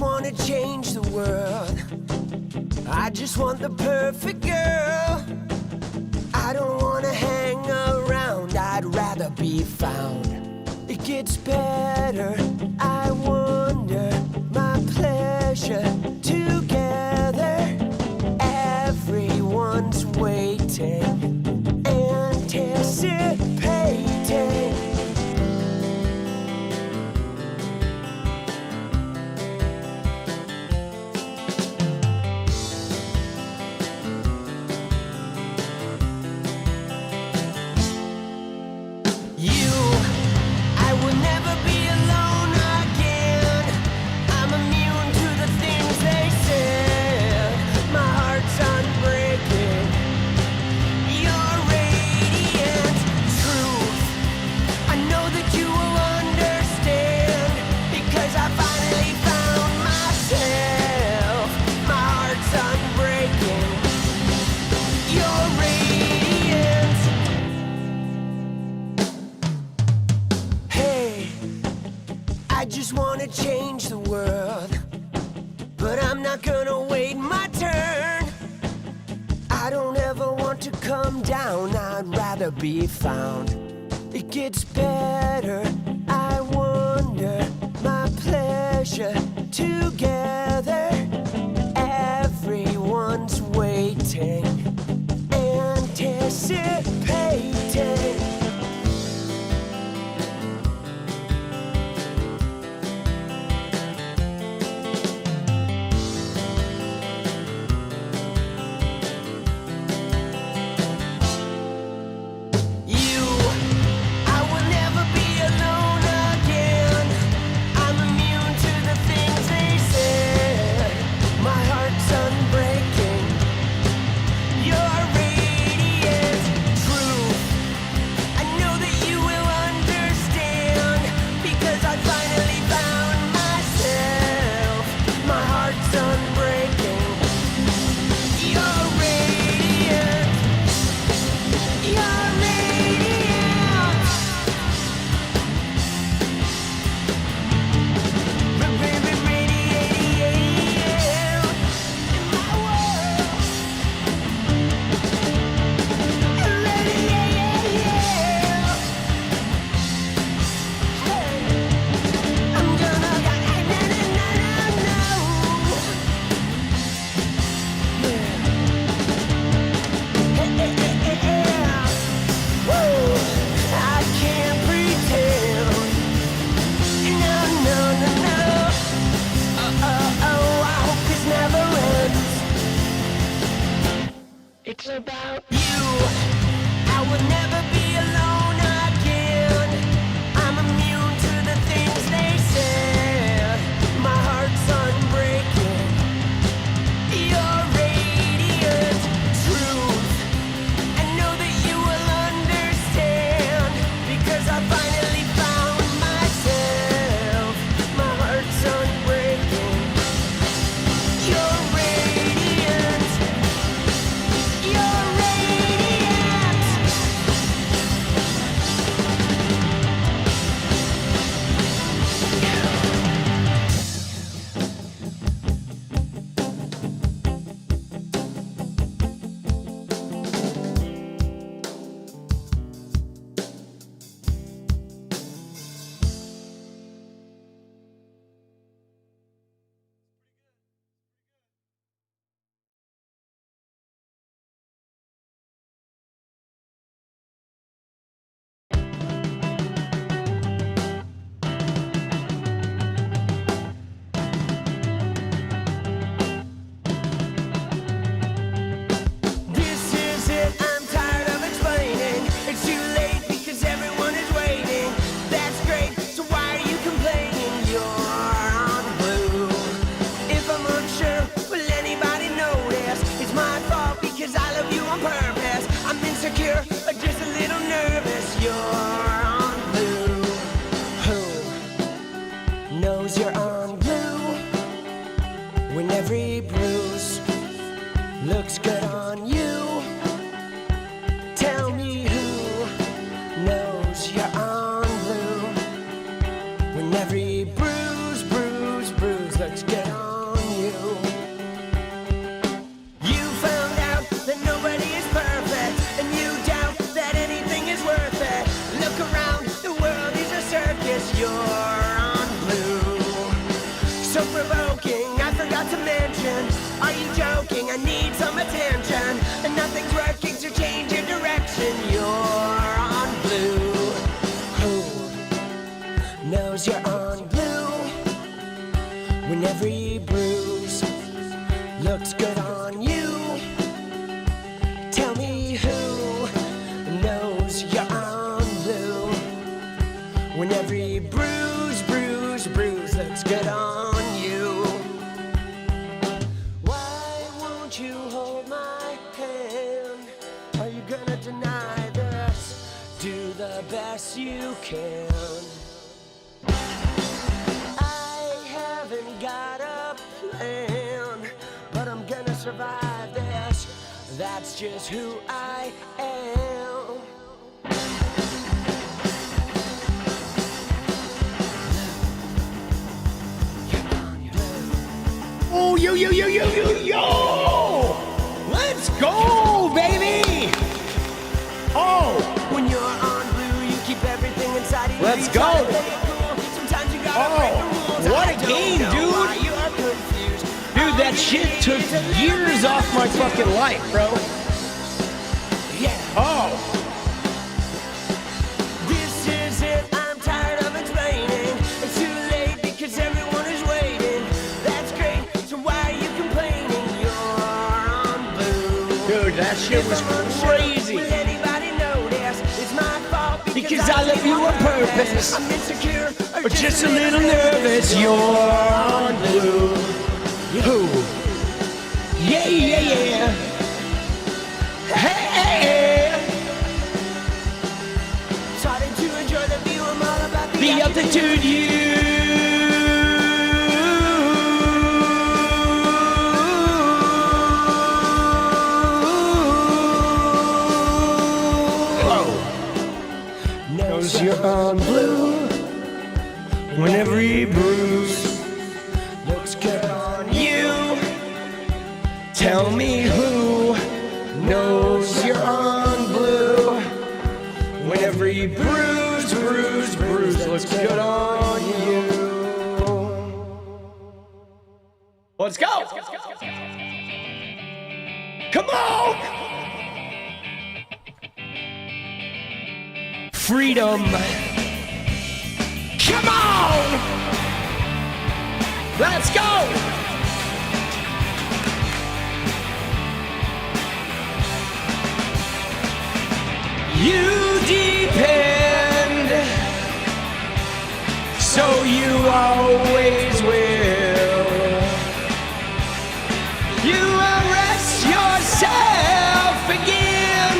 wanna change the world. I just want the perfect girl. I don't wanna hang around, I'd rather be found. It gets better, I wonder, my pleasure together. Everyone's waiting, anticipating. I just wanna change the world, but I'm not gonna wait my turn. I don't ever want to come down, I'd rather be found. It gets better, I wonder, my pleasure together. Everyone's waiting, anticipating. It's about you. I will never be alone again. I'm immune to the things they said. My heart's unbreaking. You're radiant truth. I know that you will understand, because I finally found myself. My heart's unbreaking. You're radiant. You're radiant. This is it, I'm tired of explaining. It's too late because everyone is waiting. That's great, so why are you complaining? You're on blue. If I'm unsure, will anybody notice? It's my fault because I love you on purpose. I'm insecure, or just a little nervous. You're on blue. Who knows you're on blue? When every bruise looks good on you. Tell me who knows you're on blue. When every bruise looks good on so provoking. I forgot to mention, are you joking? I need some attention, and nothing's working, so change your direction. You're on blue. Who knows you're on blue? When every bruise looks good on you. Tell me who knows you're on blue. When every bruise looks good on you. Why won't you hold my hand? Are you gonna deny this? Do the best you can. I haven't got a plan, but I'm gonna survive this. That's just who I am. Oh, yo. Let's go, baby. Oh. When you're on blue, you keep everything inside of you. Let's You go. try to play it cool. Sometimes you gotta break the rules. What a I don't game, know dude. why you are confused. Dude, that shit took years off my fucking life, bro. Yeah. Oh. This is it, I'm tired of explaining. It's too late because everyone is waiting. That's great, so why are you complaining? You're on blue. Dude, that shit was crazy. Will anybody notice? It's my fault Because I love you on purpose. I'm insecure Or just a little nervous. You're on blue. Who? Yeah. Hey. Starting to enjoy the view. I'm all about The altitude you. Knows you're on blue. When every bruise looks good on you. Tell me who knows you're on blue. When every bruise looks good on you. Let's go. Come on. Freedom. Come on. Let's go. You depend, so you always will. You arrest yourself again.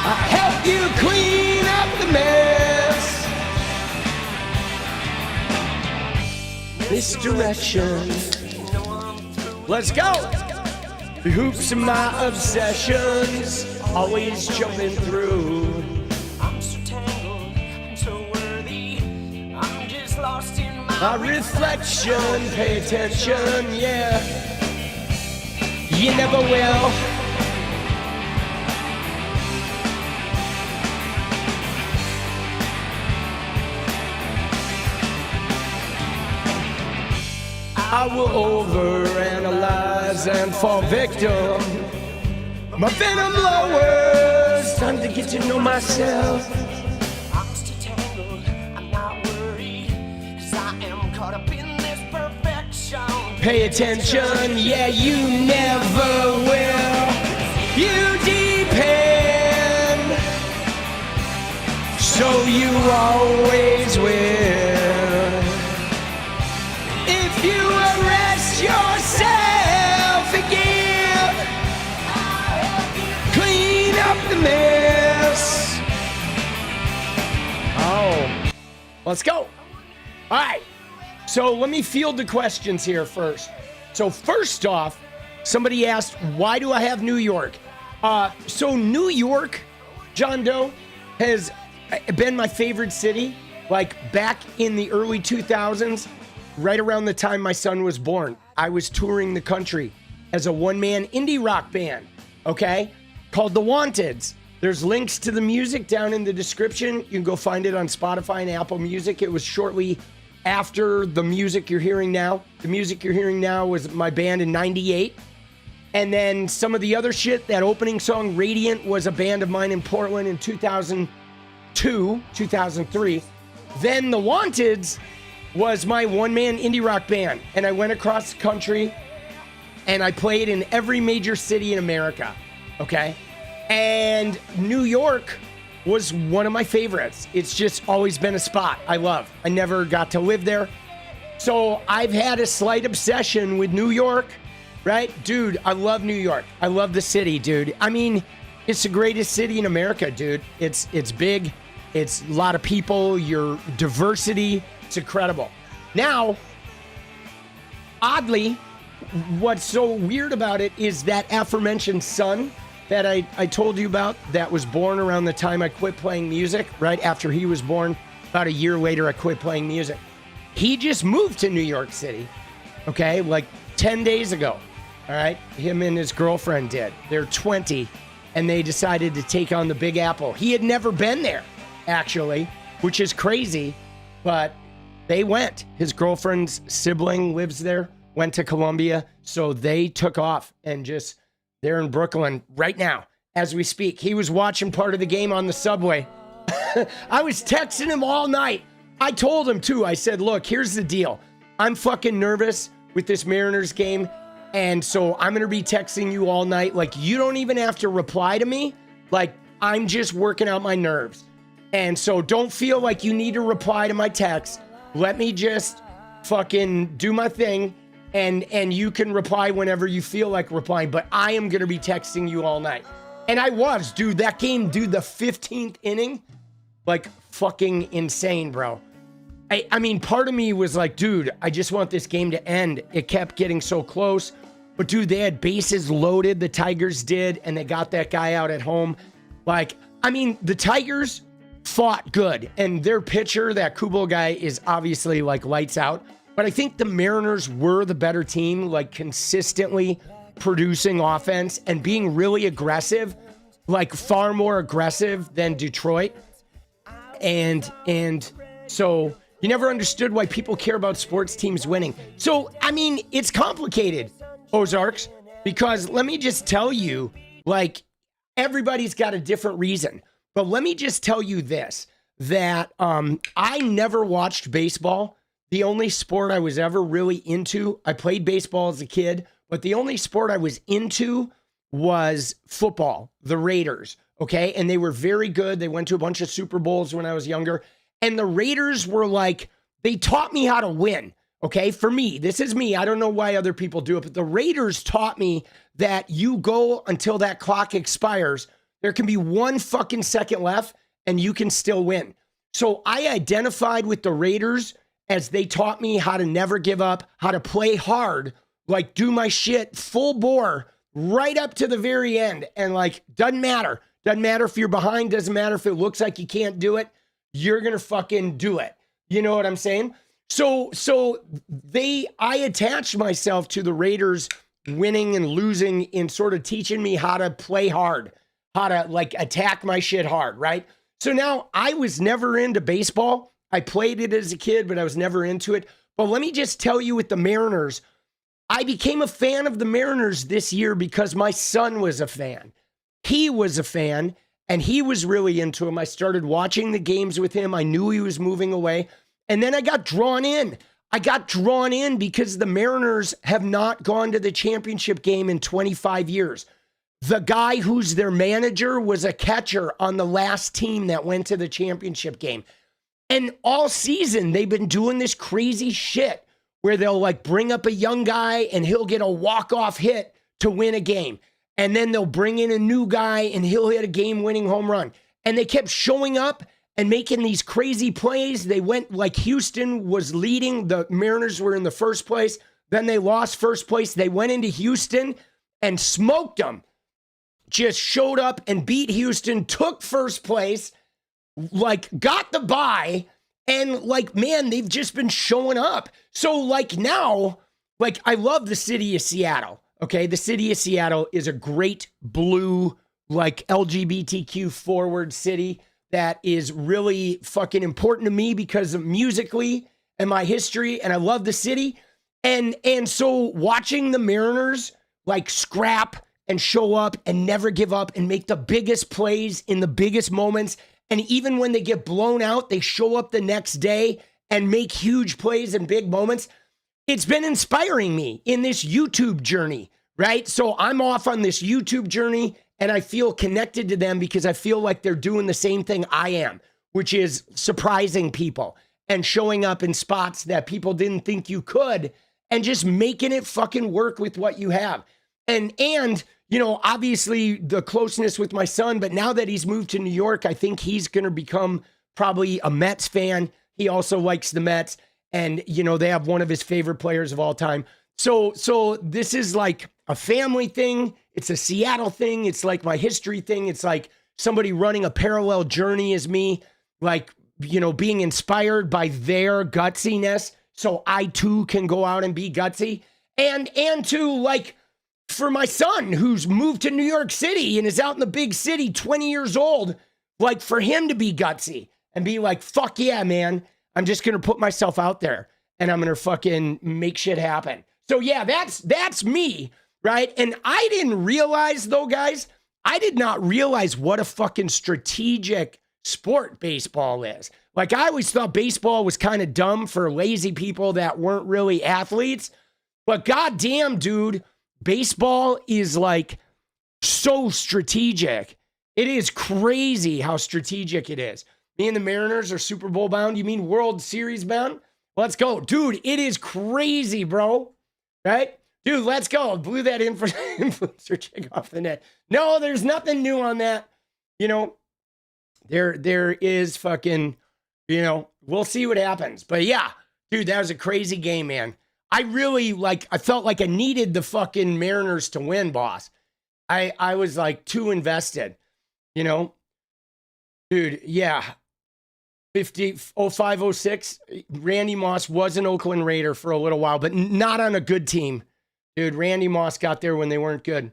I help you clean up the mess. Misdirection. Let's go. The hoops of my obsessions. Always jumping through. I'm so tangled, I'm so worthy. I'm just lost in My reflection, pay attention, yeah. You never will. I will overanalyze and fall victim. My venom lowers, time to get to know myself. I'm still tangled, I'm not worried, 'cause I am caught up in this perfection. Pay attention, yeah, you never will. You depend, so you always will. If you arrest yourself again, clean up the mess. Oh, let's go. All right. So let me field the questions here first. So first off, somebody asked, why do I have New York? So New York, John Doe, has been my favorite city, like back in the early 2000s, right around the time my son was born. I was touring the country as a one-man indie rock band, okay, called The Wanteds. There's links to the music down in the description. You can go find it on Spotify and Apple Music. It was shortly after the music you're hearing now. The music you're hearing now was my band in 98. And then some of the other shit, that opening song, Radiant, was a band of mine in Portland in 2002, 2003. Then The Wanteds was my one-man indie rock band. And I went across the country and I played in every major city in America, okay? And New York was one of my favorites. It's just always been a spot I love. I never got to live there. So I've had a slight obsession with New York, right? Dude, I love New York. I love the city, dude. I mean, it's the greatest city in America, dude. It's big. It's a lot of people. Your diversity. It's incredible. Now, oddly, what's so weird about it is that aforementioned son that I told you about that was born around the time I quit playing music, right after he was born. About a year later, I quit playing music. He just moved to New York City, okay, like 10 days ago, all right? Him and his girlfriend did. They're 20, and they decided to take on the Big Apple. He had never been there, actually, which is crazy, but they went. His girlfriend's sibling lives there, went to Columbia, so they took off and just... They're in Brooklyn right now as we speak. He was watching part of the game on the subway. I was texting him all night. I told him too. I said, look, here's the deal. I'm fucking nervous with this Mariners game. And so I'm going to be texting you all night. Like, you don't even have to reply to me. Like, I'm just working out my nerves. And so don't feel like you need to reply to my text. Let me just fucking do my thing. And you can reply whenever you feel like replying, but I am going to be texting you all night. And I was, dude, that game, dude, the 15th inning, like fucking insane, bro. I mean, part of me was like, dude, I just want this game to end. It kept getting so close, but dude, they had bases loaded, the Tigers did, and they got that guy out at home. Like, I mean, the Tigers fought good, and their pitcher, that Kubo guy, is obviously like lights out. But I think the Mariners were the better team, like consistently producing offense and being really aggressive, like far more aggressive than Detroit. And so you never understood why people care about sports teams winning. So, I mean, it's complicated, Ozarks, because let me just tell you, like, everybody's got a different reason. But let me just tell you this, that I never watched baseball. The only sport I was ever really into, I played baseball as a kid, but the only sport I was into was football, the Raiders, okay? And they were very good. They went to a bunch of Super Bowls when I was younger. And the Raiders were like, they taught me how to win, okay? For me, this is me. I don't know why other people do it, but the Raiders taught me that you go until that clock expires. There can be 1 fucking second left and you can still win. So I identified with the Raiders as they taught me how to never give up, how to play hard, like do my shit full bore right up to the very end. And like, doesn't matter. Doesn't matter if you're behind, doesn't matter if it looks like you can't do it. You're going to fucking do it. You know what I'm saying? So I attached myself to the Raiders winning and losing in sort of teaching me how to play hard, how to like attack my shit hard, right? So now I was never into baseball. I played it as a kid, but I was never into it. But let me just tell you with the Mariners, I became a fan of the Mariners this year because my son was a fan. He was a fan, and he was really into him. I started watching the games with him. I knew he was moving away. And then I got drawn in. I got drawn in because the Mariners have not gone to the championship game in 25 years. The guy who's their manager was a catcher on the last team that went to the championship game. And all season, they've been doing this crazy shit where they'll like bring up a young guy and he'll get a walk-off hit to win a game. And then they'll bring in a new guy and he'll hit a game-winning home run. And they kept showing up and making these crazy plays. They went like Houston was leading. The Mariners were in the first place. Then they lost first place. They went into Houston and smoked them. Just showed up and beat Houston, took first place, like got the bye, and like, man, they've just been showing up. So like now, like I love the city of Seattle, okay? The city of Seattle is a great blue, like LGBTQ forward city that is really fucking important to me because musically and my history, and I love the city. And so watching the Mariners like scrap and show up and never give up and make the biggest plays in the biggest moments, and even when they get blown out, they show up the next day and make huge plays and big moments. It's been inspiring me in this YouTube journey, right? So I'm off on this YouTube journey, and I feel connected to them because I feel like they're doing the same thing I am, which is surprising people and showing up in spots that people didn't think you could and just making it fucking work with what you have. And you know, obviously the closeness with my son, but now that he's moved to New York, I think he's going to become probably a Mets fan. He also likes the Mets, and, you know, they have one of his favorite players of all time. So this is like a family thing. It's a Seattle thing. It's like my history thing. It's like somebody running a parallel journey as me, like, you know, being inspired by their gutsiness so I too can go out and be gutsy. And to like, for my son who's moved to New York City and is out in the big city, 20 years old, like for him to be gutsy and be like, fuck yeah, man, I'm just going to put myself out there and I'm going to fucking make shit happen. So yeah, that's me, right? And I didn't realize though, guys, I did not realize what a fucking strategic sport baseball is. Like I always thought baseball was kind of dumb for lazy people that weren't really athletes, but goddamn, dude, baseball is like so strategic. It is crazy how strategic it is. Me and the Mariners are Super Bowl bound. You mean World Series bound? Let's go. Dude, it is crazy, bro. Right? Dude, let's go. Blew that influencer chick off the net. No, there's nothing new on that. You know, there is fucking, you know, we'll see what happens. But yeah, dude, that was a crazy game, man. I really I felt like I needed the fucking Mariners to win, boss. I was like too invested, you know? Dude, yeah. 05-06, Randy Moss was an Oakland Raider for a little while, but not on a good team. Dude, Randy Moss got there when they weren't good,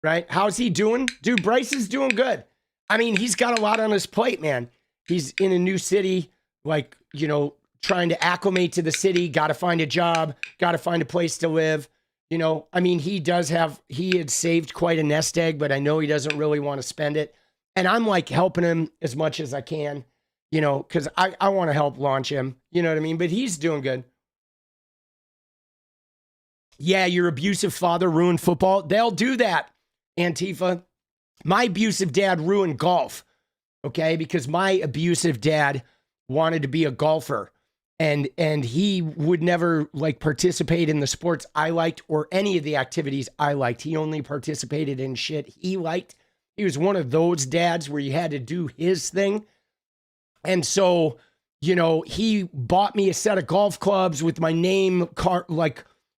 right? How's he doing? Dude, Bryce is doing good. I mean, he's got a lot on his plate, man. He's in a new city, like, you know, trying to acclimate to the city, got to find a job, got to find a place to live. You know, I mean, he had saved quite a nest egg, but I know he doesn't really want to spend it. And I'm like helping him as much as I can, you know, because I want to help launch him. You know what I mean? But he's doing good. Yeah, your abusive father ruined football. They'll do that, Antifa. My abusive dad ruined golf, okay? Because my abusive dad wanted to be a golfer. And he would never like participate in the sports I liked or any of the activities I liked. He only participated in shit he liked. He was one of those dads where you had to do his thing. And so, you know, he bought me a set of golf clubs with my name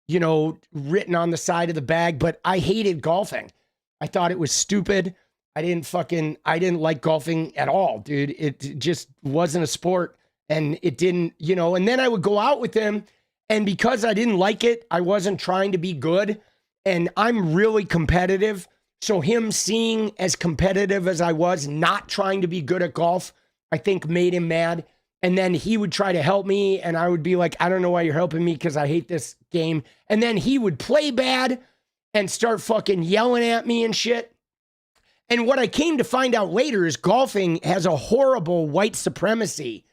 you know, written on the side of the bag, but I hated golfing. I thought it was stupid. I didn't like golfing at all, dude. It just wasn't a sport. And it didn't, you know, and then I would go out with him. And because I didn't like it, I wasn't trying to be good. And I'm really competitive. So him seeing as competitive as I was, not trying to be good at golf, I think made him mad. And then he would try to help me. And I would be like, I don't know why you're helping me because I hate this game. And then he would play bad and start fucking yelling at me and shit. And what I came to find out later is golfing has a horrible white supremacy.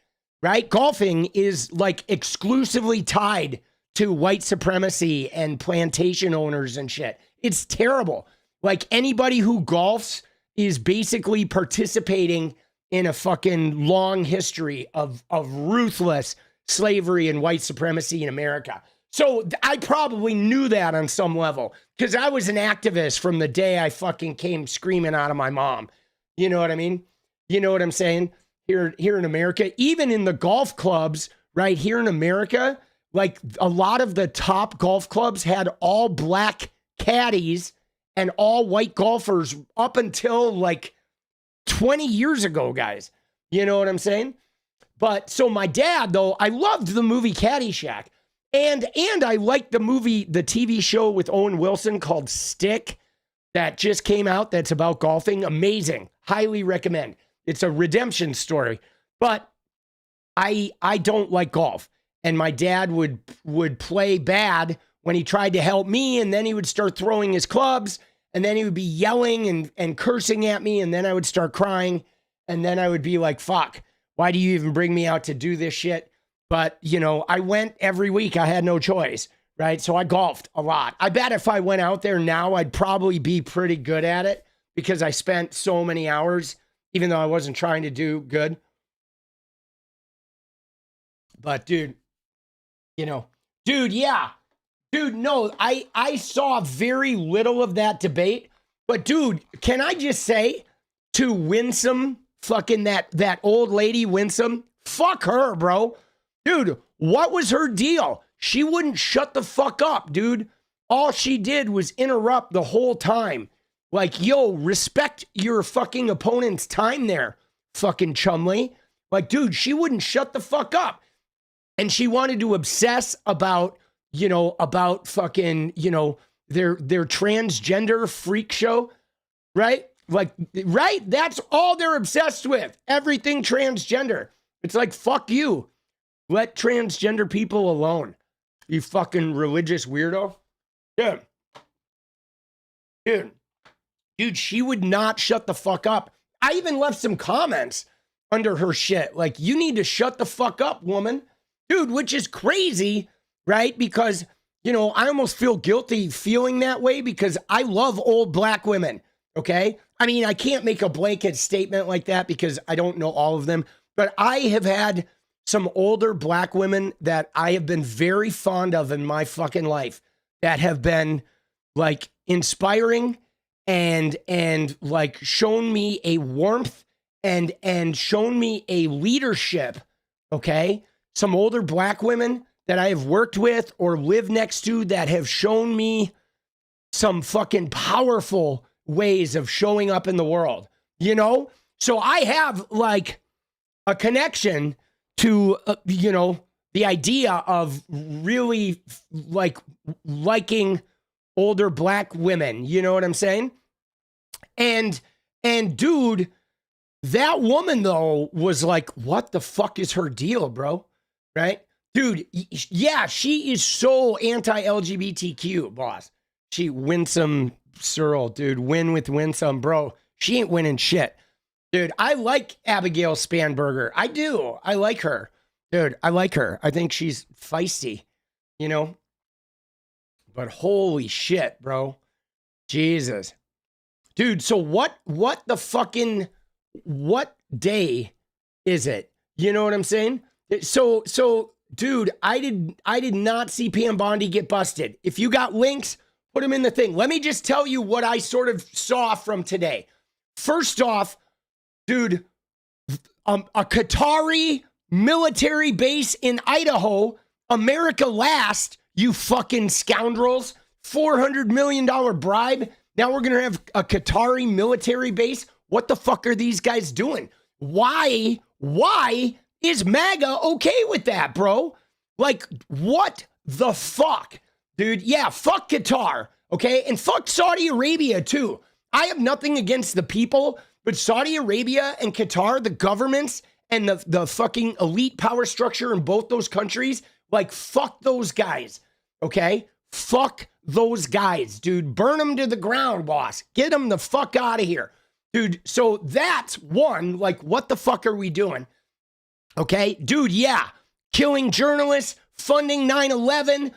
Right? Golfing is like exclusively tied to white supremacy and plantation owners and shit. It's terrible. Like anybody who golfs is basically participating in a fucking long history of ruthless slavery and white supremacy in America. So I probably knew that on some level because I was an activist from the day I fucking came screaming out of my mom. You know what I mean? You know what I'm saying? Here in America, even in the golf clubs right here in America, like a lot of the top golf clubs had all black caddies and all white golfers up until like 20 years ago, guys. You know what I'm saying? But so my dad, though, I loved the movie Caddyshack. And I liked the TV show with Owen Wilson called Stick that just came out that's about golfing. Amazing. Highly recommend. It's a redemption story, but I don't like golf. and my dad would play bad when he tried to help me, and then he would start throwing his clubs, and then he would be yelling and cursing at me, and then I would start crying, and then I would be like, fuck, why do you even bring me out to do this shit? But, you know, I went every week. I had no choice, right? So I golfed a lot. I bet if I went out there now, I'd probably be pretty good at it because I spent so many hours, even though I wasn't trying to do good. But, dude, you know, dude, yeah. Dude, no, I saw very little of that debate. But, dude, can I just say to Winsome, fucking that old lady Winsome, fuck her, bro. Dude, what was her deal? She wouldn't shut the fuck up, dude. All she did was interrupt the whole time. Like, yo, respect your fucking opponent's time there, fucking Chumley. Like, dude, she wouldn't shut the fuck up. And she wanted to obsess about, you know, about fucking, you know, their transgender freak show, right? Like, right? That's all they're obsessed with. Everything transgender. It's like, fuck you. Let transgender people alone. You fucking religious weirdo. Dude, she would not shut the fuck up. I even left some comments under her shit. Like, you need to shut the fuck up, woman. Dude, which is crazy, right? Because, you know, I almost feel guilty feeling that way because I love old black women, okay? I mean, I can't make a blanket statement like that because I don't know all of them, but I have had some older black women that I have been very fond of in my fucking life that have been, like, inspiring and like shown me a warmth and shown me a leadership, okay? Some older black women that I have worked with or lived next to that have shown me some fucking powerful ways of showing up in the world, you know? So I have like a connection to, you know, the idea of really like liking older black women, you know what I'm saying? And dude, that woman though was like, what the fuck is her deal, bro? Right? Dude, yeah, she is so anti-LGBTQ, boss. She Winsome Searle, dude. Win with Winsome, bro. She ain't winning shit. Dude, I like Abigail Spanberger. I do. I like her. Dude, I like her. I think she's feisty, you know? But holy shit, bro. Jesus. Dude, so what the fucking, what day is it? You know what I'm saying? So, dude, I did not see Pam Bondi get busted. If you got links, put them in the thing. Let me just tell you what I sort of saw from today. First off, dude, a Qatari military base in Idaho, America last, you fucking scoundrels, $400 million bribe. Now we're going to have a Qatari military base. What the fuck are these guys doing? Why is MAGA okay with that, bro? Like, what the fuck? Dude, yeah, fuck Qatar, okay? And fuck Saudi Arabia, too. I have nothing against the people, but Saudi Arabia and Qatar, the governments and the fucking elite power structure in both those countries, like, fuck those guys, okay? Fuck those guys, dude. Burn them to the ground, boss. Get them the fuck out of here. Dude, so that's one, like, what the fuck are we doing? Okay, dude, yeah, killing journalists, funding 9/11,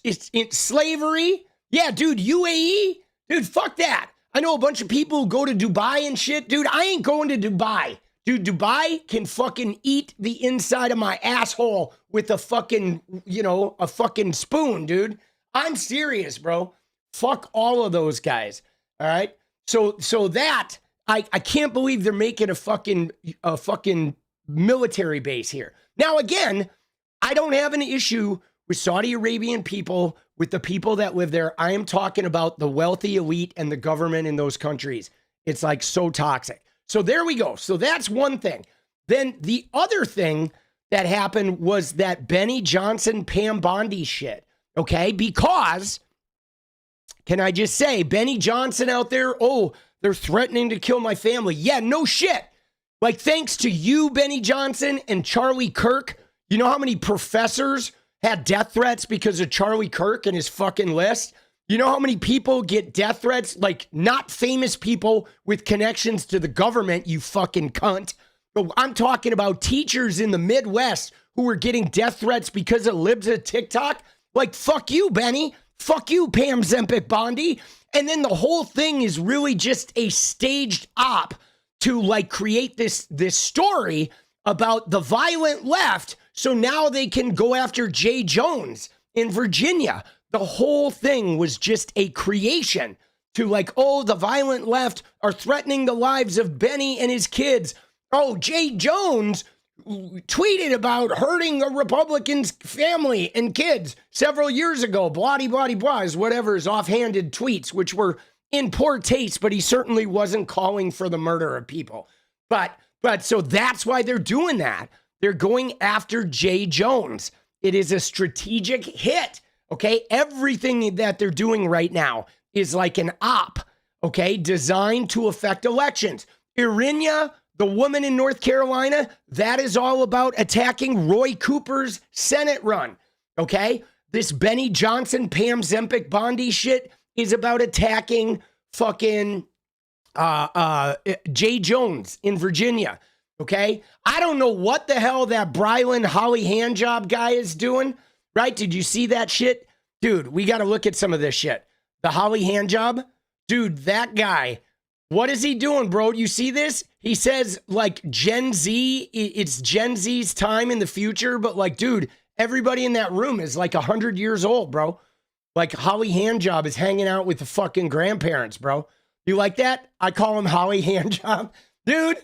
it's slavery. Yeah, dude, UAE, dude, fuck that. I know a bunch of people who go to Dubai and shit. Dude, I ain't going to Dubai. Dude, Dubai can fucking eat the inside of my asshole with a fucking, you know, a fucking spoon, dude. I'm serious, bro. Fuck all of those guys, all right? So that, I can't believe they're making a fucking military base here. Now, again, I don't have an issue with Saudi Arabian people, with the people that live there. I am talking about the wealthy elite and the government in those countries. It's like so toxic. So there we go. So that's one thing. Then the other thing that happened was that Benny Johnson, Pam Bondi shit. Okay? Because, can I just say, Benny Johnson out there, oh, they're threatening to kill my family. Yeah, no shit. Like, thanks to you, Benny Johnson, and Charlie Kirk, You know how many professors had death threats because of Charlie Kirk and his fucking list? You know how many people get death threats? Like, not famous people with connections to the government, you fucking cunt. But I'm talking about teachers in the Midwest who were getting death threats because of libs of TikTok. Like, fuck you, Benny. Fuck you, Pamzempic Bondi. And then the whole thing is really just a staged op to, like, create this story about the violent left, so now they can go after Jay Jones in Virginia. The whole thing was just a creation to, like, oh, the violent left are threatening the lives of Benny and his kids. Oh, Jay Jones tweeted about hurting a Republican's family and kids several years ago. Blah, blah, blah, is whatever his offhanded tweets, which were in poor taste, but he certainly wasn't calling for the murder of people. But so that's why they're doing that. They're going after Jay Jones. It is a strategic hit, okay? Everything that they're doing right now is like an op, okay, designed to affect elections. Irinia, the woman in North Carolina, that is all about attacking Roy Cooper's Senate run, okay? This Benny Johnson, Pamzempic Bondi shit is about attacking fucking Jay Jones in Virginia, okay? I don't know what the hell that Brylan Holly handjob guy is doing, right? Did you see that shit? Dude, we got to look at some of this shit. The Holly handjob? Dude, that guy, what is he doing, bro? You see this? He says, like, Gen Z, it's Gen Z's time in the future, but, like, dude, everybody in that room is like 100 years old, bro. Like, Holly handjob is hanging out with the fucking grandparents, bro. You like that? I call him Holly Handjob. Dude,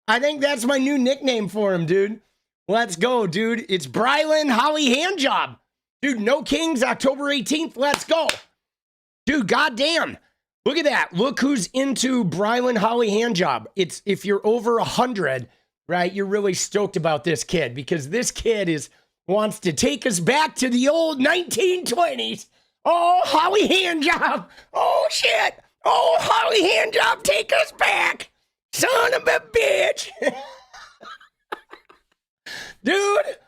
I think that's my new nickname for him, dude. Let's go, dude. It's Brylan Holly Handjob. Dude, No Kings, October 18th. Let's go. Dude, goddamn. Look at that. Look who's into Brylan Holly Handjob. It's, if you're over 100, right, you're really stoked about this kid, because this kid wants to take us back to the old 1920s. Oh, Holly Handjob. Oh, shit. Oh, Holly Handjob, take us back. Son of a bitch. Dude,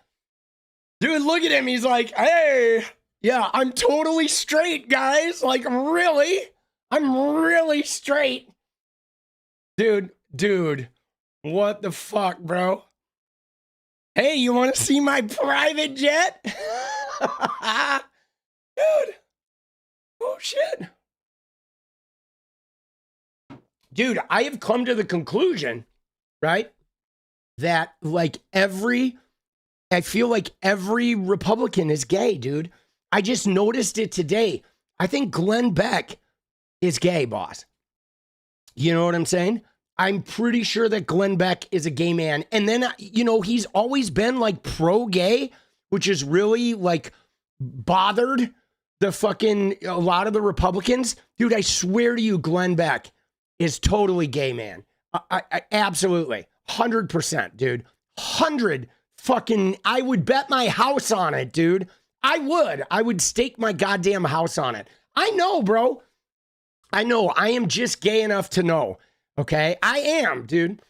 look at him. He's like, hey, yeah, I'm totally straight, guys. Like, really? I'm really straight. Dude, what the fuck, bro? Hey, you want to see my private jet? Dude. Oh, shit. Dude, I have come to the conclusion, right, that I feel like every Republican is gay, dude. I just noticed it today. I think Glenn Beck is gay, boss. You know what I'm saying? I'm pretty sure that Glenn Beck is a gay man. And then, you know, he's always been like pro-gay, which is really like bothered a lot of the Republicans. Dude, I swear to you, Glenn Beck is totally gay, man. I absolutely 100%, dude. 100 fucking, I would bet my house on it, dude. I would stake my goddamn house on it. I know, bro. I know. I am just gay enough to know. Okay. I am, dude.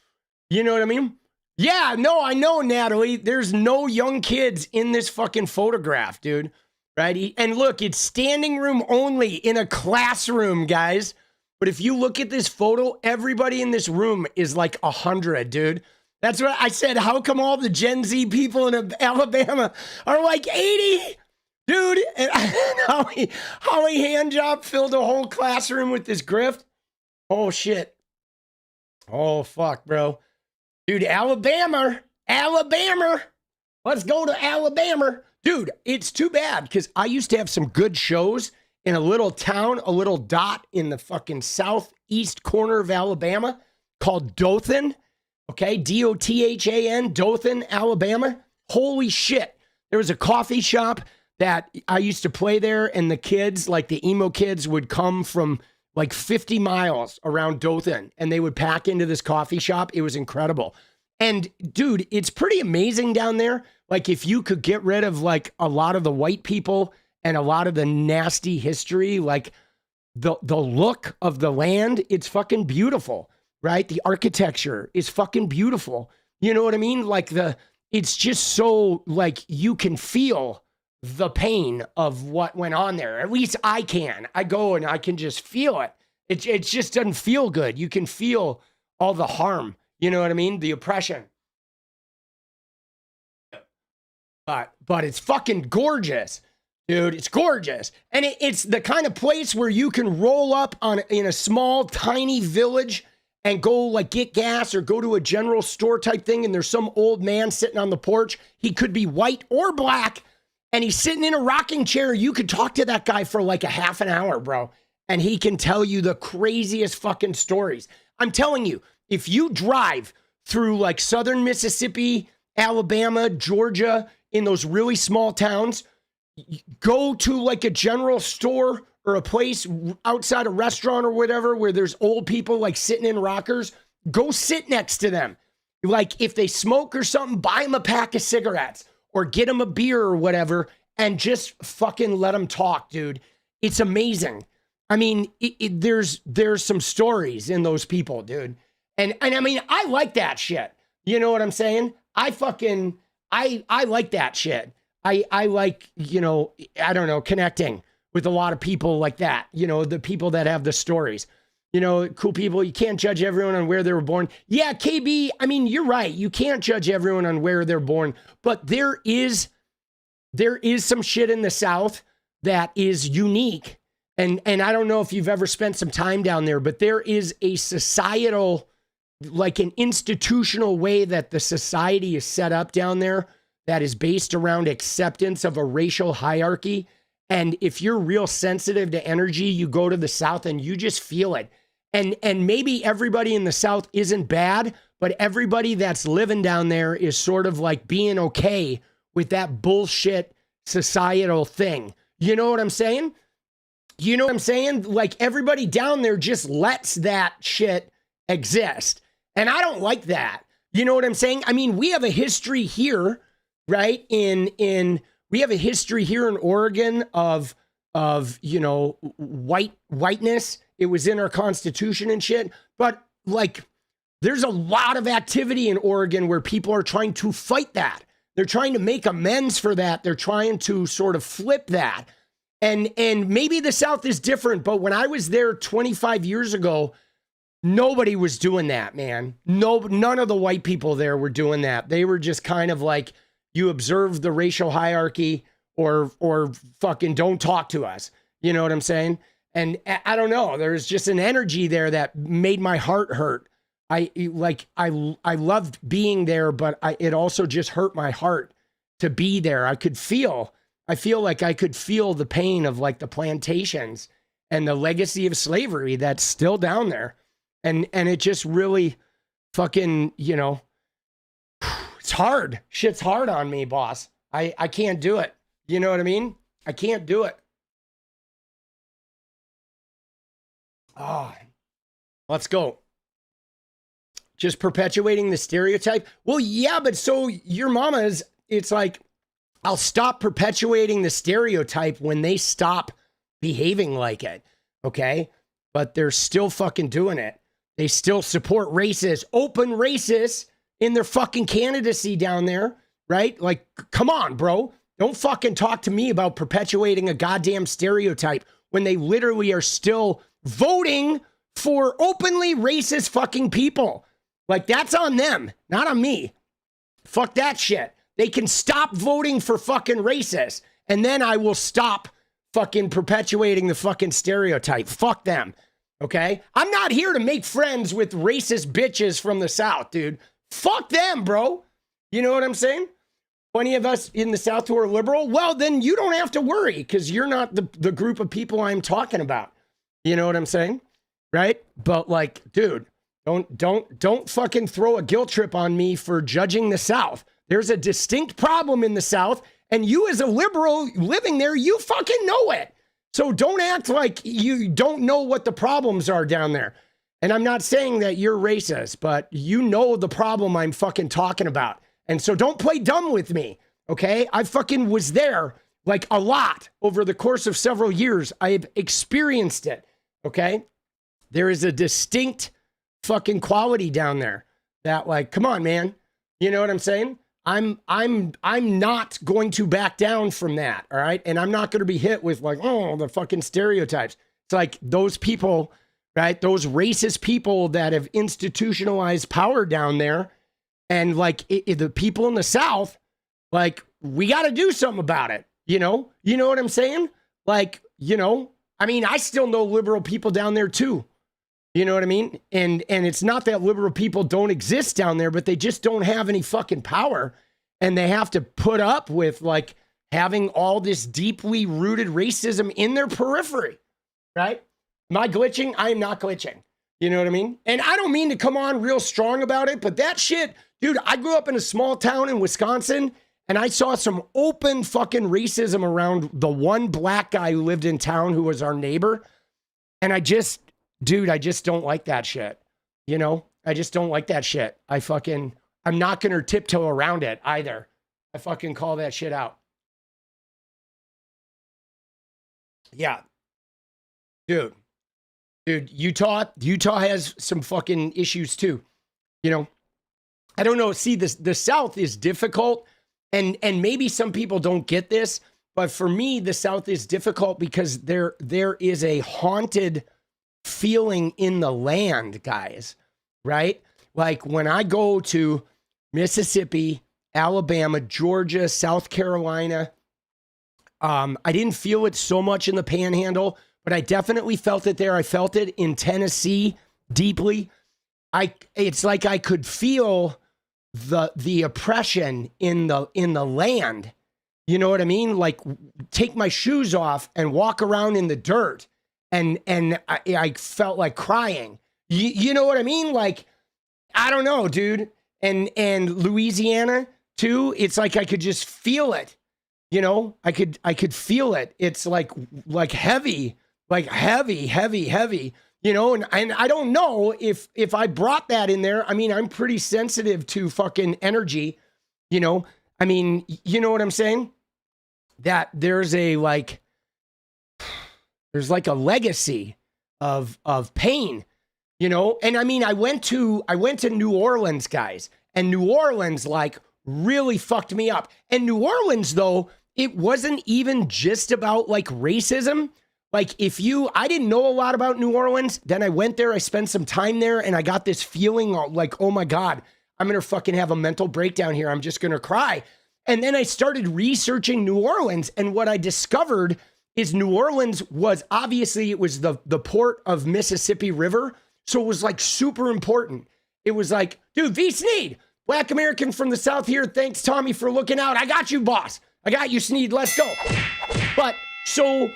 You know what I mean? Yeah, no, I know, Natalie. There's no young kids in this fucking photograph, dude. Right? And look, it's standing room only in a classroom, guys. But if you look at this photo, everybody in this room is like 100, dude. That's what I said. How come all the Gen Z people in Alabama are like 80? Dude, and Holly Handjob filled a whole classroom with this grift. Oh, shit. Oh, fuck, bro. Dude, Alabama. Let's go to Alabama. Dude, it's too bad, because I used to have some good shows in a little town, a little dot in the fucking southeast corner of Alabama called Dothan. Okay, Dothan, Dothan, Alabama. Holy shit. There was a coffee shop that I used to play there, and the kids, like the emo kids, would come from like 50 miles around Dothan, and they would pack into this coffee shop. It was incredible. And dude, it's pretty amazing down there. Like, if you could get rid of like a lot of the white people and a lot of the nasty history, like the look of the land, it's fucking beautiful, right? The architecture is fucking beautiful. You know what I mean? Like the it's just so like you can feel the pain of what went on there. At least I can. I go and I can just feel it. It just doesn't feel good. You can feel all the harm. You know what I mean? The oppression. But it's fucking gorgeous, dude. It's gorgeous. And it's the kind of place where you can roll up in a small, tiny village and go like get gas or go to a general store type thing. And there's some old man sitting on the porch. He could be white or black. And he's sitting in a rocking chair. You could talk to that guy for like a half an hour, bro. And he can tell you the craziest fucking stories. I'm telling you, if you drive through like southern Mississippi, Alabama, Georgia, in those really small towns, go to like a general store or a place outside a restaurant or whatever where there's old people like sitting in rockers, go sit next to them. Like if they smoke or something, buy them a pack of cigarettes or get them a beer or whatever and just fucking let them talk, dude. It's amazing. I mean, there's some stories in those people, dude. And I mean, I like that shit. You know what I'm saying? I like that shit. I like, you know, I don't know, connecting with a lot of people like that. You know, the people that have the stories. You know, cool people. You can't judge everyone on where they were born. Yeah, KB, I mean, you're right. You can't judge everyone on where they're born. But there is some shit in the South that is unique. And I don't know if you've ever spent some time down there, but there is a societal, like an institutional way that the society is set up down there that is based around acceptance of a racial hierarchy. And if you're real sensitive to energy, you go to the South and you just feel it. And maybe everybody in the South isn't bad, but everybody that's living down there is sort of like being okay with that bullshit societal thing. You know what I'm saying? You know what I'm saying? Like everybody down there just lets that shit exist. And I don't like that. You know what I'm saying? I mean, we have a history here, right? We have a history here in Oregon of you know, whiteness. It was in our Constitution and shit. But like, there's a lot of activity in Oregon where people are trying to fight that. They're trying to make amends for that. They're trying to sort of flip that. And maybe the South is different, but when I was there 25 years ago, nobody was doing that, man. None of the white people there were doing that. They were just kind of like, you observe the racial hierarchy or fucking don't talk to us. You know what I'm saying? And I don't know. There's just an energy there that made my heart hurt. I loved being there, but it also just hurt my heart to be there. I feel like I could feel the pain of like the plantations and the legacy of slavery that's still down there. And it just really fucking, you know, it's hard. Shit's hard on me, boss. I can't do it. You know what I mean? I can't do it. Oh, let's go. Just perpetuating the stereotype. Well, yeah, but so your mama's, it's like, I'll stop perpetuating the stereotype when they stop behaving like it. Okay. But they're still fucking doing it. They still support racists, open racists in their fucking candidacy down there. Right? Like, come on, bro. Don't fucking talk to me about perpetuating a goddamn stereotype when they literally are still voting for openly racist fucking people. Like, that's on them, not on me. Fuck that shit. They can stop voting for fucking racists, and then I will stop fucking perpetuating the fucking stereotype. Fuck them, okay? I'm not here to make friends with racist bitches from the South, dude. Fuck them, bro. You know what I'm saying? Plenty of us in the South who are liberal. Well, then you don't have to worry because you're not the group of people I'm talking about. You know what I'm saying? Right? But like, dude, don't fucking throw a guilt trip on me for judging the South. There's a distinct problem in the South, and you as a liberal living there, you fucking know it. So don't act like you don't know what the problems are down there. And I'm not saying that you're racist, but you know the problem I'm fucking talking about. And so don't play dumb with me, okay? I fucking was there like a lot over the course of several years. I have experienced it, okay? There is a distinct fucking quality down there that like, come on, man. You know what I'm saying? I'm not going to back down from that. All right. And I'm not going to be hit with like, oh, the fucking stereotypes. It's like those people, right? Those racist people that have institutionalized power down there. And like the people in the South, like, we got to do something about it. You know what I'm saying? Like, I mean, I still know liberal people down there too. You know what I mean? And it's not that liberal people don't exist down there, but they just don't have any fucking power. And they have to put up with like having all this deeply rooted racism in their periphery, right? Am I glitching? I am not glitching. You know what I mean? And I don't mean to come on real strong about it, but that shit, dude, I grew up in a small town in Wisconsin and I saw some open fucking racism around the one black guy who lived in town who was our neighbor. And I just don't like that shit. I just don't like that shit. I'm not going to tiptoe around it either. I fucking call that shit out. Yeah. Dude, Utah has some fucking issues too. I don't know. See, the South is difficult and maybe some people don't get this, but for me, the South is difficult because there is a haunted feeling in the land, guys, right? Like when I go to Mississippi, Alabama, Georgia, South Carolina, I didn't feel it so much in the Panhandle, but I definitely felt it there. I felt it in Tennessee deeply. It's like I could feel the oppression in the land. You know what I mean? Like take my shoes off and walk around in the dirt. And I felt like crying. You know what I mean? Like, I don't know, dude. And Louisiana too. It's like I could just feel it. I could feel it. It's like heavy, heavy. And I don't know if I brought that in there. I mean, I'm pretty sensitive to fucking energy. I mean, you know what I'm saying? That there's like a legacy of pain, and I mean, I went to New Orleans, guys, and New Orleans like really fucked me up. And New Orleans, though, it wasn't even just about like racism. Like I didn't know a lot about New Orleans. Then I went there, I spent some time there and I got this feeling like, oh my God, I'm going to fucking have a mental breakdown here. I'm just going to cry. And then I started researching New Orleans, and what I discovered is New Orleans was obviously, it was the port of Mississippi River. So it was like super important. It was like, dude, 𝗙ecie, Black American from the South here. Thanks, Tommy, for looking out. I got you, boss. I got you, 𝗙ecie. Let's go. But so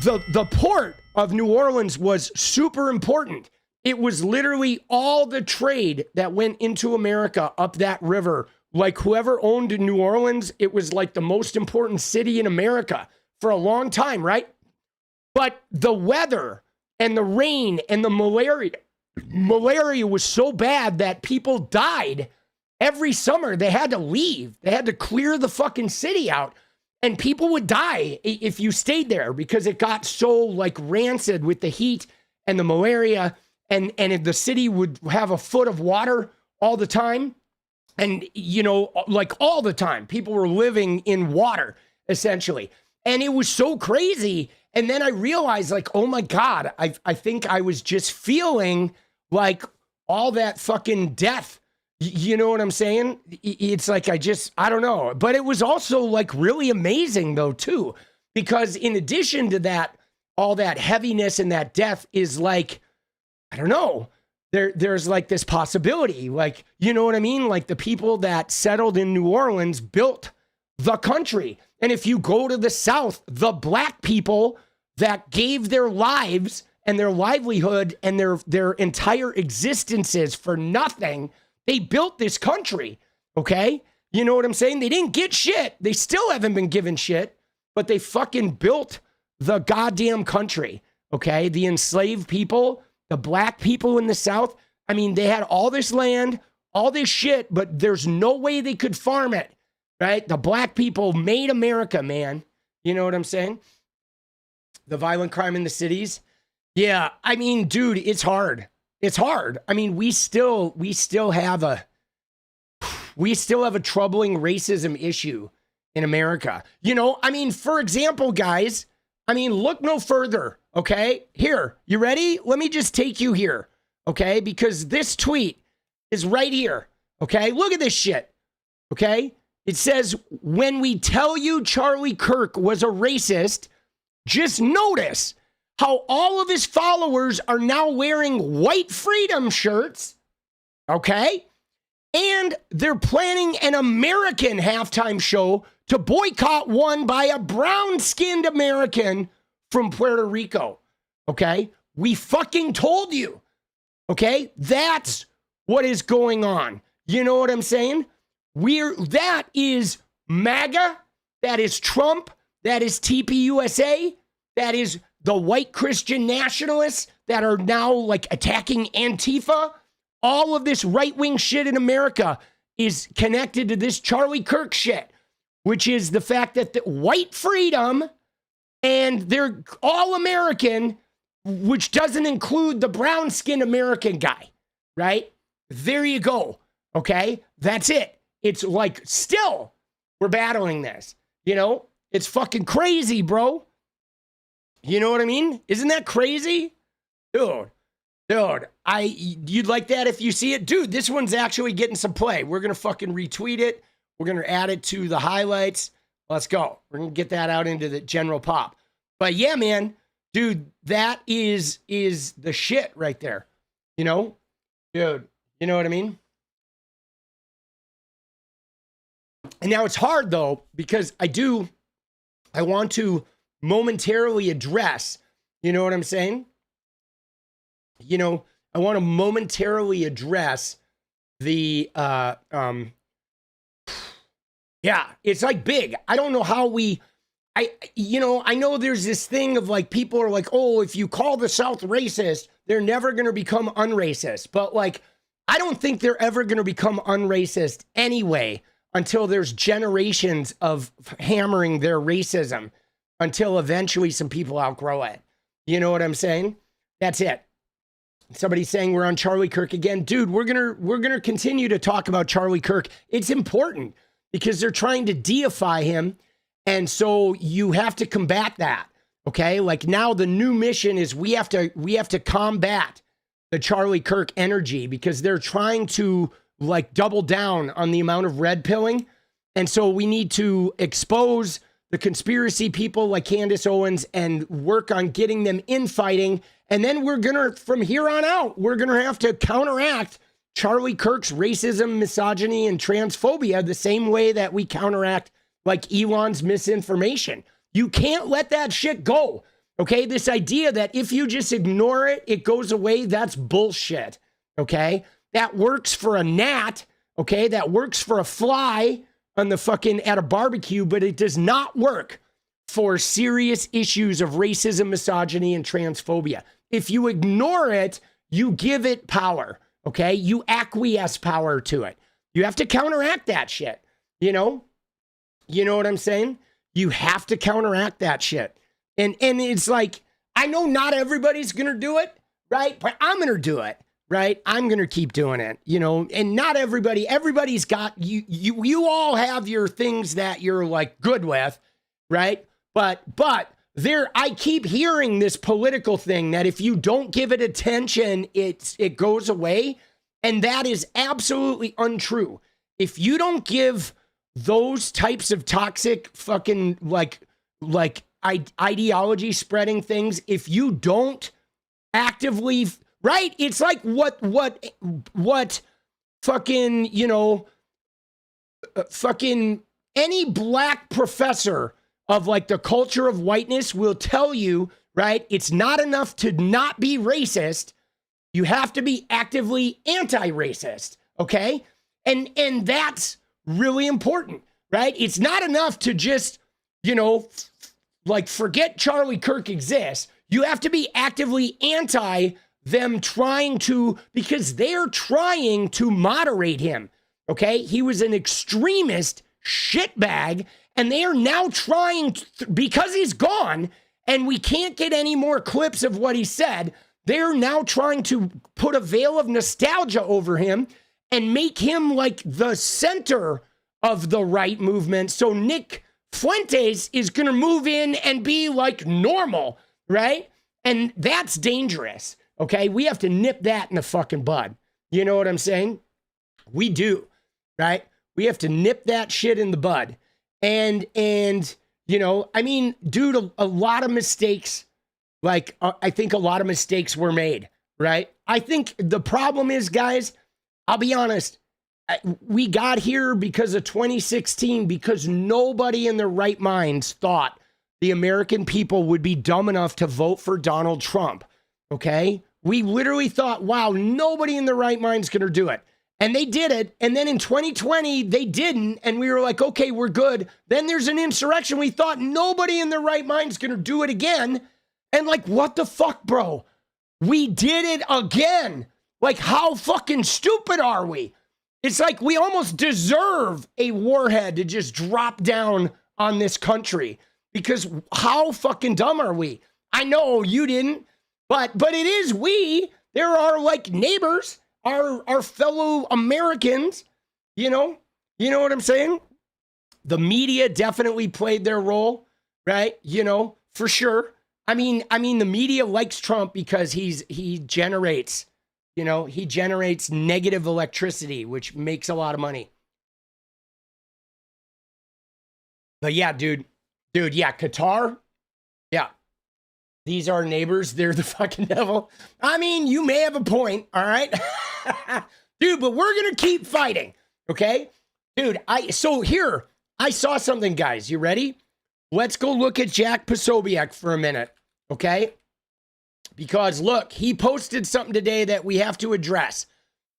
the port of New Orleans was super important. It was literally all the trade that went into America up that river. Like whoever owned New Orleans, it was like the most important city in America for a long time, right? But the weather and the rain and the malaria was so bad that people died every summer. They had to leave. They had to clear the fucking city out. And people would die if you stayed there because it got so like rancid with the heat and the malaria. And the city would have a foot of water all the time. And, like all the time, people were living in water, essentially. And it was so crazy. And then I realized, like, oh my God, I think I was just feeling like all that fucking death. You know what I'm saying? It's like I don't know. But it was also like really amazing, though, too. Because in addition to that, all that heaviness and that death is like, I don't know. There's like this possibility, like, you know what I mean? Like the people that settled in New Orleans built the country. And if you go to the South, the black people that gave their lives and their livelihood and their entire existences for nothing, they built this country, okay? You know what I'm saying? They didn't get shit. They still haven't been given shit, but they fucking built the goddamn country, okay? The enslaved people, the black people in the South, I mean, they had all this land, all this shit, but there's no way they could farm it, right? The black people made America, man. You know what I'm saying? The violent crime in the cities. Yeah, I mean, dude, it's hard. It's hard. I mean, we still have we still have a troubling racism issue in America. You know, I mean, for example, guys, I mean, look no further, okay? Here, you ready? Let me just take you here, okay? Because this tweet is right here, okay? Look at this shit, okay? It says, when we tell you Charlie Kirk was a racist, just notice how all of his followers are now wearing white freedom shirts, okay? And they're planning an American halftime show to boycott one by a brown-skinned American from Puerto Rico, okay? We fucking told you, okay? That's what is going on. You know what I'm saying? That is MAGA, that is Trump, that is TPUSA, that is the white Christian nationalists that are now like attacking Antifa. All of this right-wing shit in America is connected to this Charlie Kirk shit, which is the fact that the white freedom and they're all American, which doesn't include the brown-skinned American guy, right? There you go, okay? That's it. It's like, still, we're battling this, you know? It's fucking crazy, bro. You know what I mean? Isn't that crazy? Dude, you'd like that if you see it? Dude, this one's actually getting some play. We're going to fucking retweet it. We're going to add it to the highlights. Let's go. We're going to get that out into the general pop. But yeah, man, dude, that is the shit right there. You know? Dude, you know what I mean? And now it's hard, though, because I want to momentarily address, you know what I'm saying? You know, I want to momentarily address the, yeah, it's like big. I don't know how I know there's this thing of like, people are like, oh, if you call the South racist, they're never going to become unracist. But like, I don't think they're ever going to become unracist anyway, until there's generations of hammering their racism, until eventually some people outgrow it. You know what I'm saying? That's it. Somebody's saying we're on Charlie Kirk again. Dude, we're gonna continue to talk about Charlie Kirk. It's important because they're trying to deify him. And so you have to combat that. Okay? Like now the new mission is we have to combat the Charlie Kirk energy because they're trying to like double down on the amount of red pilling. And so we need to expose the conspiracy people like Candace Owens and work on getting them infighting. And then we're going to, from here on out, we're going to have to counteract Charlie Kirk's racism, misogyny, and transphobia the same way that we counteract like Elon's misinformation. You can't let that shit go. Okay? This idea that if you just ignore it, it goes away, that's bullshit. Okay? That works for a gnat, okay? That works for a fly on the fucking at a barbecue, but it does not work for serious issues of racism, misogyny, and transphobia. If you ignore it, you give it power, okay? You acquiesce power to it. You have to counteract that shit, you know? You know what I'm saying? You have to counteract that shit. And it's like, I know not everybody's gonna do it, right? But I'm gonna do it. Right? I'm going to keep doing it, you know, and not everybody's got, you all have your things that you're like good with, right? But I keep hearing this political thing that if you don't give it attention, it goes away. And that is absolutely untrue. If you don't give those types of toxic fucking like ideology spreading things, if you don't actively, right? It's like what fucking, you know, fucking any black professor of like the culture of whiteness will tell you, right? It's not enough to not be racist. You have to be actively anti-racist, okay? And that's really important, right? It's not enough to just, you know, like forget Charlie Kirk exists. You have to be actively anti them trying to, because they're trying to moderate him, okay? He was an extremist shitbag, and they are now trying to, because he's gone, and we can't get any more clips of what he said, they're now trying to put a veil of nostalgia over him and make him like the center of the right movement. So Nick Fuentes is going to move in and be like normal, right? And that's dangerous, okay? We have to nip that in the fucking bud. You know what I'm saying? We do, right? We have to nip that shit in the bud. And you know, I mean, dude, a lot of mistakes, like, I think a lot of mistakes were made, right? I think the problem is, guys, I'll be honest, we got here because of 2016, because nobody in their right minds thought the American people would be dumb enough to vote for Donald Trump, okay? We literally thought, wow, nobody in their right mind's going to do it. And they did it. And then in 2020, they didn't. And we were like, okay, we're good. Then there's an insurrection. We thought nobody in their right mind's going to do it again. And like, what the fuck, bro? We did it again. Like, how fucking stupid are we? It's like we almost deserve a warhead to just drop down on this country, because how fucking dumb are we? I know you didn't, but it is we. There are like neighbors, our fellow Americans, you know what I'm saying? The media definitely played their role, right? You know, for sure. I mean, the media likes Trump because he generates negative electricity, which makes a lot of money. But yeah, dude, yeah, Qatar, yeah. These are neighbors. They're the fucking devil. I mean, you may have a point, all right? Dude, but we're going to keep fighting, okay? Dude, I saw something, guys. You ready? Let's go look at 𝗙śnie𝗶𝗶𝗹𝗀𝗀 for a minute, okay? Because, look, he posted something today that we have to address,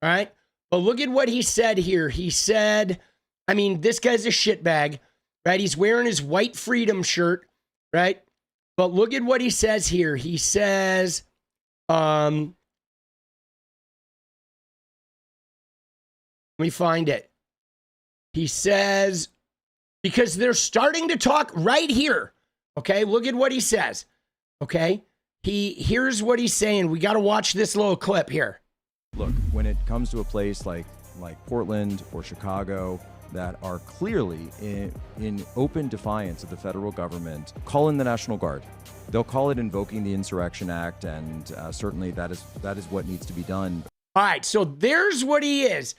all right? But look at what he said here. He said, I mean, this guy's a shitbag, right? He's wearing his white freedom shirt, right? But look at what he says here. He says, let me find it. He says, because they're starting to talk right here. Okay, look at what he says. Okay, here's what he's saying. We got to watch this little clip here. Look, when it comes to a place like Portland or Chicago that are clearly in open defiance of the federal government, call in the National Guard. They'll call it invoking the Insurrection Act, and certainly that is what needs to be done. All right, so there's what he is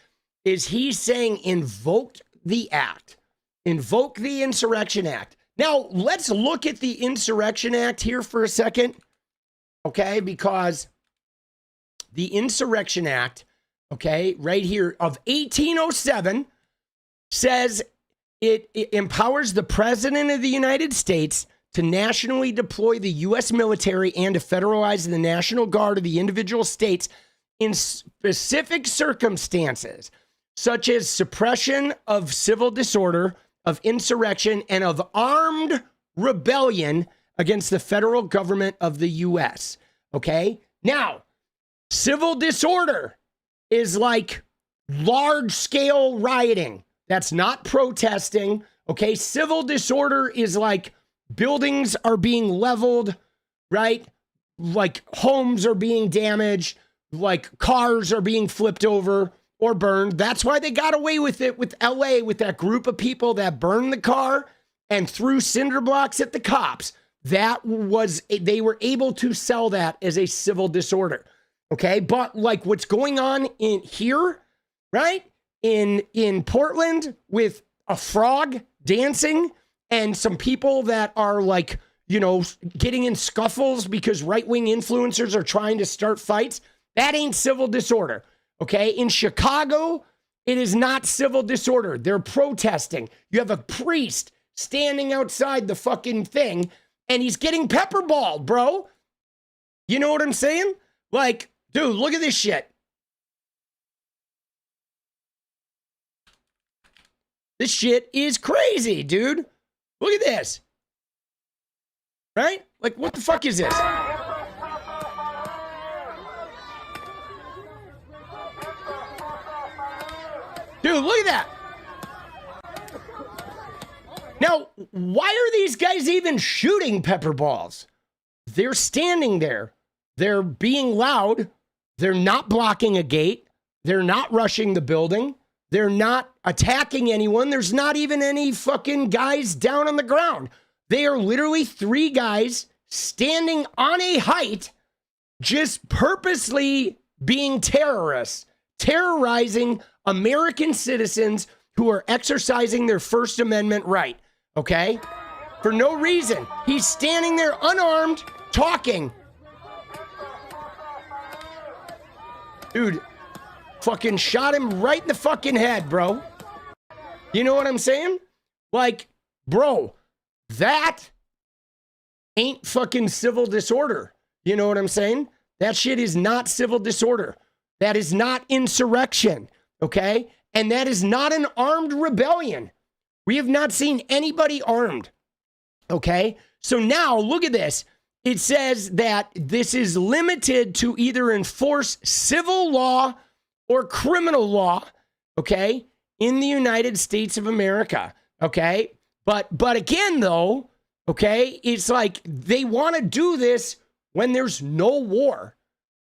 he's saying invoke the act, invoke the Insurrection Act. Now, let's look at the Insurrection Act here for a second, okay, because the Insurrection Act, okay, right here of 1807 says it empowers the President of the United States to nationally deploy the U.S. military and to federalize the National Guard of the individual states in specific circumstances, such as suppression of civil disorder, of insurrection, and of armed rebellion against the federal government of the U.S. Okay? Now, civil disorder is like large-scale rioting. That's not protesting, okay? Civil disorder is like buildings are being leveled, right? Like homes are being damaged, like cars are being flipped over or burned. That's why they got away with it with LA, with that group of people that burned the car and threw cinder blocks at the cops. They were able to sell that as a civil disorder, okay? But like what's going on in here, right? In Portland with a frog dancing and some people that are like, you know, getting in scuffles because right-wing influencers are trying to start fights. That ain't civil disorder, okay? In Chicago, it is not civil disorder. They're protesting. You have a priest standing outside the fucking thing and he's getting pepperballed, bro. You know what I'm saying? Like, dude, look at this shit. This shit is crazy, dude. Look at this. Right? Like, what the fuck is this? Dude, look at that. Now, why are these guys even shooting pepper balls? They're standing there. They're being loud. They're not blocking a gate. They're not rushing the building. They're not attacking anyone. There's not even any fucking guys down on the ground. They are literally 3 guys standing on a height, just purposely being terrorists, terrorizing American citizens who are exercising their First Amendment right, okay? For no reason. He's standing there unarmed, talking. Dude, fucking shot him right in the fucking head, bro. You know what I'm saying? Like, bro, that ain't fucking civil disorder. You know what I'm saying? That shit is not civil disorder. That is not insurrection, okay? And that is not an armed rebellion. We have not seen anybody armed, okay? So now, look at this. It says that this is limited to either enforce civil law or criminal law, okay, in the United States of America, okay? But again, though, okay, it's like they want to do this when there's no war.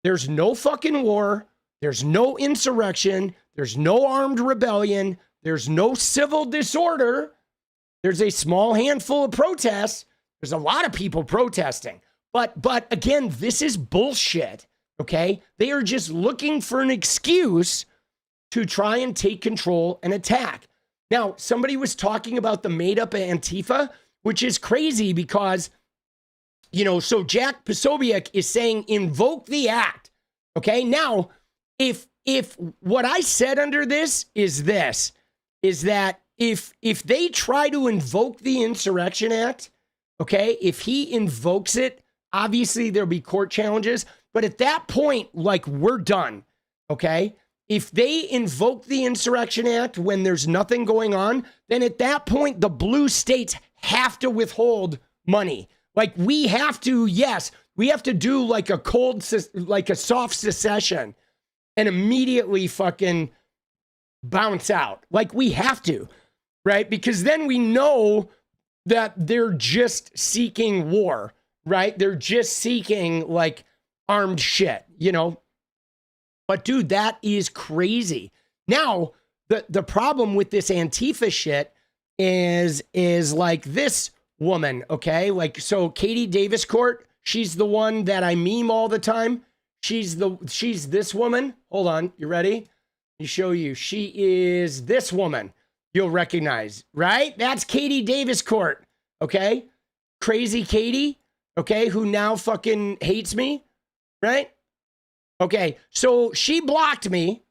There's no fucking war. There's no insurrection. There's no armed rebellion. There's no civil disorder. There's a small handful of protests. There's a lot of people protesting. But again, this is bullshit, okay? They are just looking for an excuse to try and take control and attack. Now, somebody was talking about the made-up Antifa, which is crazy because, you know, so 𝗙ście𝗶𝗹𝗪𝗀 is saying invoke the act, okay? Now, if what I said under this is that if they try to invoke the Insurrection Act, okay, if he invokes it, obviously there'll be court challenges, but at that point, like, we're done, okay? If they invoke the Insurrection Act when there's nothing going on, then at that point, the blue states have to withhold money. Like, we have to, yes, we have to do like a soft secession and immediately fucking bounce out. Like, we have to, right? Because then we know that they're just seeking war, right? They're just seeking like armed shit, you know? But dude, that is crazy. Now, the problem with this Antifa shit is like this woman, okay? Like, so Katie Davis Court, she's the one that I meme all the time. She's this woman. Hold on, you ready? Let me show you. She is this woman you'll recognize, right? That's Katie Davis Court, okay? Crazy Katie, okay, who now fucking hates me, right? Okay, so she blocked me,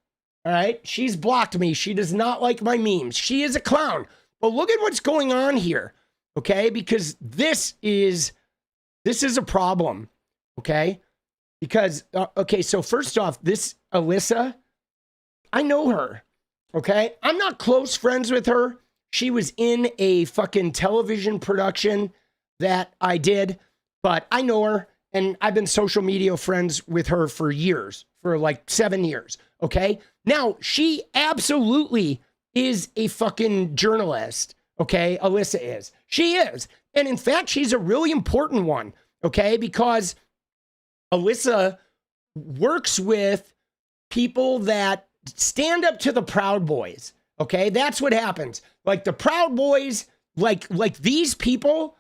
all right? She's blocked me. She does not like my memes. She is a clown. But look at what's going on here, okay? Because this is a problem, okay? Because, okay, so first off, this Alyssa, I know her, okay? I'm not close friends with her. She was in a fucking television production that I did, but I know her, and I've been social media friends with her for years, for like 7 years, okay? Now, she absolutely is a fucking journalist, okay? Alyssa is. She is. And in fact, she's a really important one, okay? Because Alyssa works with people that stand up to the Proud Boys, okay? That's what happens. Like the Proud Boys, like these people,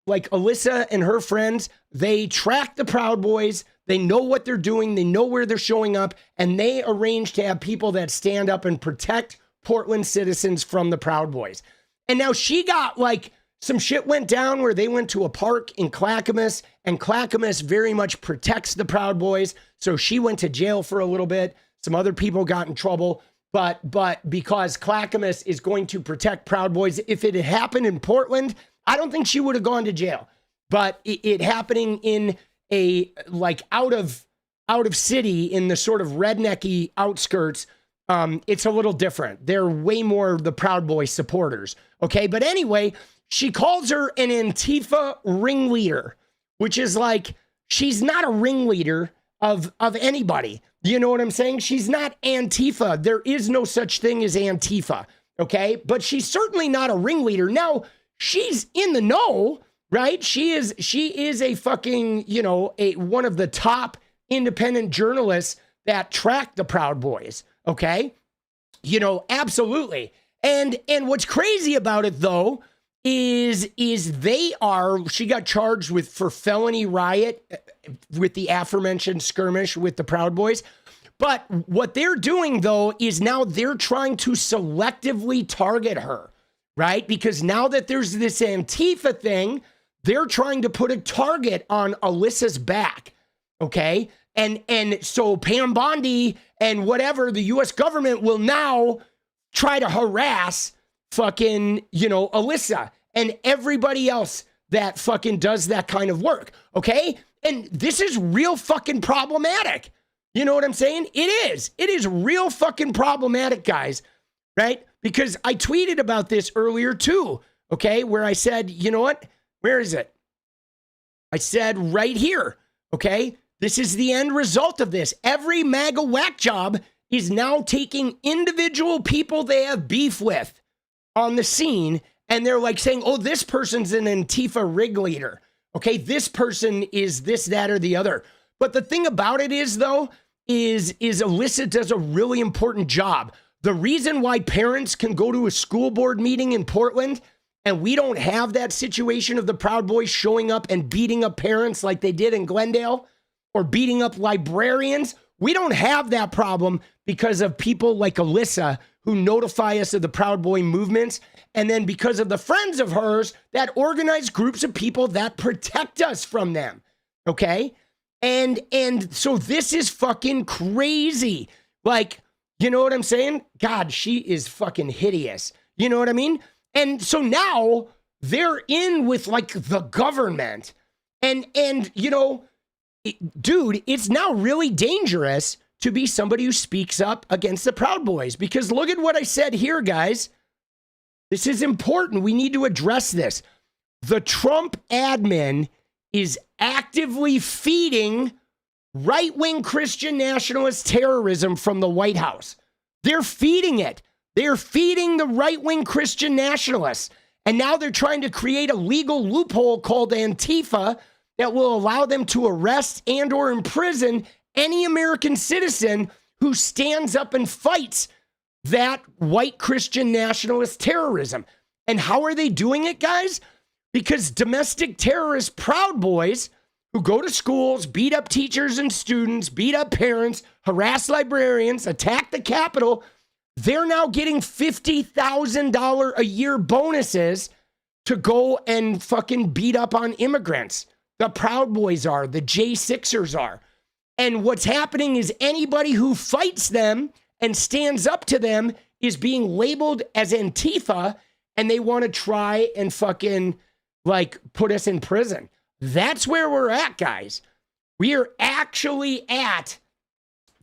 like Alyssa and her friends, they track the Proud Boys. They know what they're doing. They know where they're showing up. And they arrange to have people that stand up and protect Portland citizens from the Proud Boys. And now she got like, some shit went down where they went to a park in 𝗙𝗏𝗻𝗄, and 𝗙𝗏𝗻𝗄 very much protects the Proud Boys. So she went to jail for a little bit. Some other people got in trouble. But because 𝗙𝗏𝗻𝗄 is going to protect Proud Boys, if it had happened in Portland, I don't think she would have gone to jail. But it happening in a like out of city in the sort of rednecky outskirts, it's a little different. They're way more the Proud Boy supporters. Okay, but anyway, she calls her an Antifa ringleader, which is like she's not a ringleader of anybody. You know what I'm saying? She's not Antifa. There is no such thing as Antifa. Okay, but she's certainly not a ringleader. Now, she's in the know, right? She is a fucking, you know, one of the top independent journalists that track the Proud Boys. Okay. Absolutely. And what's crazy about it though, is she got charged for felony riot with the aforementioned skirmish with the Proud Boys. But what they're doing though, is now they're trying to selectively target her, right? Because now that there's this Antifa thing, they're trying to put a target on Alyssa's back. Okay. And so Pam Bondi and whatever, the US government will now try to harass fucking, Alyssa and everybody else that fucking does that kind of work. Okay. And this is real fucking problematic. You know what I'm saying? It is real fucking problematic, guys. Right? Because I tweeted about this earlier too. Okay. Where I said, you know what? Where is it? I said right here. Okay. This is the end result of this. Every MAGA whack job is now taking individual people they have beef with on the scene, and they're like saying, oh, this person's an Antifa rig leader. Okay, this person is this, that, or the other. But the thing about it is, though, is Alyssa does a really important job. The reason why parents can go to a school board meeting in Portland and we don't have that situation of the Proud Boys showing up and beating up parents like they did in Glendale, or beating up librarians. We don't have that problem because of people like Alyssa who notify us of the Proud Boy movements. And then because of the friends of hers that organize groups of people that protect us from them. Okay. And so this is fucking crazy. Like, you know what I'm saying? God, she is fucking hideous. You know what I mean? And so now they're in with like the government and dude, it's now really dangerous to be somebody who speaks up against the Proud Boys, because look at what I said here, guys. This is important. We need to address this. The Trump admin is actively feeding right-wing Christian nationalist terrorism from the White House. They're feeding it. They're feeding the right-wing Christian nationalists. And now they're trying to create a legal loophole called Antifa that will allow them to arrest and or imprison any American citizen who stands up and fights that white Christian nationalist terrorism. And how are they doing it, guys? Because domestic terrorist Proud Boys who go to schools, beat up teachers and students, beat up parents, harass librarians, attack the Capitol, they're now getting $50,000 a year bonuses to go and fucking beat up on immigrants. The Proud Boys are, the J6ers are. And what's happening is anybody who fights them and stands up to them is being labeled as Antifa, and they want to try and fucking like put us in prison. That's where we're at, guys. We are actually at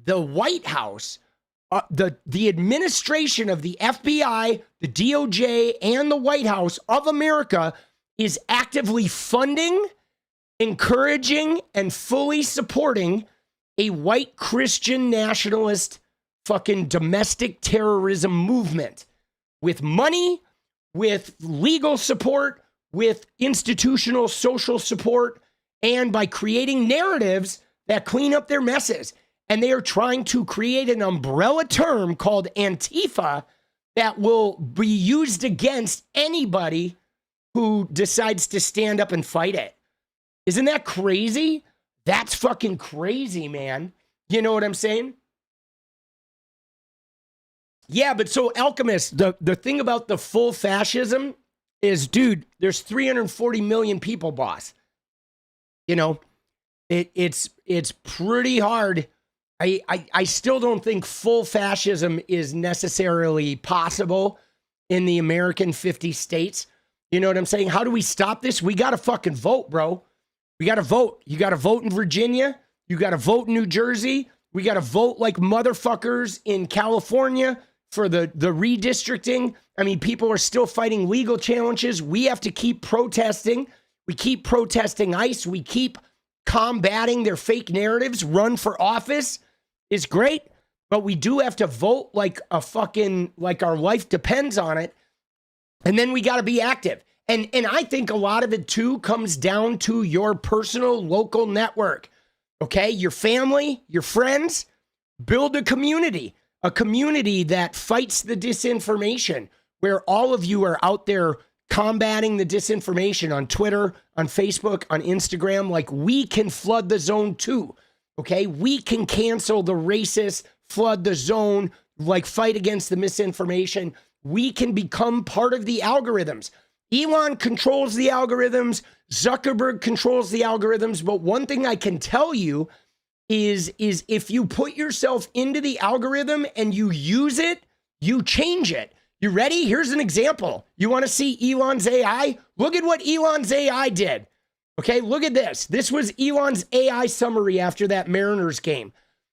the White House, the administration of the FBI, the DOJ, and the White House of America is actively funding, encouraging, and fully supporting a white Christian nationalist fucking domestic terrorism movement with money, with legal support, with institutional social support, and by creating narratives that clean up their messes. And they are trying to create an umbrella term called Antifa that will be used against anybody who decides to stand up and fight it. Isn't that crazy? That's fucking crazy, man. You know what I'm saying? Yeah, but so Alchemist, the thing about the full fascism is, dude, there's 340 million people, boss. You know, it's pretty hard. I still don't think full fascism is necessarily possible in the American 50 states. You know what I'm saying? How do we stop this? We got to fucking vote, bro. We got to vote. You got to vote in Virginia. You got to vote in New Jersey. We got to vote like motherfuckers in California for the redistricting. I mean, people are still fighting legal challenges. We have to keep protesting. We keep protesting ICE. We keep combating their fake narratives. Run for office is great, but we do have to vote like a fucking, like our life depends on it. And then we got to be active. And I think a lot of it too comes down to your personal local network. Okay, your family, your friends, build a community. a community that fights the disinformation, where all of you are out there combating the disinformation on Twitter, on Facebook, on Instagram. Like, we can flood the zone too, okay? We can cancel the racist, flood the zone, like fight against the misinformation. We can become part of the algorithms. Elon controls the algorithms. Zuckerberg controls the algorithms. But one thing I can tell you is if you put yourself into the algorithm and you use it, you change it. You ready? Here's an example. You want to see Elon's AI? Look at what Elon's AI did. Okay, look at this. This was Elon's AI summary after that Mariners game,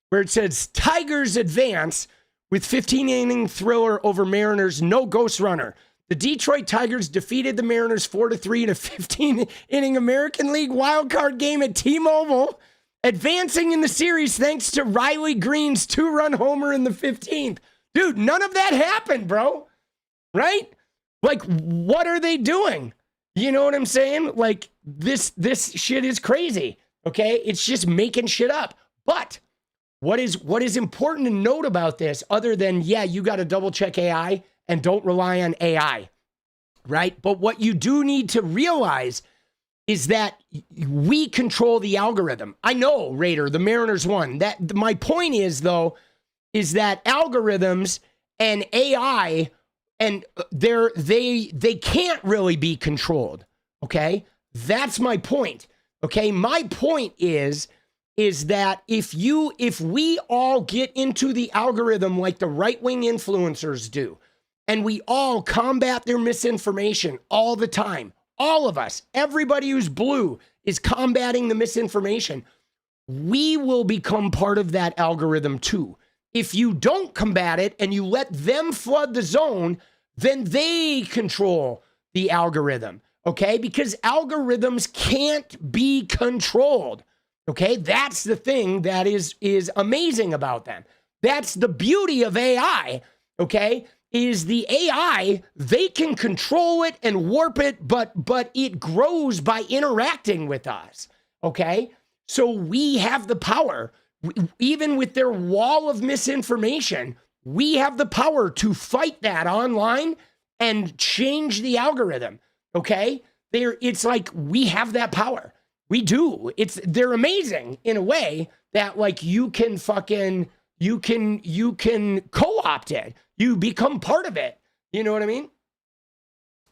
where it says, Tigers advance with 15-inning thriller over Mariners, no ghost runner. The Detroit Tigers defeated the Mariners 4-3 in a 15-inning American League wildcard game at T-Mobile, advancing in the series thanks to Riley Green's 2-run homer in the 15th. Dude, none of that happened, bro. Right? Like, what are they doing? You know what I'm saying? Like, this shit is crazy. Okay? It's just making shit up. But what is important to note about this, other than, yeah, you got to double check AI and don't rely on AI, right? But what you do need to realize is that we control the algorithm. I know, Raider, the Mariners won. That my point is, though, is that algorithms and AI, and they can't really be controlled. Okay, that's my point. Okay, my point is that if we all get into the algorithm like the right-wing influencers do, and we all combat their misinformation all the time, all of us, everybody who's blue is combating the misinformation, we will become part of that algorithm too. If you don't combat it and you let them flood the zone, then they control the algorithm, okay? Because algorithms can't be controlled, okay? That's the thing that is amazing about them. That's the beauty of AI, okay? Is the AI, they can control it and warp it, but it grows by interacting with us, okay? So we have the power. Even with their wall of misinformation, we have the power to fight that online and change the algorithm, okay? It's like we have that power. We do. They're amazing in a way that, like, you can co-opt it. You become part of it. You know what I mean?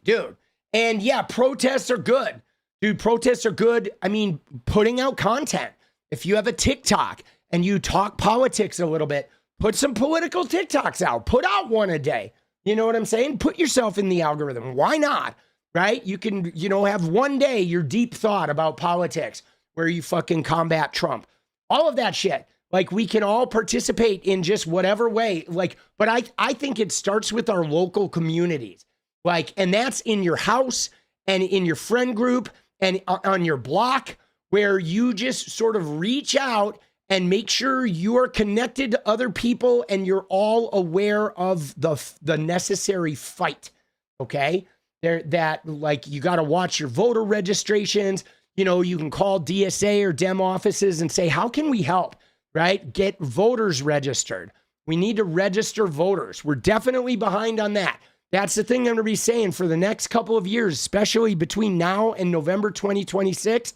Dude. And yeah, protests are good. Dude, protests are good. I mean, putting out content. If you have a TikTok and you talk politics a little bit, put some political TikToks out. Put out one a day. You know what I'm saying? Put yourself in the algorithm. Why not? Right? You can, have one day your deep thought about politics where you fucking combat Trump. All of that shit. Like, we can all participate in just whatever way. Like, but I think it starts with our local communities. Like, and that's in your house and in your friend group and on your block, where you just sort of reach out and make sure you are connected to other people and you're all aware of the necessary fight. Okay? That, like, you got to watch your voter registrations. You can call DSA or Dem offices and say, how can we help? Right? Get voters registered. We need to register voters. We're definitely behind on that. That's the thing I'm going to be saying for the next couple of years, especially between now and November 2026.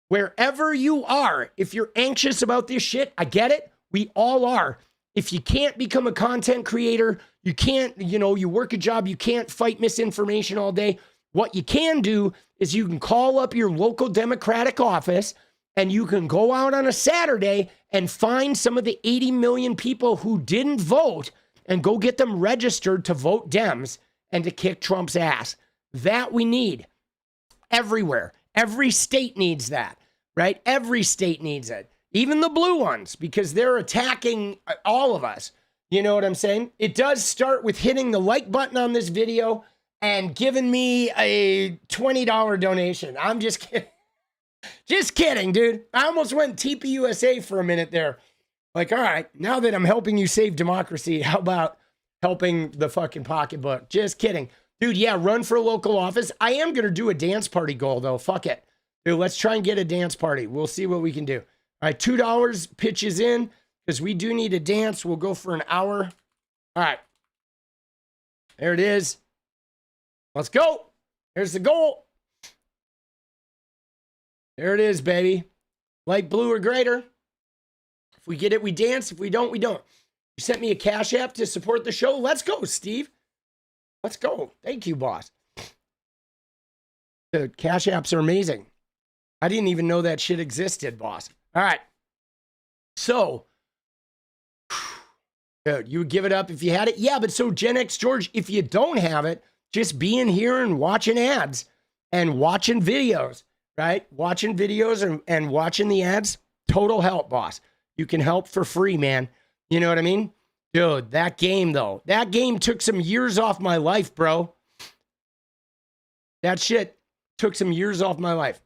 Wherever you are, if you're anxious about this shit, I get it. We all are. If you can't become a content creator, you can't, you work a job, you can't fight misinformation all day. What you can do is you can call up your local Democratic office and you can go out on a Saturday and find some of the 80 million people who didn't vote and go get them registered to vote Dems and to kick Trump's ass. That we need everywhere. Every state needs that, right? Every state needs it. Even the blue ones, because they're attacking all of us. You know what I'm saying? It does start with hitting the like button on this video and giving me a $20 donation. I'm just kidding. Just kidding, dude. I almost went TPUSA for a minute there. Like, all right, now that I'm helping you save democracy, how about helping the fucking pocketbook? Just kidding. Dude, yeah, run for a local office. I am going to do a dance party goal, though. Fuck it. Dude, let's try and get a dance party. We'll see what we can do. All right, $2 pitches in because we do need a dance. We'll go for an hour. All right. There it is. Let's go. There's the goal. There it is, baby. Light blue or greater. If we get it, we dance. If we don't, we don't. You sent me a Cash App to support the show. Let's go, Steve. Let's go. Thank you, boss. The Cash Apps are amazing. I didn't even know that shit existed, boss. All right. So, dude, you would give it up if you had it? Yeah, but so Gen X George, if you don't have it, just being here and watching ads and watching videos, right? Watching videos and watching the ads, total help, boss. You can help for free, man. You know what I mean? Dude, that game, though. That game took some years off my life, bro. That shit took some years off my life.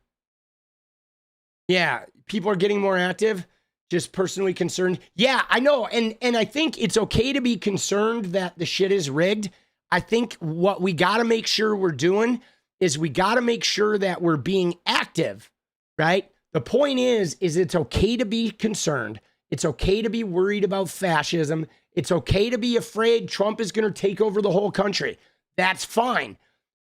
Yeah, people are getting more active. Just personally concerned. Yeah, I know. And I think it's okay to be concerned that the shit is rigged. I think what we got to make sure we're doing is we got to make sure that we're being active, right? The point is it's okay to be concerned. It's okay to be worried about fascism. It's okay to be afraid Trump is going to take over the whole country. That's fine.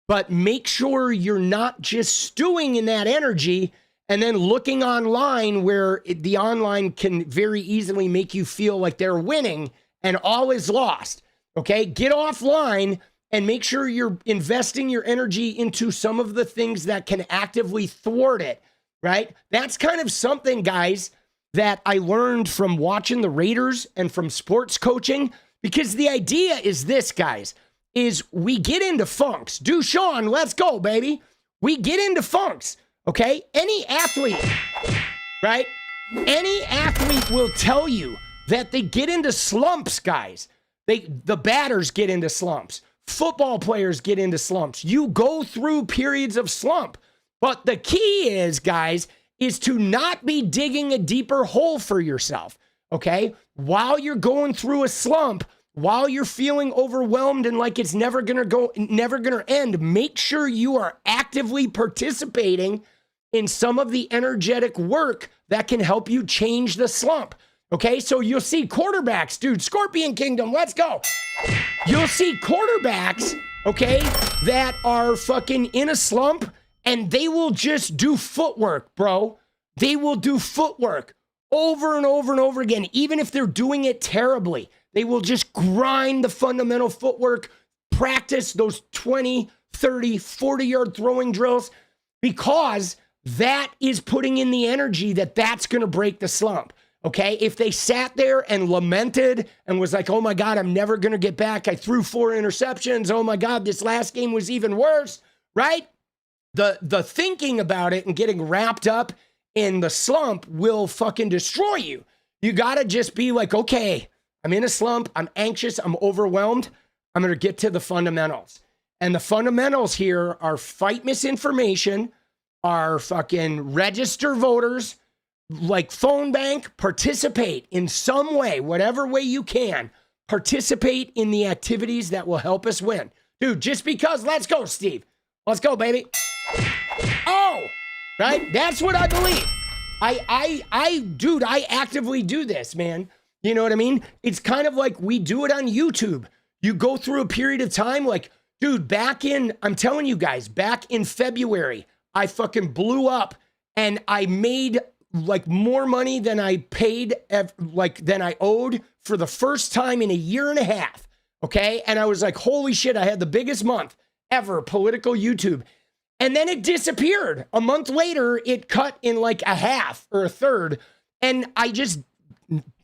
But make sure you're not just stewing in that energy and then looking online where the online can very easily make you feel like they're winning and all is lost. Okay, get offline and make sure you're investing your energy into some of the things that can actively thwart it, right? That's kind of something, guys, that I learned from watching the Raiders and from sports coaching, because the idea is this, guys, is we get into funks. Sean, let's go, baby. We get into funks, okay? Any athlete, right? Any athlete will tell you that they get into slumps, guys. The batters get into slumps. Football players get into slumps. You go through periods of slump. But the key is, guys, is to not be digging a deeper hole for yourself, okay? While you're going through a slump, while you're feeling overwhelmed and like it's never gonna end, make sure you are actively participating in some of the energetic work that can help you change the slump. Okay, so you'll see quarterbacks, dude, Scorpion Kingdom, let's go. You'll see quarterbacks, okay, that are fucking in a slump and they will just do footwork, bro. They will do footwork over and over and over again, even if they're doing it terribly. They will just grind the fundamental footwork, practice those 20, 30, 40-yard throwing drills, because that is putting in the energy that's going to break the slump. Okay, if they sat there and lamented and was like, oh my God, I'm never going to get back. I threw 4 interceptions. Oh my God, this last game was even worse, right? The thinking about it and getting wrapped up in the slump will fucking destroy you. You got to just be like, okay, I'm in a slump. I'm anxious. I'm overwhelmed. I'm going to get to the fundamentals. And the fundamentals here are fight misinformation, are fucking register voters, like phone bank, participate in some way, whatever way you can, participate in the activities that will help us win. Dude, just because, let's go, Steve. Let's go, baby. Oh, right? That's what I believe. Dude, I actively do this, man. You know what I mean? It's kind of like we do it on YouTube. You go through a period of time like, dude, I'm telling you guys, back in February, I fucking blew up and I made like more money than I paid, than I owed for the first time in a year and a half. Okay. And I was like, holy shit, I had the biggest month ever, political YouTube. And then it disappeared. A month later, it cut in like a half or a third. And I just,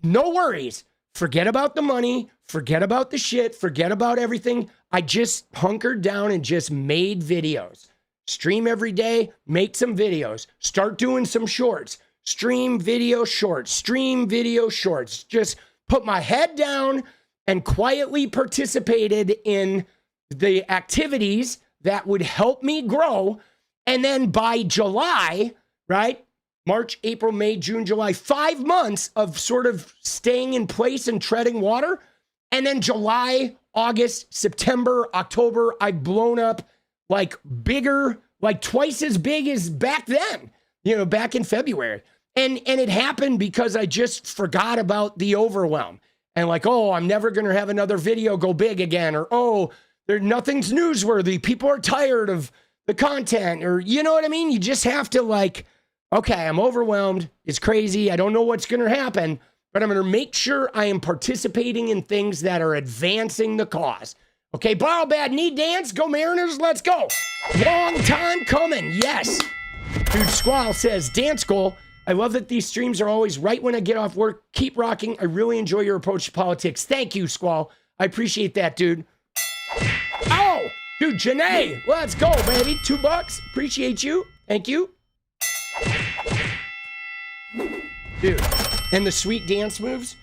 no worries. Forget about the money. Forget about the shit. Forget about everything. I just hunkered down and just made videos. Stream every day, make some videos, start doing some shorts, stream video shorts, stream video shorts. Just put my head down and quietly participated in the activities that would help me grow. And then by July, right? March, April, May, June, July, 5 months of sort of staying in place and treading water. And then July, August, September, October, I've blown up like bigger, like twice as big as back then, back in February. And it happened because I just forgot about the overwhelm. and like, oh, I'm never going to have another video go big again, or oh, nothing's newsworthy. People are tired of the content, or you know what I mean? You just have to like, okay, I'm overwhelmed. It's crazy. I don't know what's going to happen, but I'm going to make sure I am participating in things that are advancing the cause. Okay, borrow bad knee dance. Go Mariners. Let's go. Long time coming. Yes. Dude, Squall says, dance goal. I love that these streams are always right when I get off work. Keep rocking. I really enjoy your approach to politics. Thank you, Squall. I appreciate that, dude. Oh, dude, Janae. Let's go, baby. $2. Appreciate you. Thank you. Dude, and the sweet dance moves.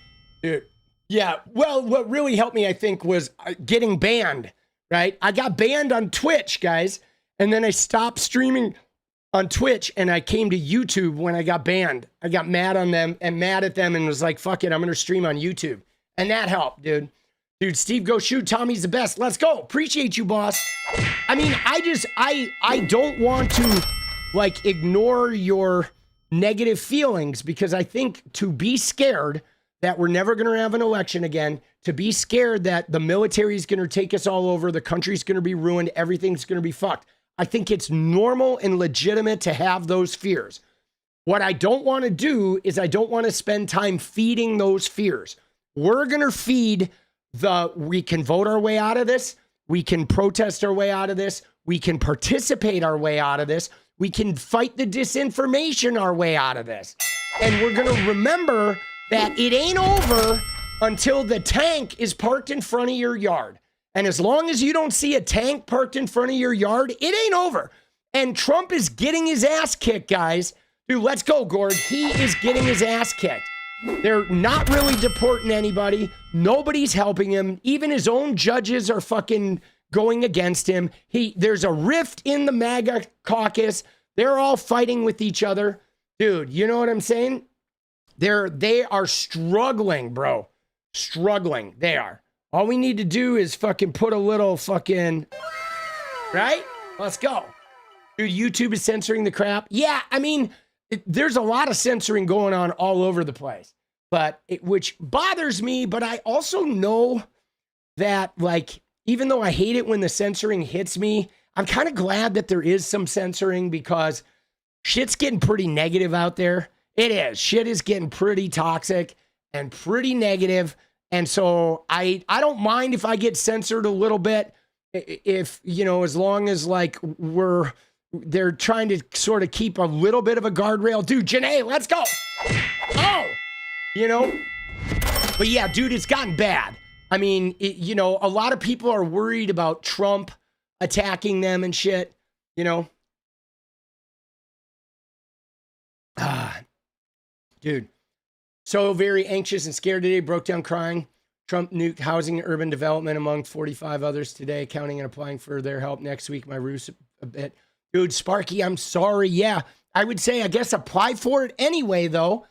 Dude. Yeah, well, what really helped me, I think, was getting banned, right? I got banned on Twitch, guys, and then I stopped streaming on Twitch, and I came to YouTube when I got banned. I got mad on them and mad at them and was like, fuck it, I'm going to stream on YouTube. And that helped, dude. Dude, Steve, go shoot. Tommy's the best. Let's go. Appreciate you, boss. I mean, I don't want to, like, ignore your negative feelings, because I think to be scared that we're never going to have an election again, to be scared that the military is going to take us all over, the country's going to be ruined, everything's going to be fucked. I think it's normal and legitimate to have those fears. What I don't want to do is I don't want to spend time feeding those fears. We're going to feed we can vote our way out of this. We can protest our way out of this. We can participate our way out of this. We can fight the disinformation our way out of this. And we're going to remember that it ain't over until the tank is parked in front of your yard. And as long as you don't see a tank parked in front of your yard, it ain't over. And Trump is getting his ass kicked, guys. Dude, let's go, Gord. He is getting his ass kicked. They're not really deporting anybody. Nobody's helping him. Even his own judges are fucking going against him. There's a rift in the MAGA caucus. They're all fighting with each other. Dude, you know what I'm saying? They are struggling, bro. Struggling. They are. All we need to do is fucking put a little fucking, right? Let's go. Dude, YouTube is censoring the crap. Yeah, I mean, there's a lot of censoring going on all over the place, which bothers me, but I also know that, like, even though I hate it when the censoring hits me, I'm kind of glad that there is some censoring, because shit's getting pretty negative out there. It is. Shit is getting pretty toxic and pretty negative. And so I don't mind if I get censored a little bit, if, you know, as long as like they're trying to sort of keep a little bit of a guardrail. Dude, Janae, let's go. Oh, you know, but yeah, dude, it's gotten bad. I mean, you know, a lot of people are worried about Trump attacking them and shit, you know. Dude, so very anxious and scared today, broke down crying. Trump nuked housing and urban development among 45 others today, counting and applying for their help next week. My roof's a bit. Dude, Sparky, I'm sorry. Yeah, I would say, I guess, apply for it anyway, though,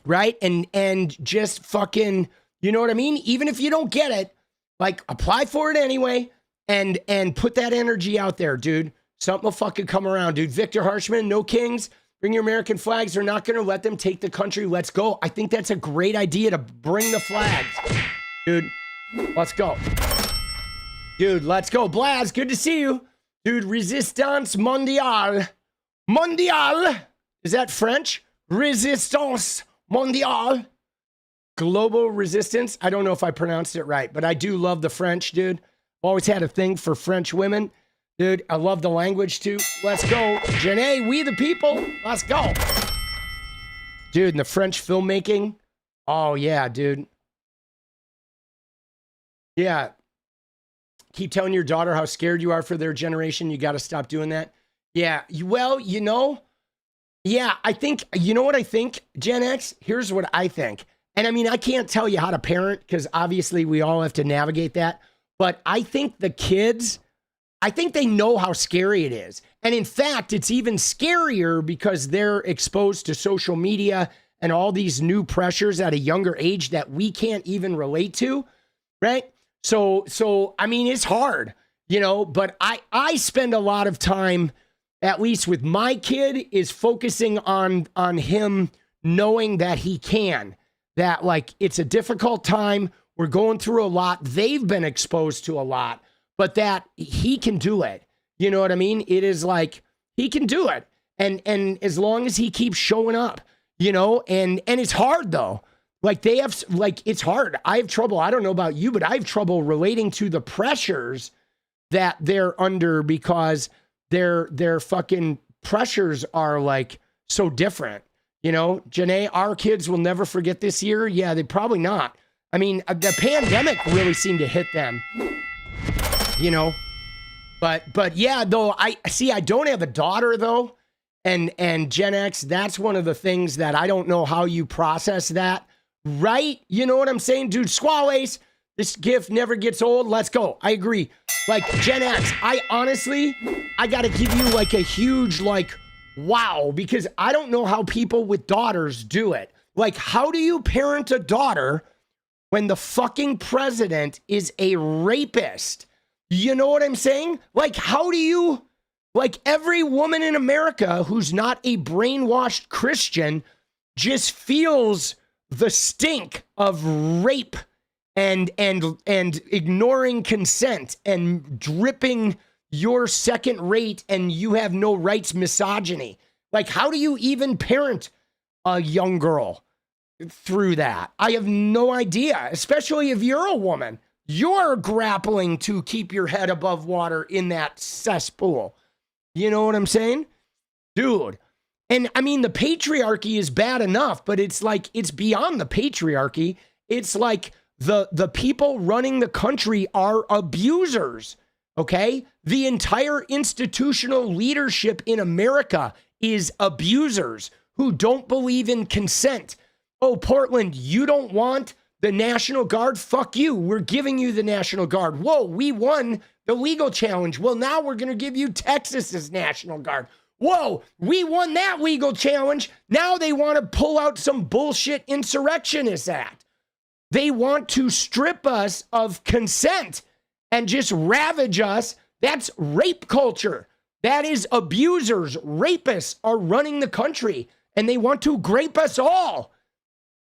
right? And just fucking, you know what I mean? Even if you don't get it, like, apply for it anyway and put that energy out there, dude. Something will fucking come around, dude. Victor Harshman, no kings. Bring your American flags. They're not going to let them take the country. Let's go. I think that's a great idea to bring the flags. Dude, let's go. Dude, let's go. Blaz, good to see you. Dude, Resistance Mondiale. Mondiale. Is that French? Resistance Mondiale. Global resistance. I don't know if I pronounced it right, but I do love the French, dude. Always had a thing for French women. Dude, I love the language too. Let's go. Janae, we the people. Let's go. Dude, and the French filmmaking. Oh, yeah, dude. Yeah. Keep telling your daughter how scared you are for their generation. You got to stop doing that. Yeah. Well, you know, yeah, I think, you know what I think, Gen X? Here's what I think. And I mean, I can't tell you how to parent, because obviously we all have to navigate that. But I think the kids, I think they know how scary it is. And in fact, it's even scarier because they're exposed to social media and all these new pressures at a younger age that we can't even relate to, right? So I mean, it's hard, you know, but I spend a lot of time, at least with my kid, is focusing on him knowing that he can, that like it's a difficult time. We're going through a lot. They've been exposed to a lot, but that he can do it. You know what I mean? It is like he can do it. And as long as he keeps showing up, you know, and it's hard though. Like they have, like, it's hard. I have trouble. I don't know about you, but I have trouble relating to the pressures that they're under because their fucking pressures are like so different. You know, Janae, our kids will never forget this year. Yeah, they probably not. I mean, the pandemic really seemed to hit them, you know, but yeah, though I don't have a daughter though. And Gen X, that's one of the things that I don't know how you process that, right? You know what I'm saying? Dude, Squallace, this gift never gets old. Let's go. I agree. Like Gen X, I got to give you like a huge, like, wow, because I don't know how people with daughters do it. Like, how do you parent a daughter when the fucking president is a rapist? You know what I'm saying? Like, how do you, like, every woman in America who's not a brainwashed Christian just feels the stink of rape and ignoring consent and dripping your second rate and you have no rights misogyny. Like, how do you even parent a young girl through that? I have no idea, especially if you're a woman. You're grappling to keep your head above water in that cesspool. You know what I'm saying? Dude. And I mean, the patriarchy is bad enough, but it's like, it's beyond the patriarchy. It's like the people running the country are abusers. Okay? The entire institutional leadership in America is abusers who don't believe in consent. Oh, Portland, you don't want the National Guard? Fuck you. We're giving you the National Guard. Whoa, we won the legal challenge. Well, now we're going to give you Texas's National Guard. Whoa, we won that legal challenge. Now they want to pull out some bullshit insurrectionist act. They want to strip us of consent and just ravage us. That's rape culture. That is abusers. Rapists are running the country and they want to grape us all.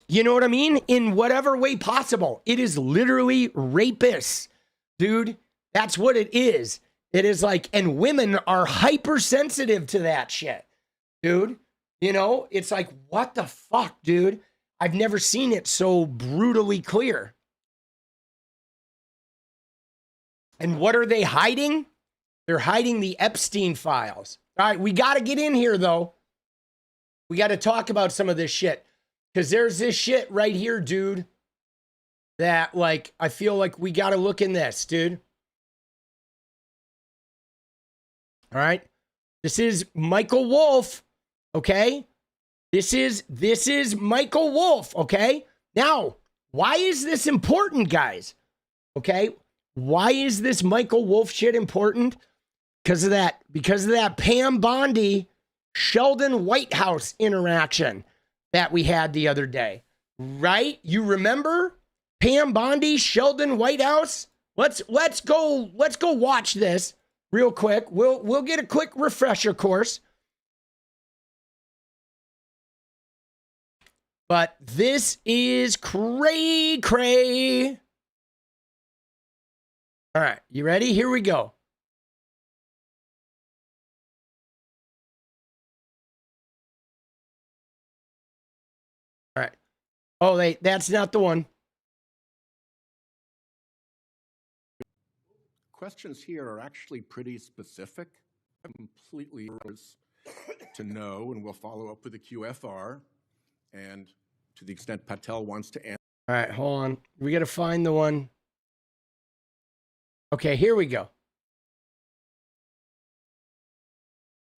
You know what I mean? In whatever way possible. It is literally rapists, dude. That's what it is. It is like, and women are hypersensitive to that shit, dude. You know, it's like, what the fuck, dude? I've never seen it so brutally clear. And what are they hiding? They're hiding the Epstein files. All right, we got to get in here, though. We got to talk about some of this shit. Because there's this shit right here, dude, that, like, I feel like we got to look in this, dude. All right? This is Michael Wolff, okay? This is Michael Wolff, okay? Now, why is this important, guys? Okay? Why is this Michael Wolff shit important? Because of that Pam Bondi Sheldon Whitehouse interaction that we had the other day, right? You remember Pam Bondi, Sheldon Whitehouse? Let's go watch this real quick. We'll get a quick refresher course. But this is cray. All right, you ready? Here we go. All right. Oh, that's not the one. Questions here are actually pretty specific. I'm completely to know, and we'll follow up with the QFR. And to the extent Patel wants to answer. All right, hold on. We got to find the one. Okay, here we go.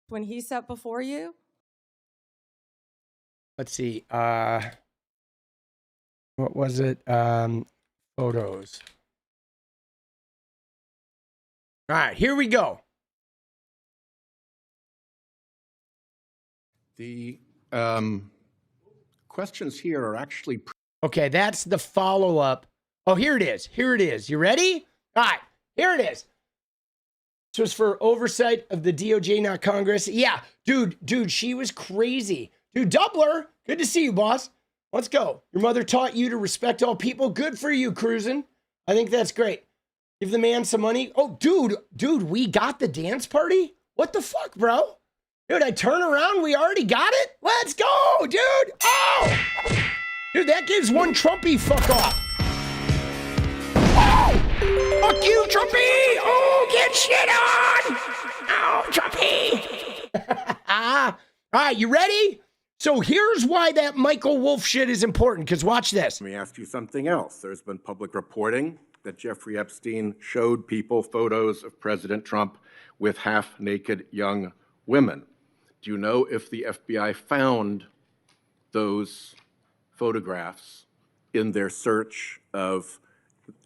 When he sat before you? Let's see. What was it? Photos. All right, here we go. The questions here are actually. Okay, that's the follow-up. Oh, here it is. Here it is. You ready? All right, here it is. This was for oversight of the DOJ, not Congress. Yeah, dude, she was crazy. Dude, Doubler, good to see you, boss. Let's go. Your mother taught you to respect all people. Good for you, cruising. I think that's great. Give the man some money. Oh, dude, we got the dance party? What the fuck, bro? Dude, I turn around, we already got it? Let's go, dude. Oh! Dude, that gives one Trumpy fuck off. Oh! Fuck you, Trumpy! Oh, get shit on! Oh, Trumpy! All right, you ready? So here's why that Michael Wolff shit is important, because watch this. Let me ask you something else. There's been public reporting that Jeffrey Epstein showed people photos of President Trump with half-naked young women. Do you know if the FBI found those photographs in their search of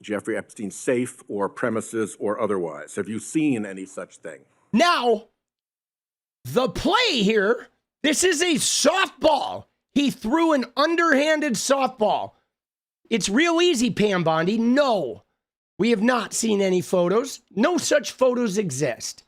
Jeffrey Epstein's safe or premises or otherwise? Have you seen any such thing? Now, the play here, this is a softball. He threw an underhanded softball. It's real easy, Pam Bondi. No, we have not seen any photos. No such photos exist.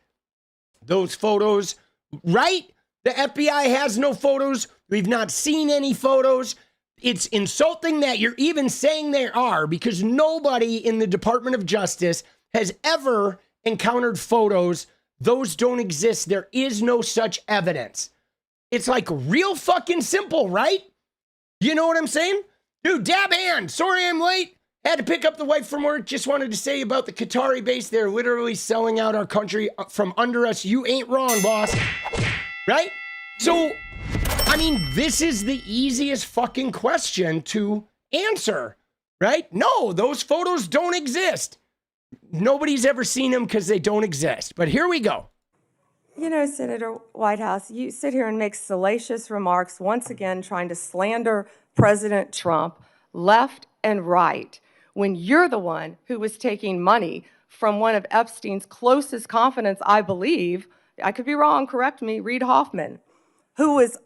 Those photos, right? The FBI has no photos. We've not seen any photos. It's insulting that you're even saying there are, because nobody in the Department of Justice has ever encountered photos. Those don't exist. There is no such evidence. It's like real fucking simple, right? You know what I'm saying? Dude, dab hand. Sorry I'm late. Had to pick up the wife from work. Just wanted to say about the Qatari base. They're literally selling out our country from under us. You ain't wrong, boss. Right? So, I mean, this is the easiest fucking question to answer, right? No, those photos don't exist. Nobody's ever seen them because they don't exist. But here we go. You know, Senator Whitehouse, you sit here and make salacious remarks, once again trying to slander President Trump left and right, when you're the one who was taking money from one of Epstein's closest confidants, I believe, I could be wrong, correct me, Reid Hoffman, who was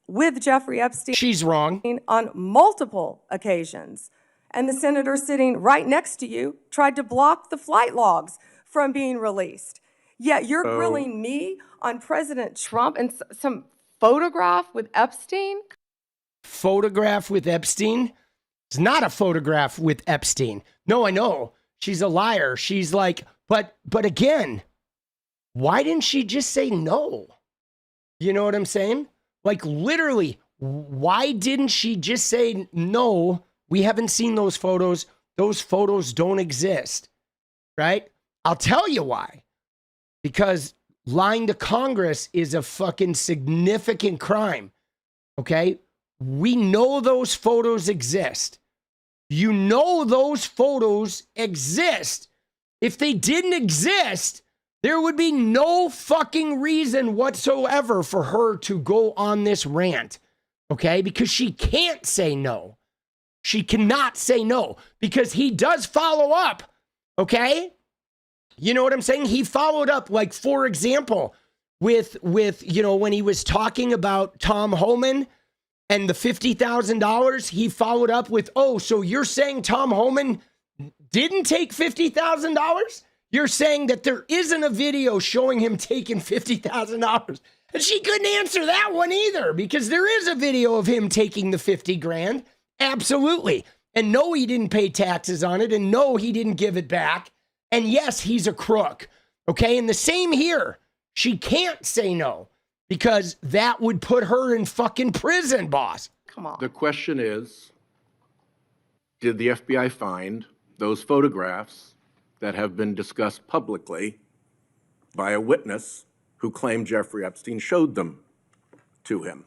with Jeffrey Epstein. She's wrong. On multiple occasions. And the senator sitting right next to you tried to block the flight logs from being released. Yet you're grilling me on President Trump and some photograph with Epstein? Photograph with Epstein? It's not a photograph with Epstein. No, I know. She's a liar. She's like, but again, why didn't she just say no? You know what I'm saying? Like literally, why didn't she just say no? We haven't seen those photos. Those photos don't exist, right? I'll tell you why. Because lying to Congress is a fucking significant crime, okay? We know those photos exist. You know those photos exist. If they didn't exist, there would be no fucking reason whatsoever for her to go on this rant, okay? Because she can't say no. She cannot say no because he does follow up, okay? You know what I'm saying? He followed up, like, for example, with you know, when he was talking about Tom Homan and the $50,000, he followed up with, oh, so you're saying Tom Homan didn't take $50,000? You're saying that there isn't a video showing him taking $50,000. And she couldn't answer that one either because there is a video of him taking the 50 grand. Absolutely. And no, he didn't pay taxes on it. And no, he didn't give it back. And yes, he's a crook. Okay. And the same here. She can't say no because that would put her in fucking prison, boss. Come on. The question is, did the FBI find those photographs that have been discussed publicly by a witness who claimed Jeffrey Epstein showed them to him?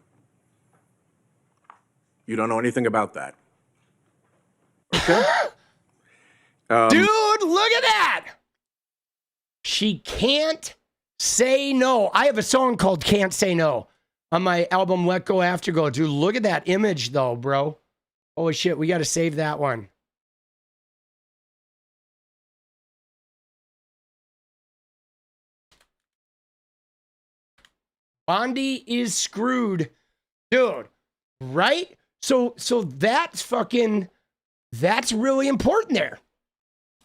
You don't know anything about that. Okay? Dude, look at that. She can't say no. I have a song called Can't Say No on my album Let Go After Go. Dude, look at that image though, bro. Holy shit, we got to save that one. Bondi is screwed. Dude, right? So that's really important there.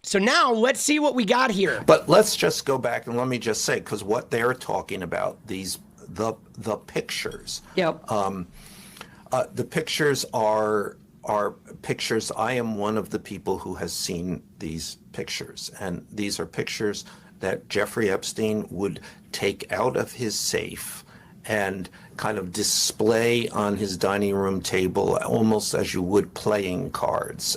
So now let's see what we got here. But let's just go back and let me just say, because what they're talking about, the pictures. Yep. The pictures are pictures. I am one of the people who has seen these pictures, and these are pictures that Jeffrey Epstein would take out of his safe and kind of display on his dining room table, almost as you would playing cards.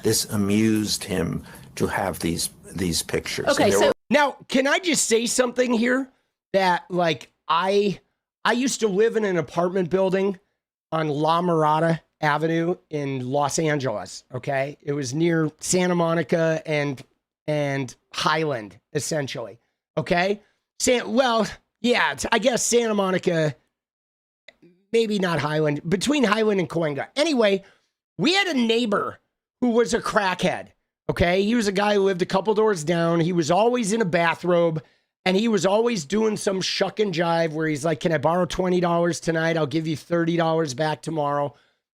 This amused him to have these pictures. Okay, so Now, can I just say something here? That, like, I used to live in an apartment building on La Mirada Avenue in Los Angeles, okay? It was near Santa Monica and Highland, essentially, okay? I guess Santa Monica, maybe not Highland, between Highland and Cahuenga. Anyway, we had a neighbor who was a crackhead, okay? He was a guy who lived a couple doors down. He was always in a bathrobe, and he was always doing some shuck and jive where he's like, can I borrow $20 tonight? I'll give you $30 back tomorrow.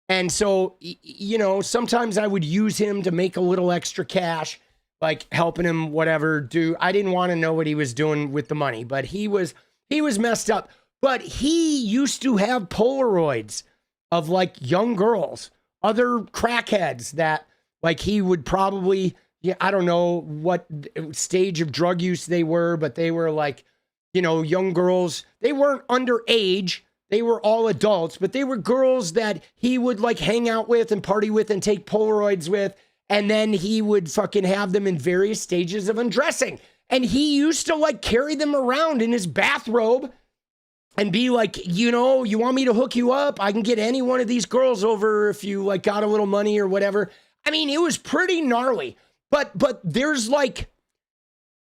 And so, you know, sometimes I would use him to make a little extra cash, like helping him, whatever, do. I didn't want to know what he was doing with the money, but he was messed up. But he used to have Polaroids of like young girls, other crackheads that like he would probably, I don't know what stage of drug use they were, but they were like, you know, young girls. They weren't underage. They were all adults, but they were girls that he would like hang out with and party with and take Polaroids with. And then he would fucking have them in various stages of undressing. And he used to like carry them around in his bathrobe and be like, you know, you want me to hook you up? I can get any one of these girls over if you like got a little money or whatever. I mean, it was pretty gnarly. But there's like,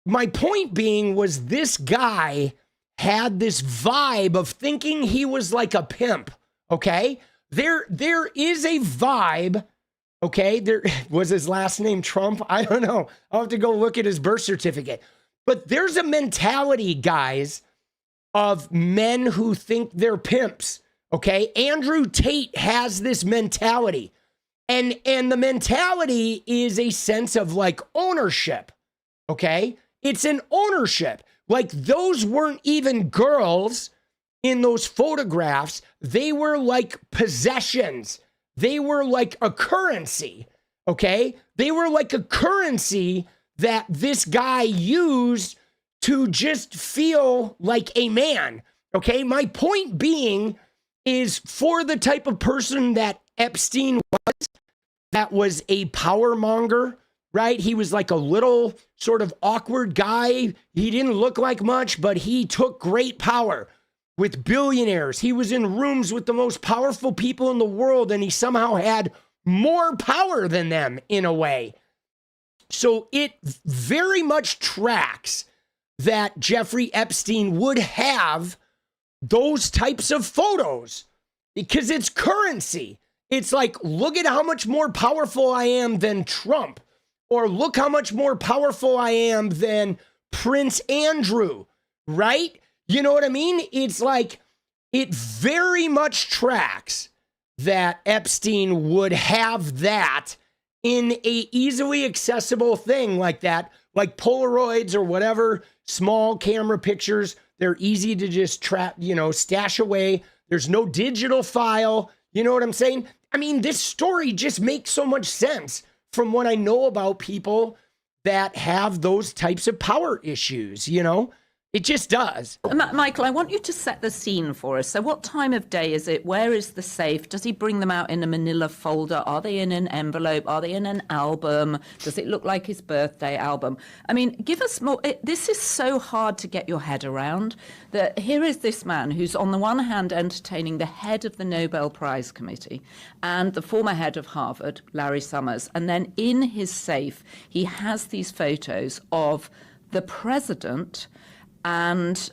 my point being was this guy had this vibe of thinking he was like a pimp, okay? There is a vibe, okay? There was his last name Trump? I don't know. I'll have to go look at his birth certificate. But there's a mentality, guys, of men who think they're pimps, okay? Andrew Tate has this mentality. And the mentality is a sense of like ownership, okay? It's an ownership. Like those weren't even girls in those photographs. They were like possessions. They were like a currency, okay? They were like a currency that this guy used to just feel like a man, okay? My point being is for the type of person that Epstein was, that was a power monger, right? He was like a little sort of awkward guy. He didn't look like much, but he took great power with billionaires. He was in rooms with the most powerful people in the world, and he somehow had more power than them in a way. So it very much tracks that Jeffrey Epstein would have those types of photos because it's currency. It's like, look at how much more powerful I am than Trump. Or look how much more powerful I am than Prince Andrew, right? You know what I mean? It's like, it very much tracks that Epstein would have that in a easily accessible thing like that, like Polaroids or whatever, small camera pictures. They're easy to just stash away. There's no digital file. You know what I'm saying? I mean, this story just makes so much sense from what I know about people that have those types of power issues, you know? It just does. Michael, I want you to set the scene for us. So what time of day is it? Where is the safe? Does he bring them out in a manila folder? Are they in an envelope? Are they in an album? Does it look like his birthday album? I mean, give us more. This is so hard to get your head around, that here is this man who's on the one hand entertaining the head of the Nobel Prize Committee and the former head of Harvard, Larry Summers. And then in his safe, he has these photos of the president and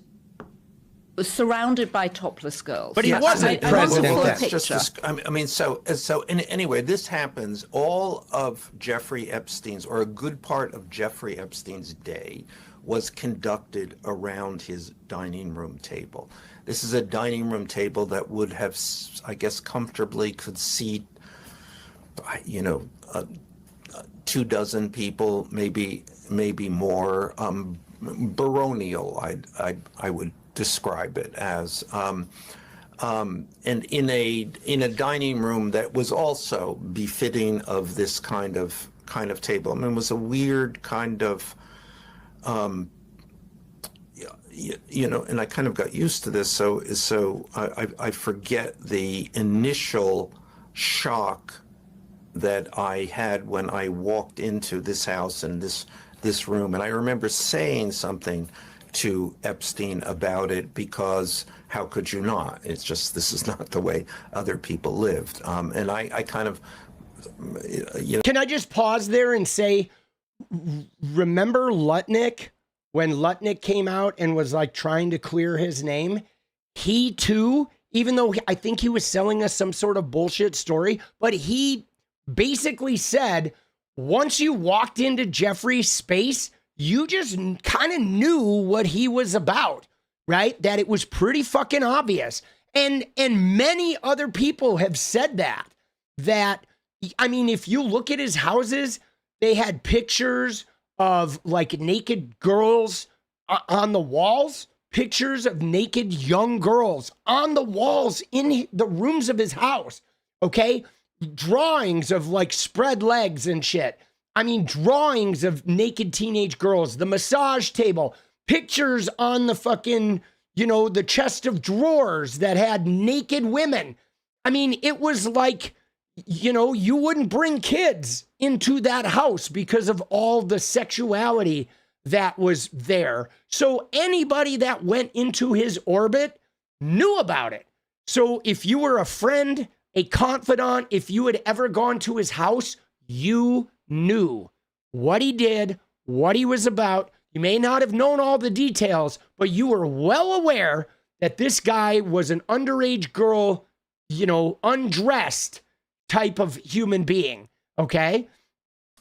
was surrounded by topless girls. But he wasn't president then. Anyway, this happens. All of Jeffrey Epstein's, or a good part of Jeffrey Epstein's day, was conducted around his dining room table. This is a dining room table that would have, I guess, comfortably could seat, 24 people, maybe more. Baronial, I would describe it as. and in a dining room that was also befitting of this kind of table. I mean, it was a weird kind of, and I kind of got used to this. So I forget the initial shock that I had when I walked into this house and this room. And I remember saying something to Epstein about it, because how could you not? It's just, this is not the way other people lived. And I kind of, Can I just pause there and say, remember Lutnick? When Lutnick came out and was like trying to clear his name, he too, even though I think he was selling us some sort of bullshit story, but he basically said, once you walked into Jeffrey's space, you just kind of knew what he was about, right? That it was pretty fucking obvious. And many other people have said that, I mean, if you look at his houses, they had pictures of like naked girls on the walls, pictures of naked young girls on the walls in the rooms of his house, okay? Drawings of like spread legs and shit. I mean, drawings of naked teenage girls, the massage table, pictures on the fucking, the chest of drawers that had naked women. I mean, it was like, you wouldn't bring kids into that house because of all the sexuality that was there. So anybody that went into his orbit knew about it. So if you were a friend, a confidant, if you had ever gone to his house, you knew what he did, what he was about. You may not have known all the details, but you were well aware that this guy was an underage girl, undressed type of human being, okay?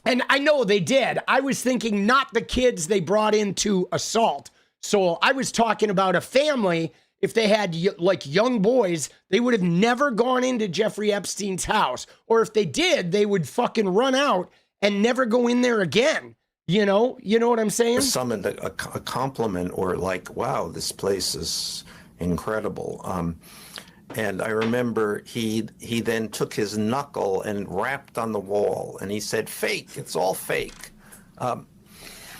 And I know they did. I was thinking not the kids they brought in to assault. So I was talking about a family. If they had like young boys, they would have never gone into Jeffrey Epstein's house. Or if they did, they would fucking run out and never go in there again. You know what I'm saying? Summoned a compliment, or like, wow, this place is incredible. And I remember he then took his knuckle and rapped on the wall, and he said, "Fake, it's all fake." And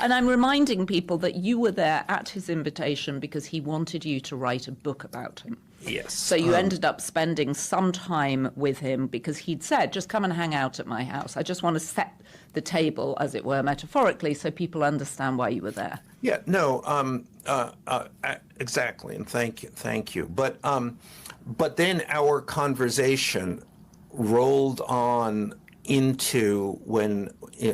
I'm reminding people that you were there at his invitation because he wanted you to write a book about him. Yes. So you ended up spending some time with him because he'd said, just come and hang out at my house. I just want to set the table, as it were, metaphorically, so people understand why you were there. Yeah, no, exactly, and thank you. But then our conversation rolled on into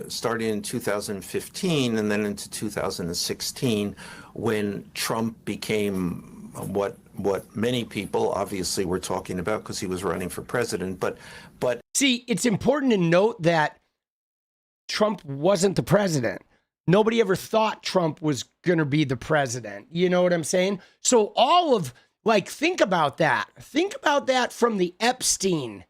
starting in 2015 and then into 2016, when Trump became what many people obviously were talking about because he was running for president. But see, it's important to note that Trump wasn't the president. Nobody ever thought Trump was going to be the president. You know what I'm saying? So think about that. Think about that from the Epstein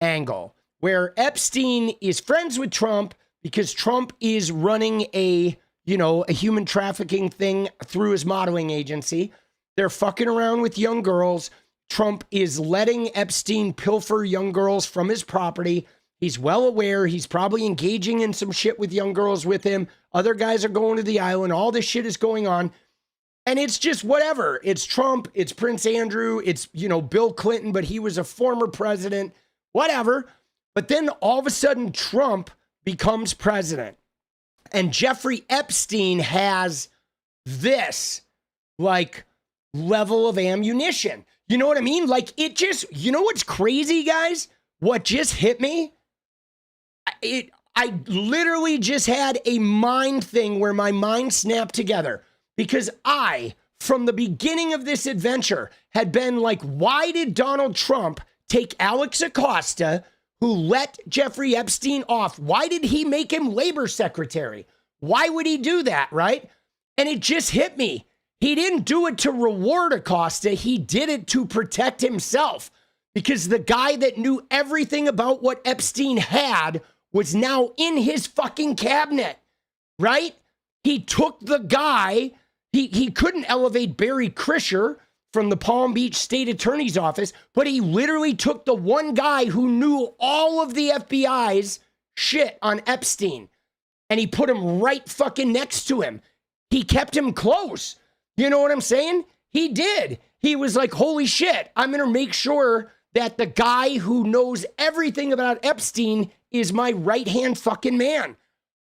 angle, where Epstein is friends with Trump because Trump is running a human trafficking thing through his modeling agency. They're fucking around with young girls. Trump is letting Epstein pilfer young girls from his property. He's well aware. He's probably engaging in some shit with young girls with him. Other guys are going to the island. All this shit is going on. And it's just whatever. It's Trump. It's Prince Andrew. It's, Bill Clinton, but he was a former president. Whatever. But then all of a sudden, Trump becomes president. And Jeffrey Epstein has this, level of ammunition. You know what I mean? What's crazy, guys? What just hit me? I literally just had a mind thing where my mind snapped together, because I, from the beginning of this adventure, had been like, why did Donald Trump take Alex Acosta, who let Jeffrey Epstein off? Why did he make him labor secretary? Why would he do that, right? And it just hit me. He didn't do it to reward Acosta. He did it to protect himself, because the guy that knew everything about what Epstein had was now in his fucking cabinet, right? He took the guy, he couldn't elevate Barry Krischer from the Palm Beach State Attorney's Office, but he literally took the one guy who knew all of the FBI's shit on Epstein and he put him right fucking next to him. He kept him close. You know what I'm saying? He did. He was like, holy shit, I'm going to make sure that the guy who knows everything about Epstein is my right-hand fucking man.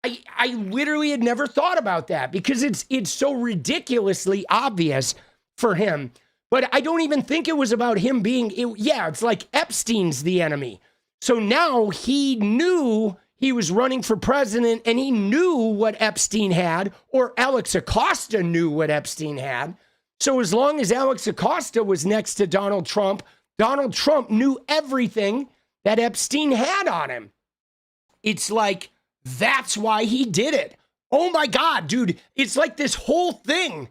I literally had never thought about that because it's so ridiculously obvious for him. But I don't even think it was about him being, it's like Epstein's the enemy. So now he knew he was running for president and he knew what Epstein had, or Alex Acosta knew what Epstein had. So as long as Alex Acosta was next to Donald Trump knew everything that Epstein had on him. It's like, that's why he did it. Oh my God, dude. It's like this whole thing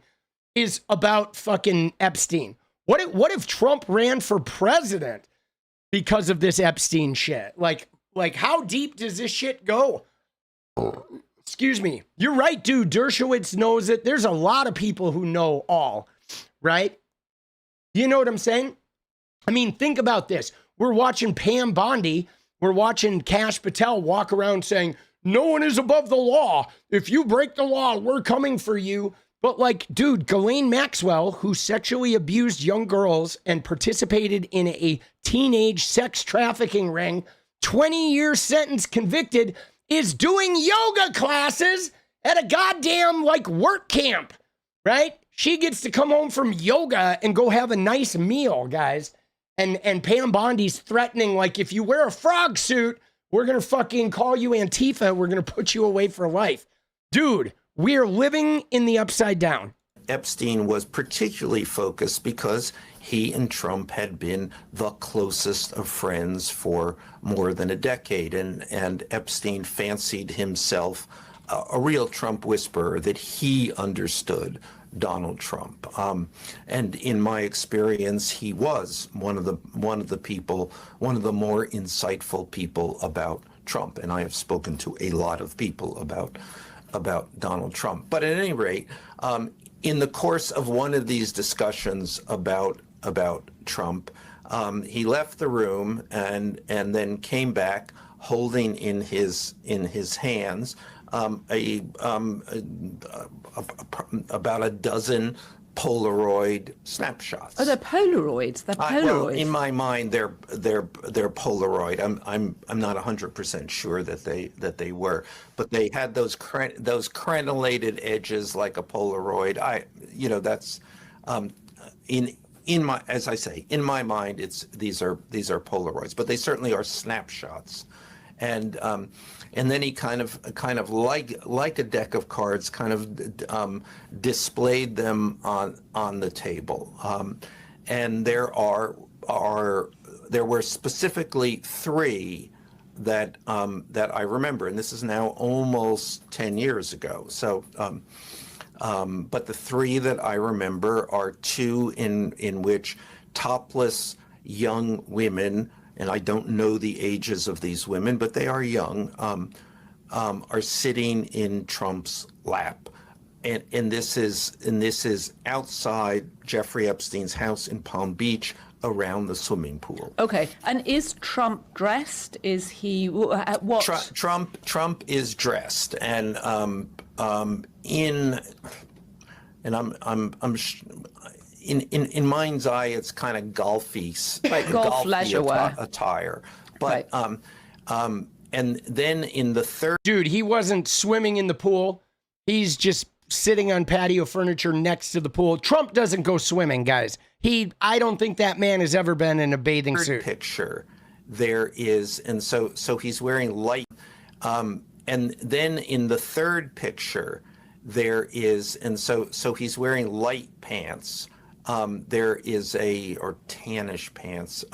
is about fucking Epstein. What if Trump ran for president because of this Epstein shit? Like how deep does this shit go? Excuse me. You're right, dude. Dershowitz knows it. There's a lot of people who know all, right? You know what I'm saying? I mean, think about this. We're watching Pam Bondi. We're watching Kash Patel walk around saying, no one is above the law. If you break the law, we're coming for you. But like, dude, Ghislaine Maxwell, who sexually abused young girls and participated in a teenage sex trafficking ring, 20-year sentence, convicted, is doing yoga classes at a goddamn like work camp, right? She gets to come home from yoga and go have a nice meal, guys. And Pam Bondi's threatening, like, if you wear a frog suit, we're going to fucking call you Antifa. We're going to put you away for life. Dude, we are living in the upside down. Epstein was particularly focused because he and Trump had been the closest of friends for more than a decade. And Epstein fancied himself a real Trump whisperer, that he understood Donald Trump. And in my experience, he was one of the more insightful people about Trump. And I have spoken to a lot of people about Donald Trump. But at any rate, in the course of one of these discussions about Trump, he left the room and then came back holding in his hands about a dozen Polaroid snapshots. Oh, they're Polaroids. They're Polaroids. Well, in my mind, they're Polaroid. I'm not 100% sure that they were, but they had those crenellated edges like a Polaroid. That's in my, as I say, in my mind, these are Polaroids, but they certainly are snapshots. And then he kind of like a deck of cards, kind of displayed them on the table. And there were specifically three that I remember, and this is now almost 10 years ago. So, but the three that I remember are two in which topless young women, and I don't know the ages of these women, but they are young, are sitting in Trump's lap. And this is outside Jeffrey Epstein's house in Palm Beach, around the swimming pool. Okay, and is Trump dressed? Is he what? Trump is dressed, and in mind's eye, it's kind of golfy, right, golf leisure wear attire. But right. And then in the third, dude, he wasn't swimming in the pool. He's just sitting on patio furniture next to the pool. Trump doesn't go swimming, guys. I don't think that man has ever been in a bathing suit. Picture, there is, and so he's wearing light. And then in the third picture, there is, and so he's wearing light pants. There is or tannish pants,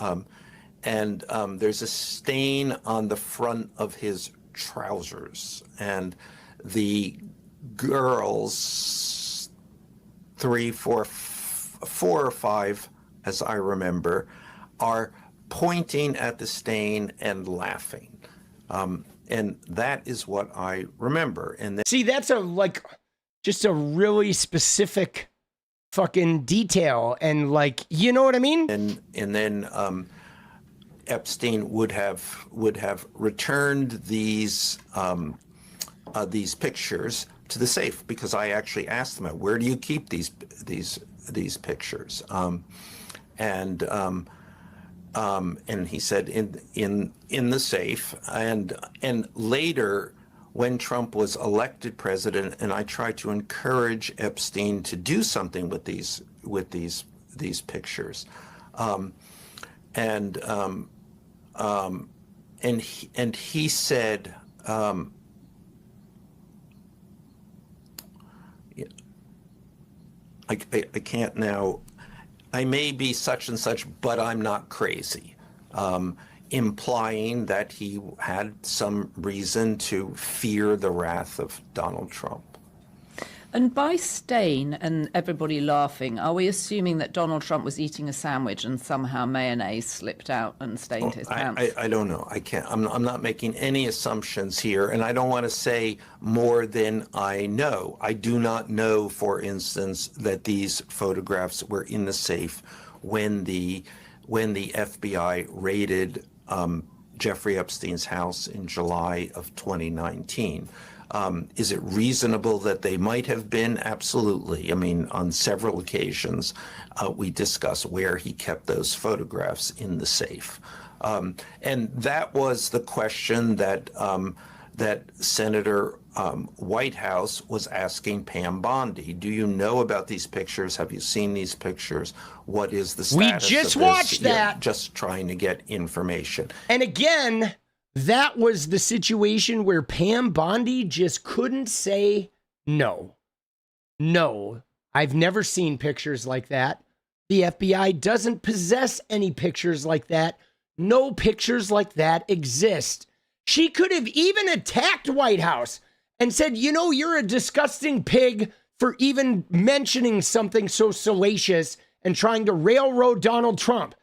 and there's a stain on the front of his trousers, and the girls, four or five, as I remember, are pointing at the stain and laughing, and that is what I remember. And see, that's just a really specific fucking detail and like, you know what I mean? And then Epstein would have returned these pictures to the safe, because I actually asked him, where do you keep these pictures? And he said in the safe. And later, when Trump was elected president, and I tried to encourage Epstein to do something with these pictures, and he said, I can't now. I may be such and such, but I'm not crazy, implying that he had some reason to fear the wrath of Donald Trump. And by stain and everybody laughing, are we assuming that Donald Trump was eating a sandwich and somehow mayonnaise slipped out and stained his pants? I don't know. I can't. I'm not making any assumptions here, and I don't want to say more than I know. I do not know, for instance, that these photographs were in the safe when the FBI raided Jeffrey Epstein's house in July of 2019. Is it reasonable that they might have been? Absolutely. I mean, on several occasions, we discuss where he kept those photographs in the safe. And that was the question that Senator Whitehouse was asking Pam Bondi. Do you know about these pictures? Have you seen these pictures? What is the status We just of this? watched that. Yeah, just trying to get information. And again, that was the situation where Pam Bondi just couldn't say no. No, I've never seen pictures like that. The FBI doesn't possess any pictures like that. No pictures like that exist. She could have even attacked Whitehouse and said, you know, you're a disgusting pig for even mentioning something so salacious and trying to railroad Donald Trump.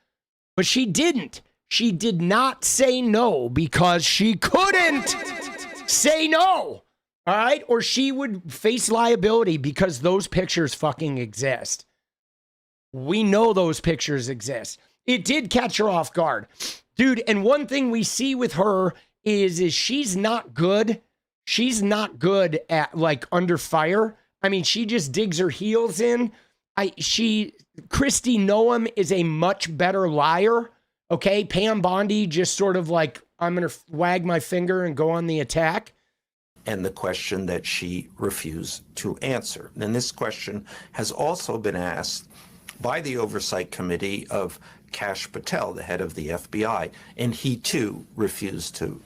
But she didn't. She did not say no because she couldn't say no. All right? Or she would face liability because those pictures fucking exist. We know those pictures exist. It did catch her off guard. Dude, and one thing we see with her is she's not good. She's not good at like under fire. I mean, she just digs her heels in. Kristi Noem is a much better liar. Okay, Pam Bondi just sort of like, I'm going to wag my finger and go on the attack. And the question that she refused to answer. And this question has also been asked by the Oversight Committee of 𝗙cie Patel, the head of the FBI, and he too refused to.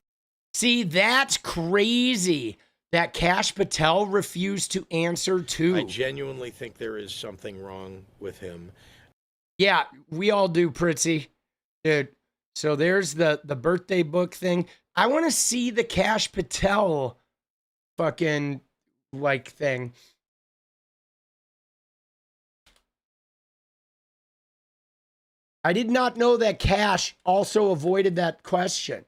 See, that's crazy that 𝗙cie Patel refused to answer too. I genuinely think there is something wrong with him. Yeah, we all do, 𝗙ecie. Dude, so there's the birthday book thing. I want to see the 𝗙cie Patel fucking like thing. I did not know that 𝗙cie also avoided that question.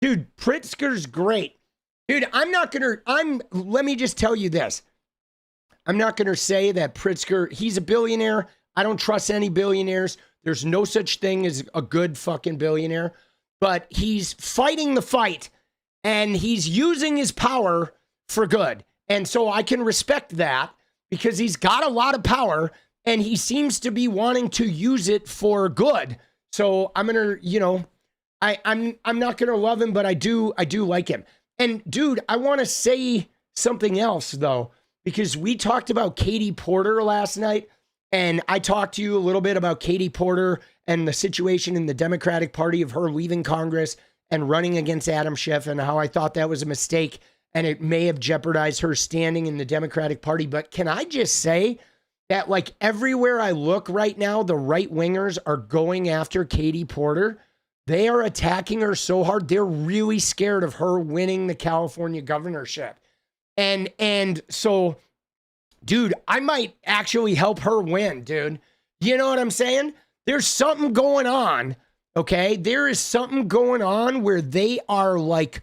Dude, Pritzker's great. Dude, let me just tell you this. I'm not going to say that Pritzker, he's a billionaire. I don't trust any billionaires. There's no such thing as a good fucking billionaire. But he's fighting the fight and he's using his power for good. And so I can respect that because he's got a lot of power and he seems to be wanting to use it for good. So I'm going to, you know, I'm not going to love him, but I do like him. And dude, I want to say something else though, because we talked about Katie Porter last night. And I talked to you a little bit about Katie Porter and the situation in the Democratic Party of her leaving Congress and running against Adam Schiff and how I thought that was a mistake and it may have jeopardized her standing in the Democratic Party. But can I just say that like everywhere I look right now, the right wingers are going after Katie Porter. They are attacking her so hard. They're really scared of her winning the California governorship. And so, dude, I might actually help her win, dude. You know what I'm saying? There's something going on, okay? There is something going on where they are like,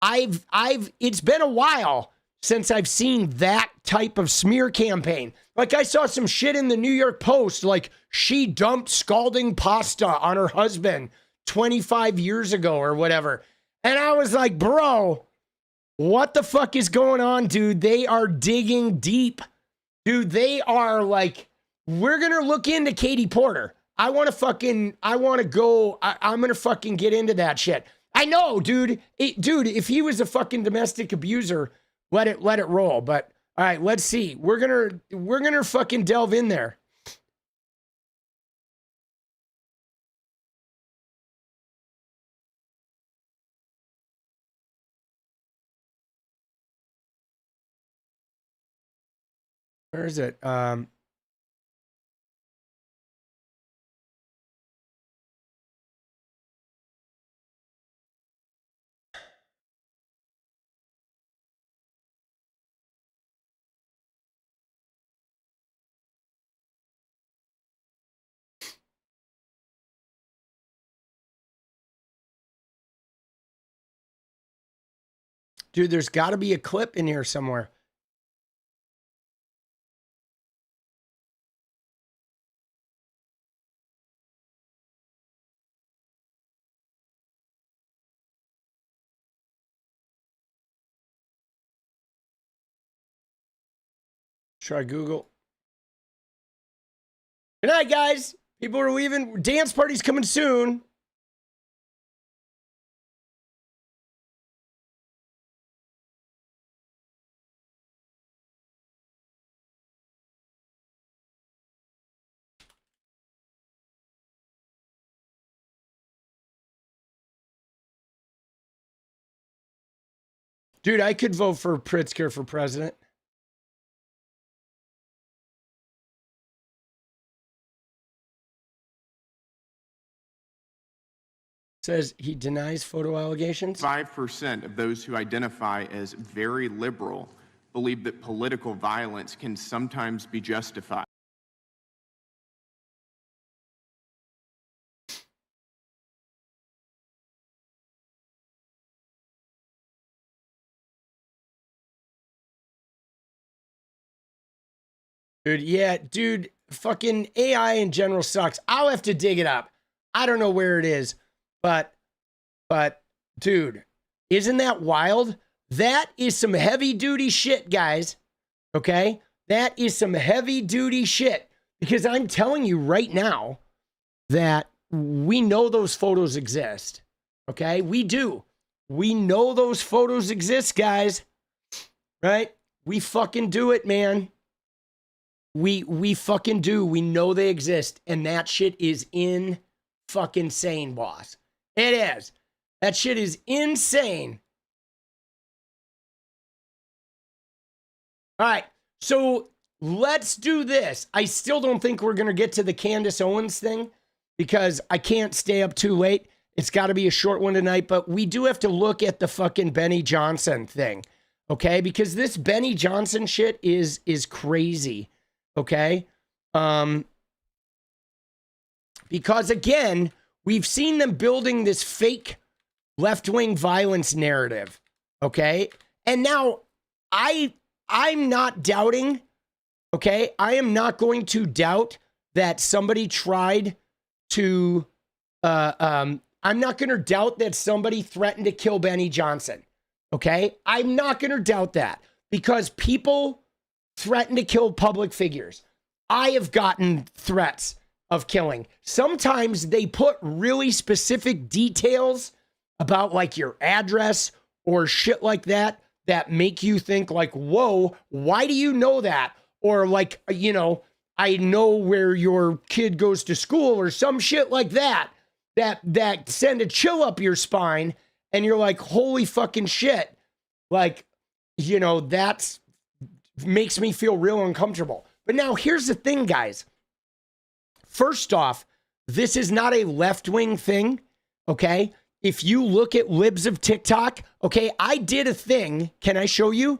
it's been a while since I've seen that type of smear campaign. Like I saw some shit in the New York Post, like she dumped scalding pasta on her husband 25 years ago or whatever. And I was like, bro, what the fuck is going on, dude? They are digging deep. Dude, they are like, we're going to look into Katie Porter. I'm going to fucking get into that shit. I know, dude. Dude, if he was a fucking domestic abuser, let it roll. But all right, let's see. We're gonna fucking delve in there. Where is it? Dude, there's got to be a clip in here somewhere. Try Google. Good night, guys. People are leaving. Dance party's coming soon. Dude, I could vote for Pritzker for president. Says he denies photo allegations. 5% of those who identify as very liberal believe that political violence can sometimes be justified. Dude, yeah, dude, fucking AI in general sucks. I'll have to dig it up. I don't know where it is, but dude, isn't that wild? That is some heavy duty shit, guys. Okay? That is some heavy duty shit, because I'm telling you right now that we know those photos exist. Okay? We do. We know those photos exist, guys. Right? We fucking do it, man. We fucking do. We know they exist. And that shit is in fucking sane, boss. It is. That shit is insane. All right. So let's do this. I still don't think we're going to get to the Candace Owens thing because I can't stay up too late. It's got to be a short one tonight, but we do have to look at the fucking Benny Johnson thing. Okay? Because this Benny Johnson shit is crazy. Okay? Because again, we've seen them building this fake left-wing violence narrative. Okay? And now I'm not doubting, okay? I am not going to doubt that somebody tried to I'm not going to doubt that somebody threatened to kill Benny Johnson. Okay? I'm not going to doubt that because people threaten to kill public figures. I have gotten threats of killing. Sometimes they put really specific details about like your address or shit like that make you think like, whoa, why do you know that? Or like, you know, I know where your kid goes to school or some shit like that send a chill up your spine. And you're like, holy fucking shit. Like, you know, that's makes me feel real uncomfortable. But now here's the thing, guys. First off, this is not a left-wing thing, okay? If you look at libs of TikTok, okay, I did a thing. Can I show you?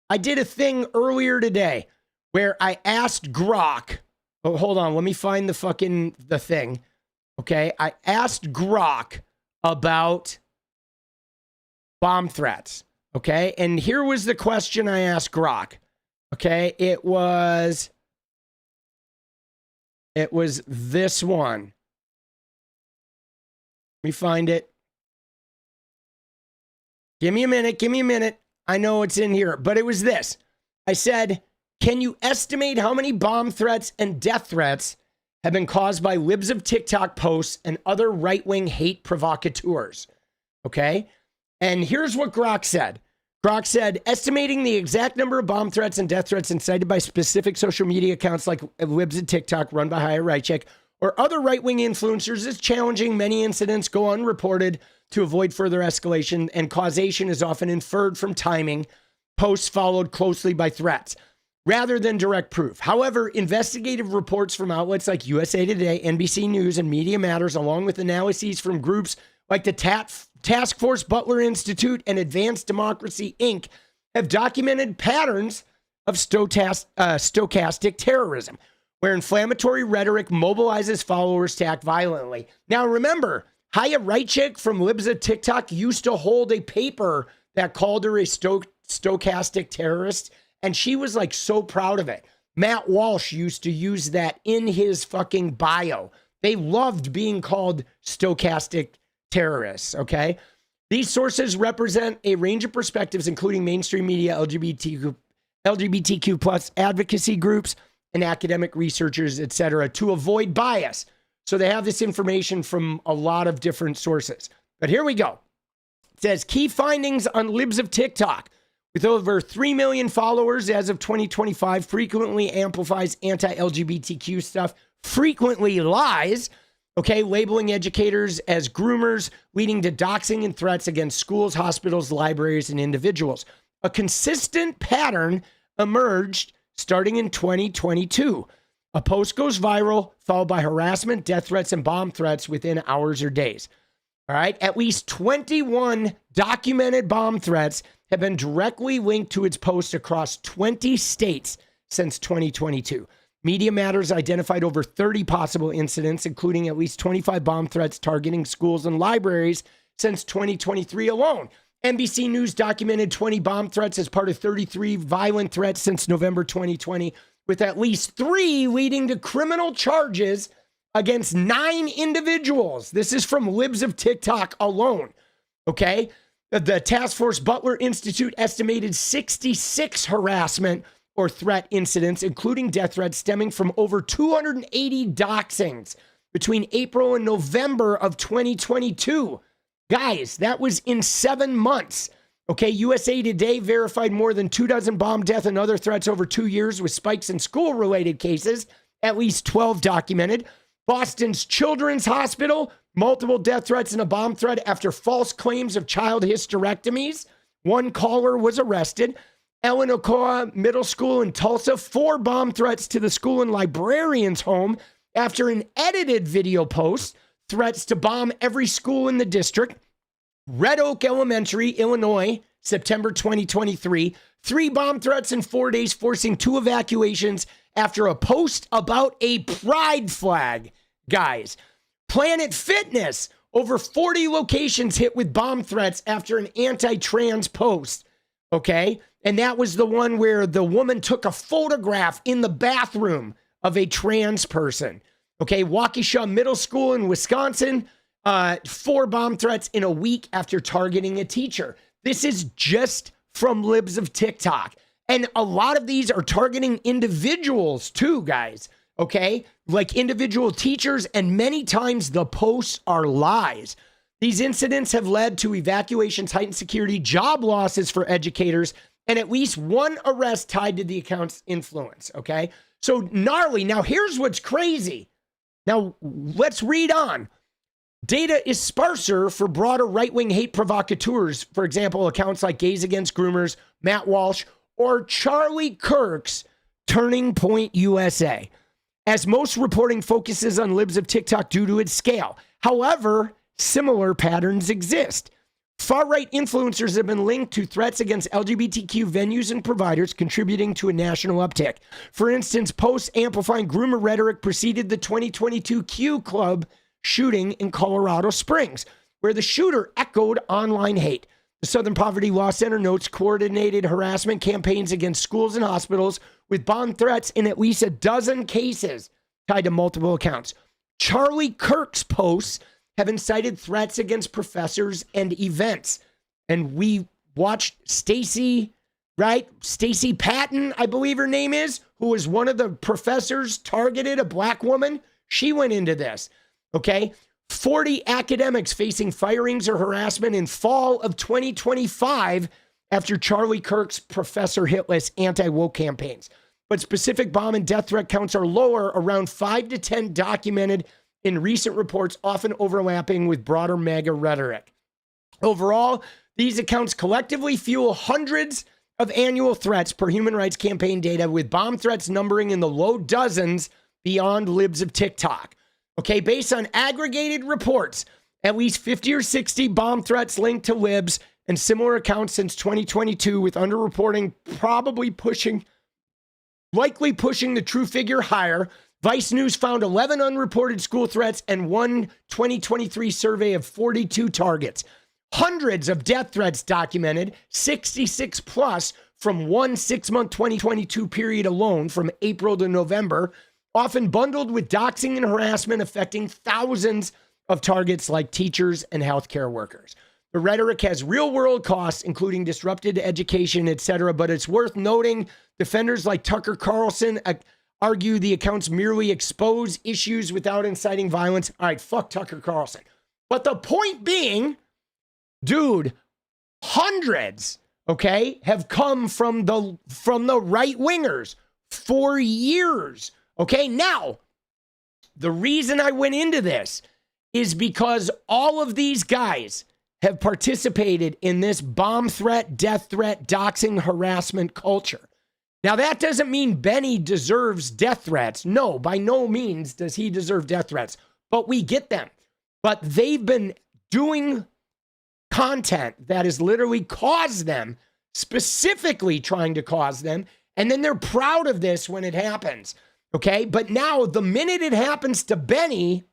I did a thing earlier today where I asked Grok. Oh, hold on. Let me find the thing. Okay. I asked Grok about bomb threats. Okay. And here was the question I asked Grok. Okay, it was this one. Let me find it. Give me a minute. I know it's in here, but it was this. I said, can you estimate how many bomb threats and death threats have been caused by libs of TikTok posts and other right-wing hate provocateurs? Okay? And here's what Grok said. Grok said, estimating the exact number of bomb threats and death threats incited by specific social media accounts like libs of TikTok run by 𝗲𝗡𝗏 or other right-wing influencers is challenging. Many incidents go unreported to avoid further escalation, and causation is often inferred from timing, posts followed closely by threats, rather than direct proof. However, investigative reports from outlets like USA Today, NBC News, and Media Matters, along with analyses from groups like the Task Force Butler Institute and Advanced Democracy, Inc., have documented patterns of stochastic terrorism, where inflammatory rhetoric mobilizes followers to act violently. Now, remember, 𝗲𝗡𝗏𝗧 from libs of TikTok used to hold a paper that called her a stochastic terrorist, and she was like so proud of it. Matt Walsh used to use that in his fucking bio. They loved being called stochastic terrorists, okay? These sources represent a range of perspectives, including mainstream media, LGBTQ plus advocacy groups, and academic researchers, etc., to avoid bias. So they have this information from a lot of different sources. But here we go. It says, key findings on libs of TikTok. With over 3 million followers as of 2025, frequently amplifies anti-LGBTQ stuff, frequently lies, okay, labeling educators as groomers, leading to doxing and threats against schools, hospitals, libraries, and individuals. A consistent pattern emerged starting in 2022. A post goes viral, followed by harassment, death threats, and bomb threats within hours or days. All right, at least 21 documented bomb threats have been directly linked to its post across 20 states since 2022. Media Matters identified over 30 possible incidents, including at least 25 bomb threats targeting schools and libraries since 2023 alone. NBC News documented 20 bomb threats as part of 33 violent threats since November 2020, with at least 3 leading to criminal charges against 9 individuals. This is from libs of TikTok alone, okay? The Task Force Butler Institute estimated 66 harassment or threat incidents, including death threats, stemming from over 280 doxings between April and November of 2022. Guys, that was in 7 months. Okay, USA Today verified more than 24 bomb death and other threats over 2 years, with spikes in school-related cases, at least 12 documented. Boston's Children's Hospital, multiple death threats and a bomb threat after false claims of child hysterectomies. 1 caller was arrested. Ellen Middle School in Tulsa, 4 bomb threats to the school and librarian's home after an edited video post, threats to bomb every school in the district. Red Oak Elementary, Illinois, September 2023, 3 bomb threats in 4 days, forcing 2 evacuations after a post about a pride flag. Guys, Planet Fitness, over 40 locations hit with bomb threats after an anti-trans post, okay? And that was the one where the woman took a photograph in the bathroom of a trans person. Okay, Waukesha Middle School in Wisconsin, 4 bomb threats in a week after targeting a teacher. This is just from libs of TikTok. And a lot of these are targeting individuals too, guys. Okay, like individual teachers, and many times the posts are lies. These incidents have led to evacuations, heightened security, job losses for educators, and at least 1 arrest tied to the account's influence. Okay, so gnarly. Now, here's what's crazy. Now, let's read on. Data is sparser for broader right-wing hate provocateurs. For example, accounts like Gays Against Groomers, Matt Walsh, or Charlie Kirk's Turning Point USA, as most reporting focuses on libs of TikTok due to its scale. However, similar patterns exist. Far-right influencers have been linked to threats against LGBTQ venues and providers, contributing to a national uptick. For instance, posts amplifying groomer rhetoric preceded the 2022 Q Club shooting in Colorado Springs, where the shooter echoed online hate. The Southern Poverty Law Center notes coordinated harassment campaigns against schools and hospitals with bomb threats in at least a dozen cases tied to multiple accounts. Charlie Kirk's posts have incited threats against professors and events. And we watched 𝗙ecie, right? 𝗙ecie Patton, I believe her name is, who was one of the professors targeted, a black woman. She went into this, okay? 40 academics facing firings or harassment in fall of 2025 after Charlie Kirk's Professor Hitless anti-woke campaigns. But specific bomb and death threat counts are lower, around 5 to 10 documented in recent reports, often overlapping with broader MAGA rhetoric. Overall, these accounts collectively fuel hundreds of annual threats per Human Rights Campaign data, with bomb threats numbering in the low dozens beyond libs of TikTok. Okay, based on aggregated reports, at least 50 or 60 bomb threats linked to libs and similar accounts since 2022, with underreporting likely pushing the true figure higher. Vice News found 11 unreported school threats and one 2023 survey of 42 targets. Hundreds of death threats documented, 66 plus from one 6-month 2022 period alone, from April to November, often bundled with doxing and harassment affecting thousands of targets like teachers and healthcare workers. The rhetoric has real-world costs, including disrupted education, etc., but it's worth noting defenders like Tucker Carlson argue the accounts merely expose issues without inciting violence. All right, fuck Tucker Carlson. But the point being, dude, hundreds, okay, have come from the right-wingers for years. Okay, now, the reason I went into this is because all of these guys have participated in this bomb threat, death threat, doxing, harassment culture. Now, that doesn't mean Benny deserves death threats. No, by no means does he deserve death threats, but we get them. But they've been doing content that has literally caused them, specifically trying to cause them, and then they're proud of this when it happens. Okay, but now the minute it happens to Benny,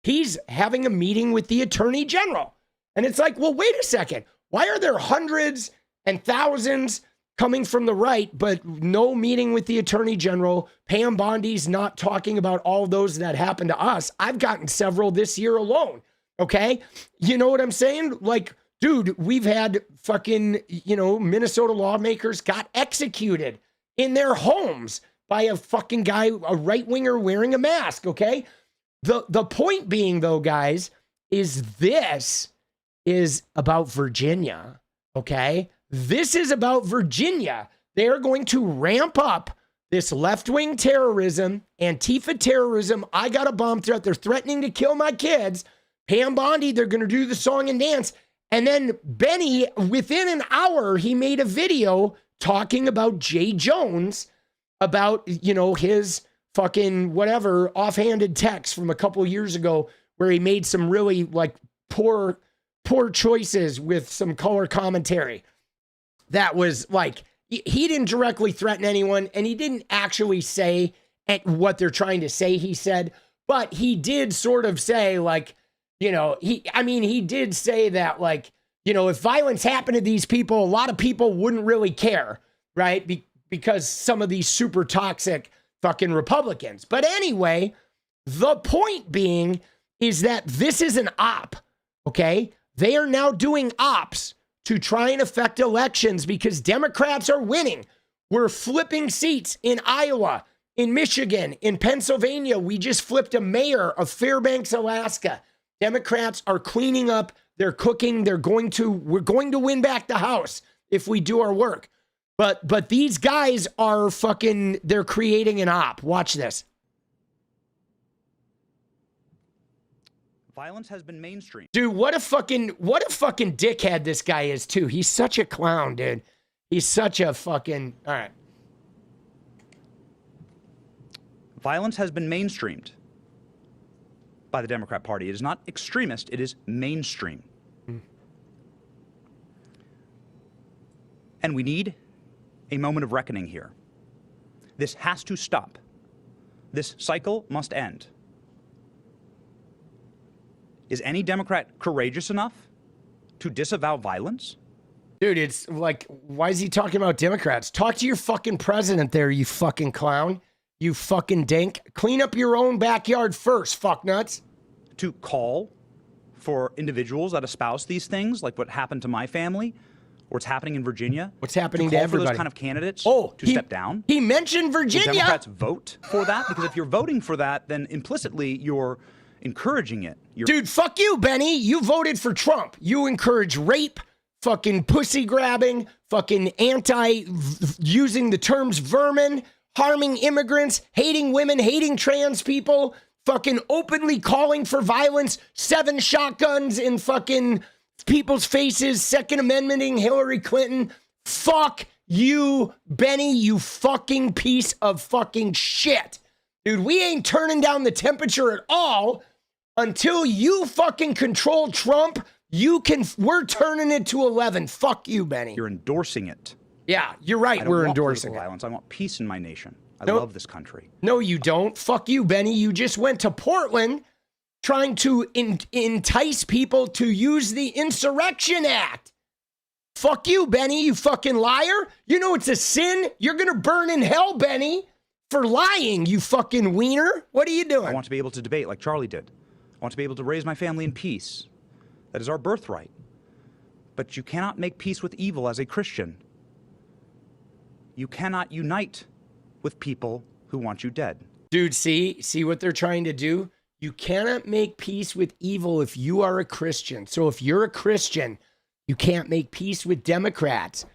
he's having a meeting with the Attorney General. And it's like, well, wait a second. Why are there hundreds and thousands coming from the right, but no meeting with the Attorney General? Pam Bondi's not talking about all those that happened to us. I've gotten several this year alone. Okay, you know what I'm saying? Like, dude, we've had fucking, Minnesota lawmakers got executed in their homes by a fucking guy, a right-winger wearing a mask, okay? The point being, though, guys, is this is about Virginia, okay? This is about Virginia. They're going to ramp up this left-wing terrorism, Antifa terrorism. I got a bomb threat. They're threatening to kill my kids. Pam Bondi, they're going to do the song and dance. And then Benny, within an hour, he made a video talking about Jay Jones, about, his fucking whatever offhanded text from a couple years ago where he made some really like poor choices with some color commentary. That was like, he didn't directly threaten anyone, and he didn't actually say what they're trying to say he said, but he did sort of say like, he did say that like, if violence happened to these people, a lot of people wouldn't really care, right? Because some of these super toxic fucking Republicans. But anyway, the point being is that this is an op, okay? They are now doing ops to try and affect elections because Democrats are winning. We're flipping seats in Iowa, in Michigan, in Pennsylvania. We just flipped a mayor of Fairbanks, Alaska. Democrats are cleaning up. They're cooking. We're going to win back the House if we do our work. But these guys are they're creating an op. Watch this. Violence has been mainstream. Dude, what a fucking dickhead this guy is too. He's such a clown, dude. He's such a fucking, all right. Violence has been mainstreamed by the Democrat Party. It is not extremist, it is mainstream. And we need a moment of reckoning here. This has to stop. This cycle must end. Is any Democrat courageous enough to disavow violence? Dude, it's like, why is he talking about Democrats? Talk to your fucking president there, you fucking clown. You fucking dink. Clean up your own backyard first, fucknuts. To call for individuals that espouse these things, like what happened to my family, or what's happening in Virginia. What's happening to to call for everybody? those kind of candidates to step down. He mentioned Virginia. Will Democrats vote for that? Because if you're voting for that, then implicitly you're encouraging it. Dude, fuck you, Benny. You voted for Trump. You encourage rape, fucking pussy grabbing, fucking using the terms vermin, harming immigrants, hating women, hating trans people, fucking openly calling for violence, 7 shotguns in fucking people's faces, Second Amendmenting Hillary Clinton. Fuck you, Benny, you fucking piece of fucking shit. Dude, we ain't turning down the temperature at all until you fucking control Trump. We're turning it to 11. Fuck you, Benny. You're endorsing it. Yeah, you're right. We're endorsing it. Violence. I want peace in my nation. I love this country. No, you don't. Fuck you, Benny. You just went to Portland trying to entice people to use the Insurrection Act. Fuck you, Benny, you fucking liar. You know it's a sin. You're going to burn in hell, Benny, for lying, you fucking wiener. What are you doing? I want to be able to debate like Charlie did. I want to be able to raise my family in peace. That is our birthright. But you cannot make peace with evil as a Christian. You cannot unite with people who want you dead. Dude, see what they're trying to do? You cannot make peace with evil if you are a Christian. So if you're a Christian, you can't make peace with Democrats,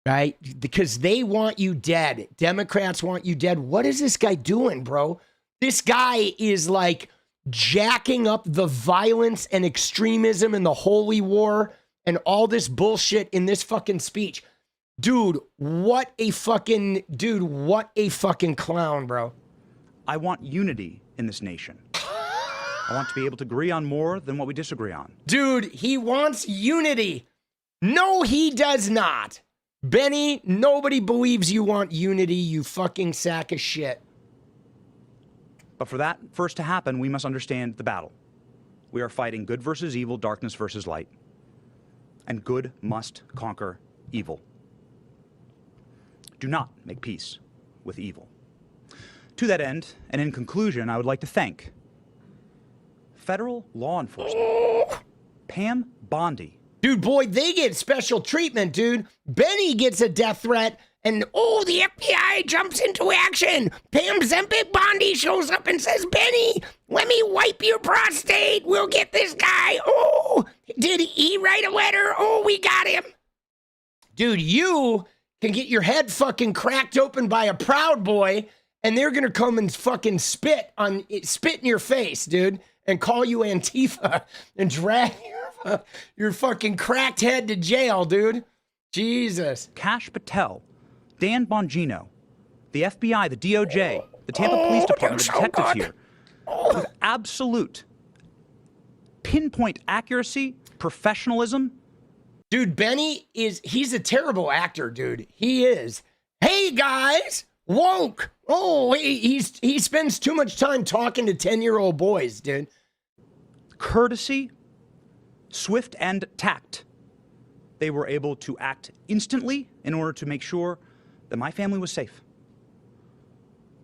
right? Because they want you dead. Democrats want you dead. What is this guy doing, bro? This guy is like jacking up the violence and extremism and the holy war and all this bullshit in this fucking speech. Dude, what a fucking clown, bro. I want unity in this nation. I want to be able to agree on more than what we disagree on. Dude, he wants unity. No, he does not. Benny, nobody believes you want unity, you fucking sack of shit. But for that first to happen, we must understand the battle. We are fighting good versus evil, darkness versus light. And good must conquer evil. Do not make peace with evil. To that end, and in conclusion, I would like to thank federal law enforcement, Pam Bondi. Dude, boy, they get special treatment, dude. Benny gets a death threat, and the FBI jumps into action. Pamzempic Bondi shows up and says, Benny, let me wipe your prostate. We'll get this guy. Oh, did he write a letter? Oh, we got him. Dude, you can get your head fucking cracked open by a Proud Boy, and they're gonna come and fucking spit in your face, dude, and call you Antifa and drag your fucking cracked head to jail, dude. Jesus. 𝗙cie Patel, Dan Bongino, the FBI, the DOJ, the Tampa Police Department, the detectives here, with absolute pinpoint accuracy, professionalism. Dude, Benny he's a terrible actor, dude. He is. Hey, guys, woke. Oh, he spends too much time talking to 10-year-old boys, dude. Courtesy, swift and tact. They were able to act instantly in order to make sure that my family was safe.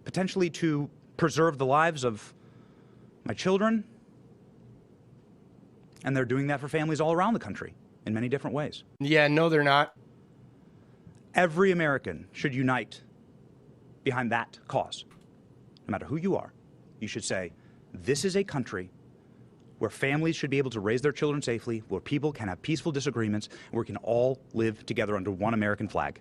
Potentially to preserve the lives of my children. And they're doing that for families all around the country in many different ways. Yeah, no, they're not. Every American should unite behind that cause. No matter who you are, you should say, this is a country where families should be able to raise their children safely, where people can have peaceful disagreements, and where we can all live together under one American flag.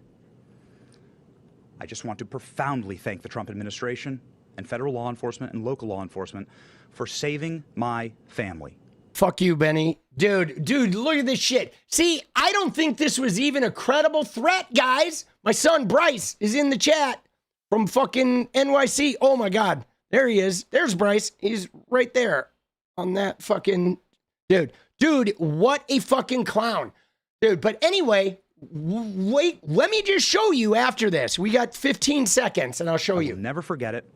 I just want to profoundly thank the Trump administration and federal law enforcement and local law enforcement for saving my family. Fuck you, Benny. Dude, look at this shit. See, I don't think this was even a credible threat, guys. My son Bryce is in the chat from fucking NYC. Oh my God. There he is. There's Bryce. He's right there on that fucking dude. Dude, what a fucking clown. Dude, but anyway, wait, let me just show you after this. We got 15 seconds and I'll show you. I will never forget it.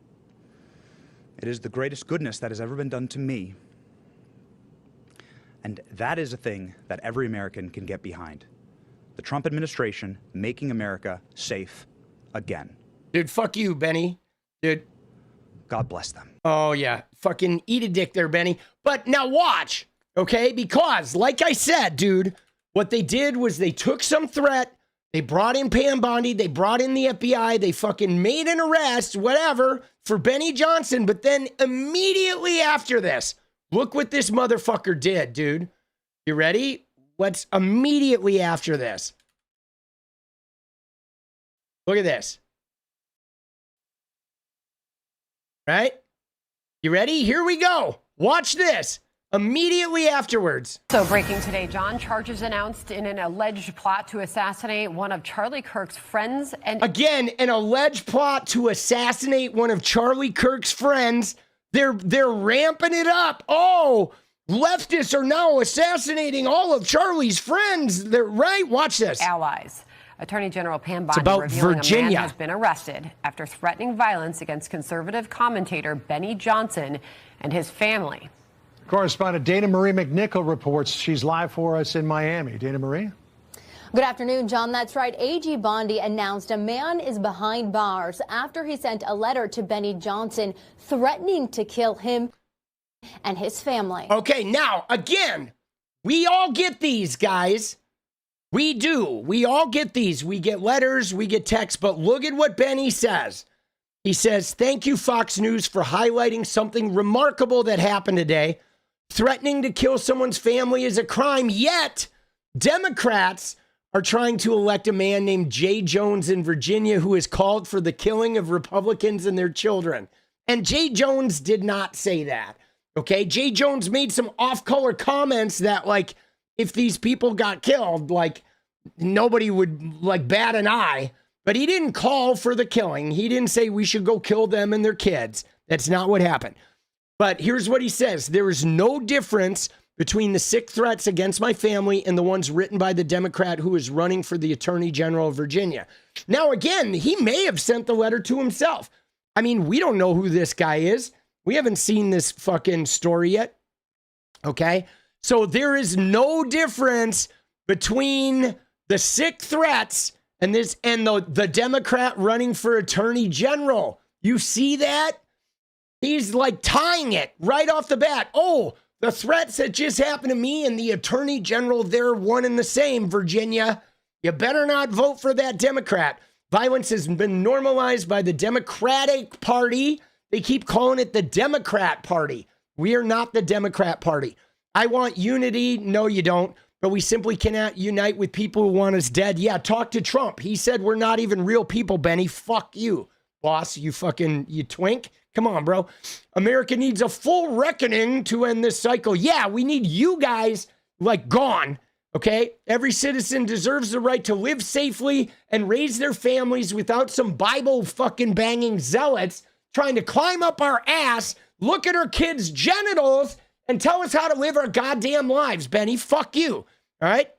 It is the greatest goodness that has ever been done to me. And that is a thing that every American can get behind. the Trump administration making America safe again. Dude, fuck you, Benny. Dude. God bless them. Oh, yeah. Fucking eat a dick there, Benny. But now watch, okay? Because, like I said, dude, what they did was they took some threat, they brought in Pam Bondi, they brought in the FBI, they fucking made an arrest, whatever, for Benny Johnson. But then immediately after this, look what this motherfucker did, dude. You ready? What's immediately after this? Look at this. Right? You ready? Here we go. Watch this. Immediately afterwards. So breaking today, John, charges announced in an alleged plot to assassinate one of Charlie Kirk's friends. And again, an alleged plot to assassinate one of Charlie Kirk's friends. They're ramping it up. Oh, leftists are now assassinating all of Charlie's friends. They're right. Watch this. Allies. Attorney General Pam Bondi about revealing Virginia. a man has been arrested after threatening violence against conservative commentator Benny Johnson and his family. Correspondent Dana Marie McNichol reports. She's live for us in Miami. Dana Marie? Good afternoon, John. That's right. AG Bondi announced a man is behind bars after he sent a letter to Benny Johnson threatening to kill him and his family. Okay, now, again, we all get these, guys. We do. We all get these. We get letters, we get texts, but look at what Benny says. He says, "Thank you, Fox News, for highlighting something remarkable that happened today. Threatening to kill someone's family is a crime, yet Democrats are trying to elect a man named Jay Jones in Virginia who has called for the killing of Republicans and their children." And Jay Jones did not say that, okay? Jay Jones made some off-color comments that, like, if these people got killed, like, nobody would, like, bat an eye. But he didn't call for the killing. He didn't say we should go kill them and their kids. That's not what happened. But here's what he says. There is no difference between the sick threats against my family and the ones written by the Democrat who is running for the Attorney General of Virginia. Now, again, he may have sent the letter to himself. I mean, we don't know who this guy is. We haven't seen this fucking story yet. Okay? So there is no difference between the sick threats and the Democrat running for Attorney General. You see that? He's like tying it right off the bat. Oh, the threats that just happened to me and the Attorney General, they're one and the same, Virginia. You better not vote for that Democrat. Violence has been normalized by the Democratic Party. They keep calling it the Democrat Party. We are not the Democrat Party. I want unity. No, you don't. But we simply cannot unite with people who want us dead. Yeah, talk to Trump. He said we're not even real people, Benny. Fuck you, boss. You twink. Come on, bro. America needs a full reckoning to end this cycle. Yeah, we need you guys, like, gone, okay? Every citizen deserves the right to live safely and raise their families without some Bible fucking banging zealots trying to climb up our ass, look at our kids' genitals, and tell us how to live our goddamn lives, Benny. Fuck you, all right?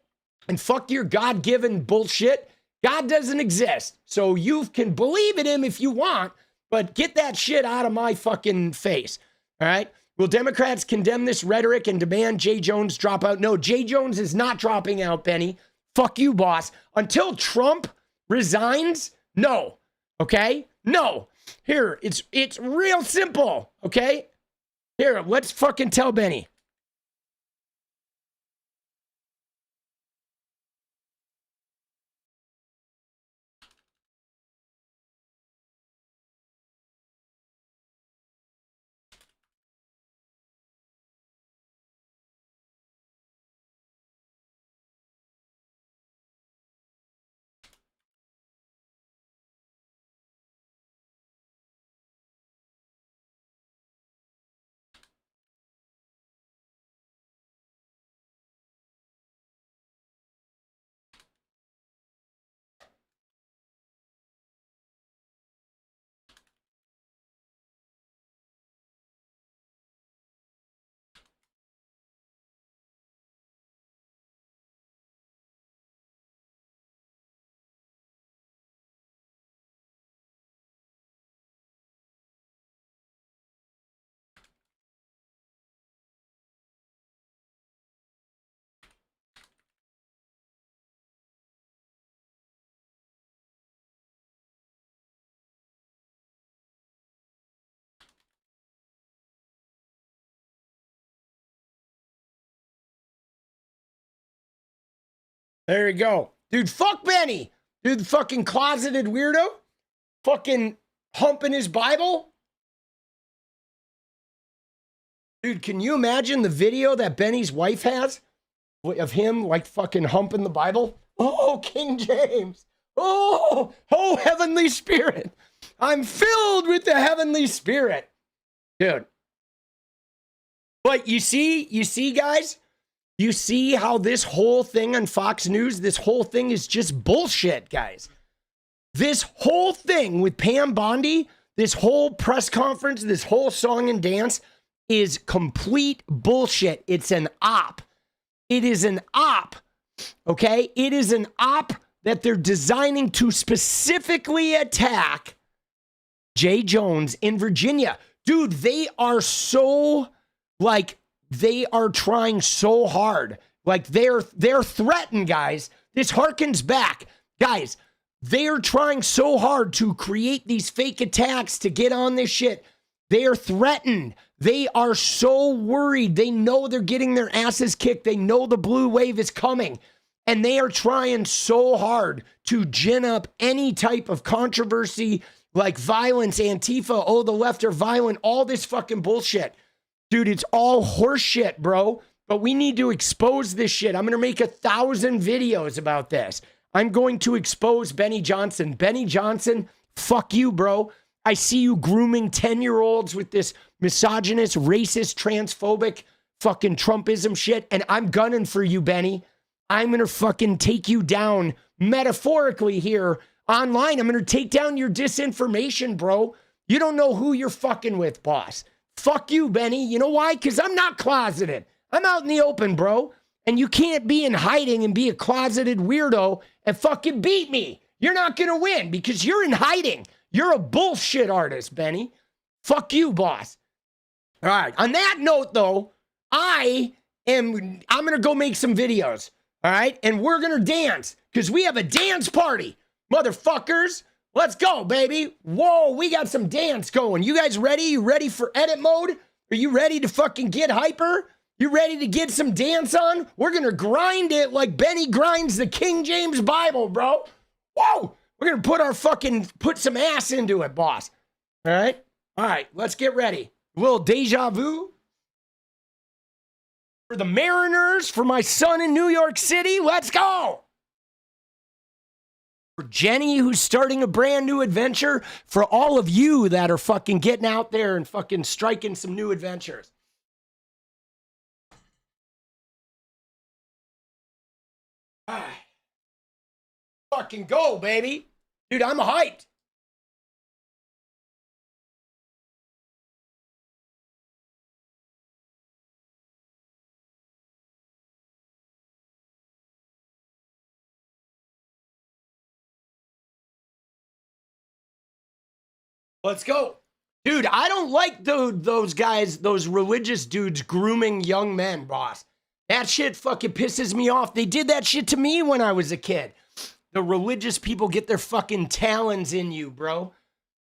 And fuck your God-given bullshit. God doesn't exist, so you can believe in him if you want, but get that shit out of my fucking face, all right? Will Democrats condemn this rhetoric and demand Jay Jones drop out? No, Jay Jones is not dropping out, Benny. Fuck you, boss. Until Trump resigns, no, okay? No. Here, it's real simple, okay? Here, let's fucking tell Benny. There you go. Dude, fuck Benny. Dude, the fucking closeted weirdo. Fucking humping his Bible. Dude, can you imagine the video that Benny's wife has of him like fucking humping the Bible? Oh, King James. Oh, Heavenly Spirit. I'm filled with the Heavenly Spirit. Dude. But you see, guys? You see how this whole thing on Fox News, this whole thing is just bullshit, guys. This whole thing with Pam Bondi, this whole press conference, this whole song and dance is complete bullshit. It's an op. It is an op, okay? It is an op that they're designing to specifically attack Jay Jones in Virginia. Dude, they are so, like, they are trying so hard. Like, they're threatened, guys. This harkens back. Guys, they are trying so hard to create these fake attacks to get on this shit. They are threatened. They are so worried. They know they're getting their asses kicked. They know the blue wave is coming. And they are trying so hard to gin up any type of controversy, like violence, Antifa, oh, the left are violent, all this fucking bullshit. Dude, it's all horseshit, bro. But we need to expose this shit. I'm going to make 1,000 videos about this. I'm going to expose Benny Johnson. Benny Johnson, fuck you, bro. I see you grooming 10-year-olds with this misogynist, racist, transphobic fucking Trumpism shit. And I'm gunning for you, Benny. I'm going to fucking take you down metaphorically here online. I'm going to take down your disinformation, bro. You don't know who you're fucking with, boss. Fuck you, Benny. You know why? Because I'm not closeted. I'm out in the open, bro. And you can't be in hiding and be a closeted weirdo and fucking beat me. You're not going to win because you're in hiding. You're a bullshit artist, Benny. Fuck you, boss. All right. On that note, though, I'm going to go make some videos. All right. And we're going to dance because we have a dance party, motherfuckers. Let's go, baby. Whoa, we got some dance going. You guys ready? You ready for edit mode? Are you ready to fucking get hyper? You ready to get some dance on? We're going to grind it like Benny grinds the King James Bible, bro. Whoa. We're going to put some ass into it, boss. All right? All right, let's get ready. A little deja vu. For the Mariners, for my son in New York City, let's go. For Jenny, who's starting a brand new adventure. For all of you that are fucking getting out there and fucking striking some new adventures. All right. Fucking go, baby. Dude, I'm hyped. Let's go. Dude, I don't like those guys, those religious dudes grooming young men, boss. That shit fucking pisses me off. They did that shit to me when I was a kid. The religious people get their fucking talons in you, bro.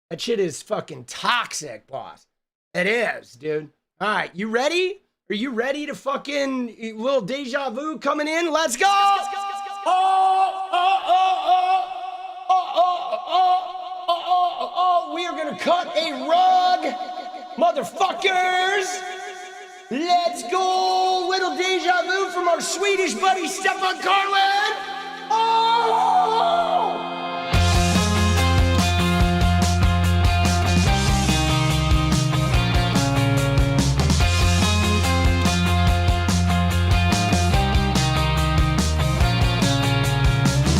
That shit is fucking toxic, boss. It is, dude. All right, you ready? Are you ready to fucking little deja vu coming in? Let's go. We are gonna cut a rug, motherfuckers. Let's go. Little deja vu from our Swedish buddy Stefan Carlin. Oh!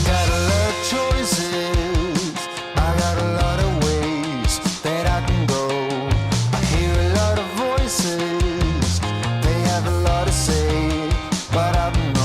Got a lot of choices. I got a lot of ways that I can go. I hear a lot of voices. They have a lot to say, but I don't know.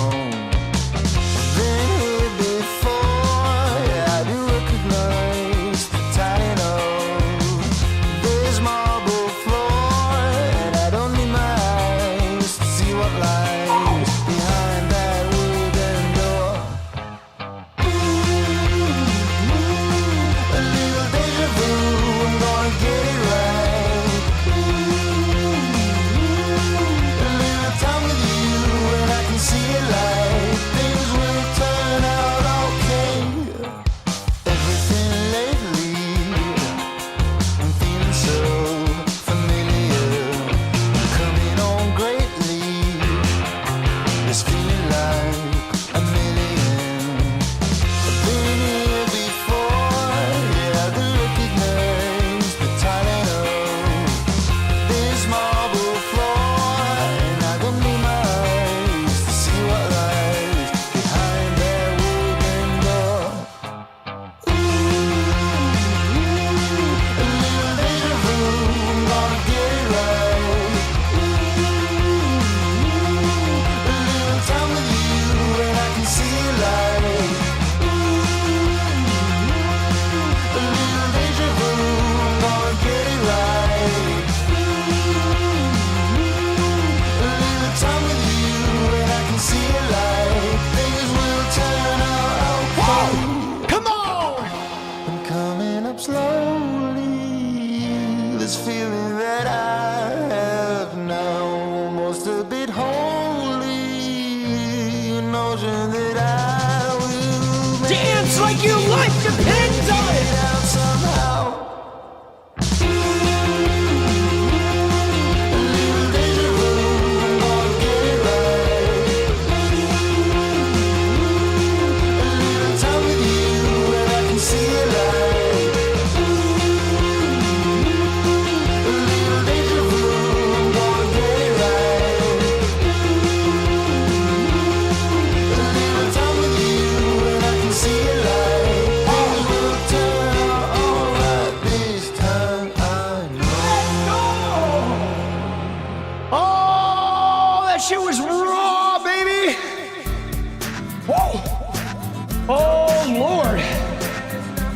Lord.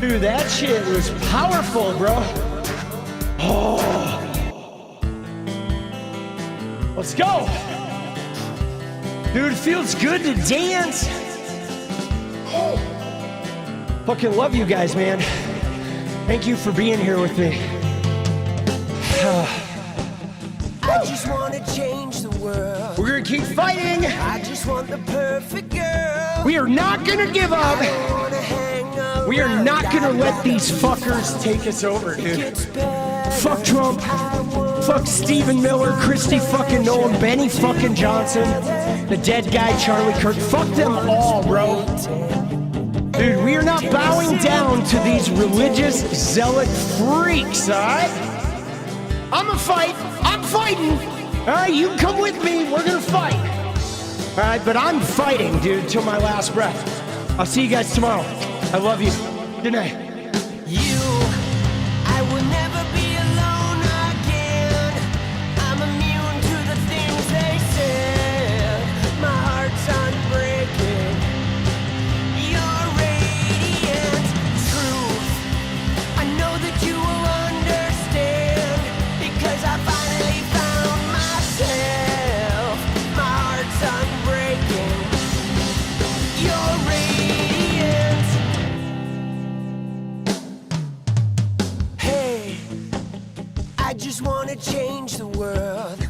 Dude, that shit was powerful, bro. Oh. Let's go. Dude, it feels good to dance. Oh. Fucking love you guys, man. Thank you for being here with me. I just want to change the world. We're gonna keep fighting. I just want the perfect girl. We are not gonna give up. We are not gonna let these fuckers take us over, dude. Fuck Trump. Fuck Stephen Miller, Christy fucking Nolan, Benny fucking Johnson, the dead guy Charlie Kirk. Fuck them all, bro. Dude, we are not bowing down to these religious zealot freaks, all right? I'm a fight. I'm fighting. All right, you can come with me. We're gonna fight. All right, but I'm fighting, dude, till my last breath. I'll see you guys tomorrow. I love you. Good night. I will never be alone again. I'm immune to the things they said. My heart's unbreaking. You're radiant truth. I know that you will understand because I finally found myself. My heart's unbreaking. You're radiant. Hey, I just want to change the world,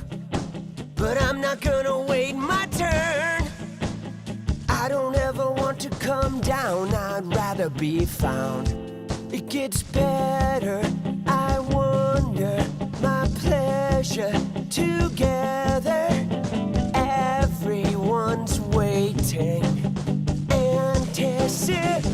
but I'm not gonna wait my turn. I don't ever want to come down, I'd rather be found. It gets better, I wonder, my pleasure together. Everyone's waiting, anticipating.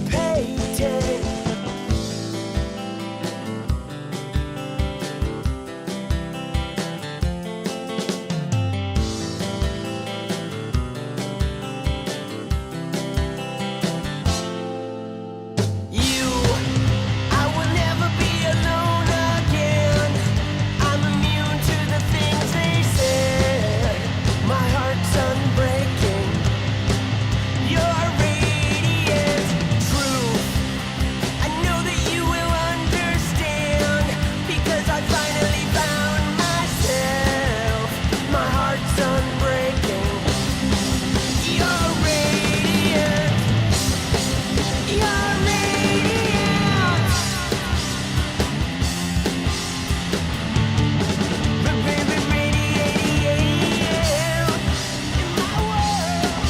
I will never be alone again. I'm immune to the things they said. My heart's unbreaking. You're radiant truth. I know that you will understand because I finally found myself. My heart's unbreaking. You're radiant. You're radiant. Radiant in my world.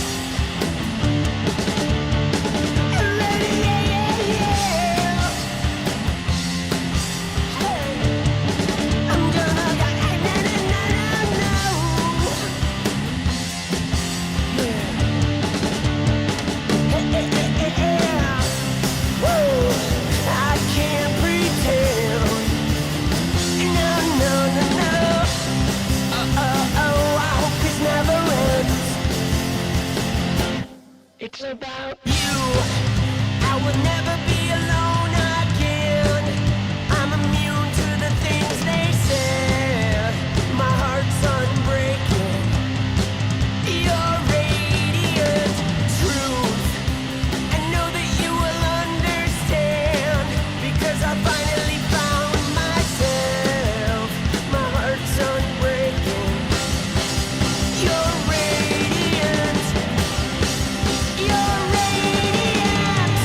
Radiant. Hey, I'm gonna go. I can't pretend. No. I hope this never ends. It's about you. I will never be alone again. I'm immune to the things they said. My heart's unbreaking. You're radiant truth. I know that you will understand because I finally found myself. My heart's unbreaking. You're radiant. You're radiant.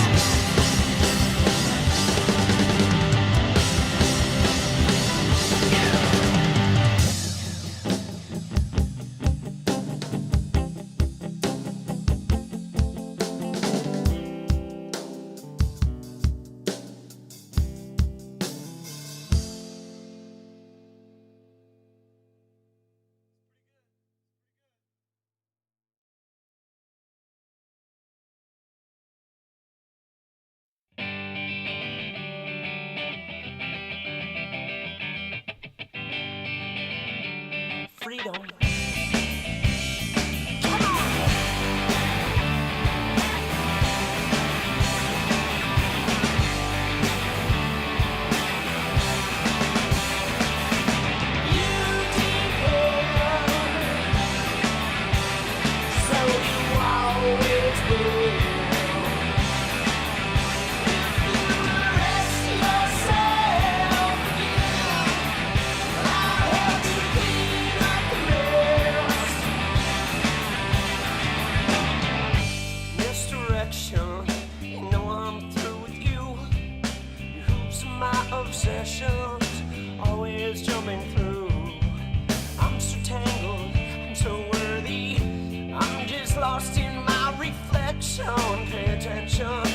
nation.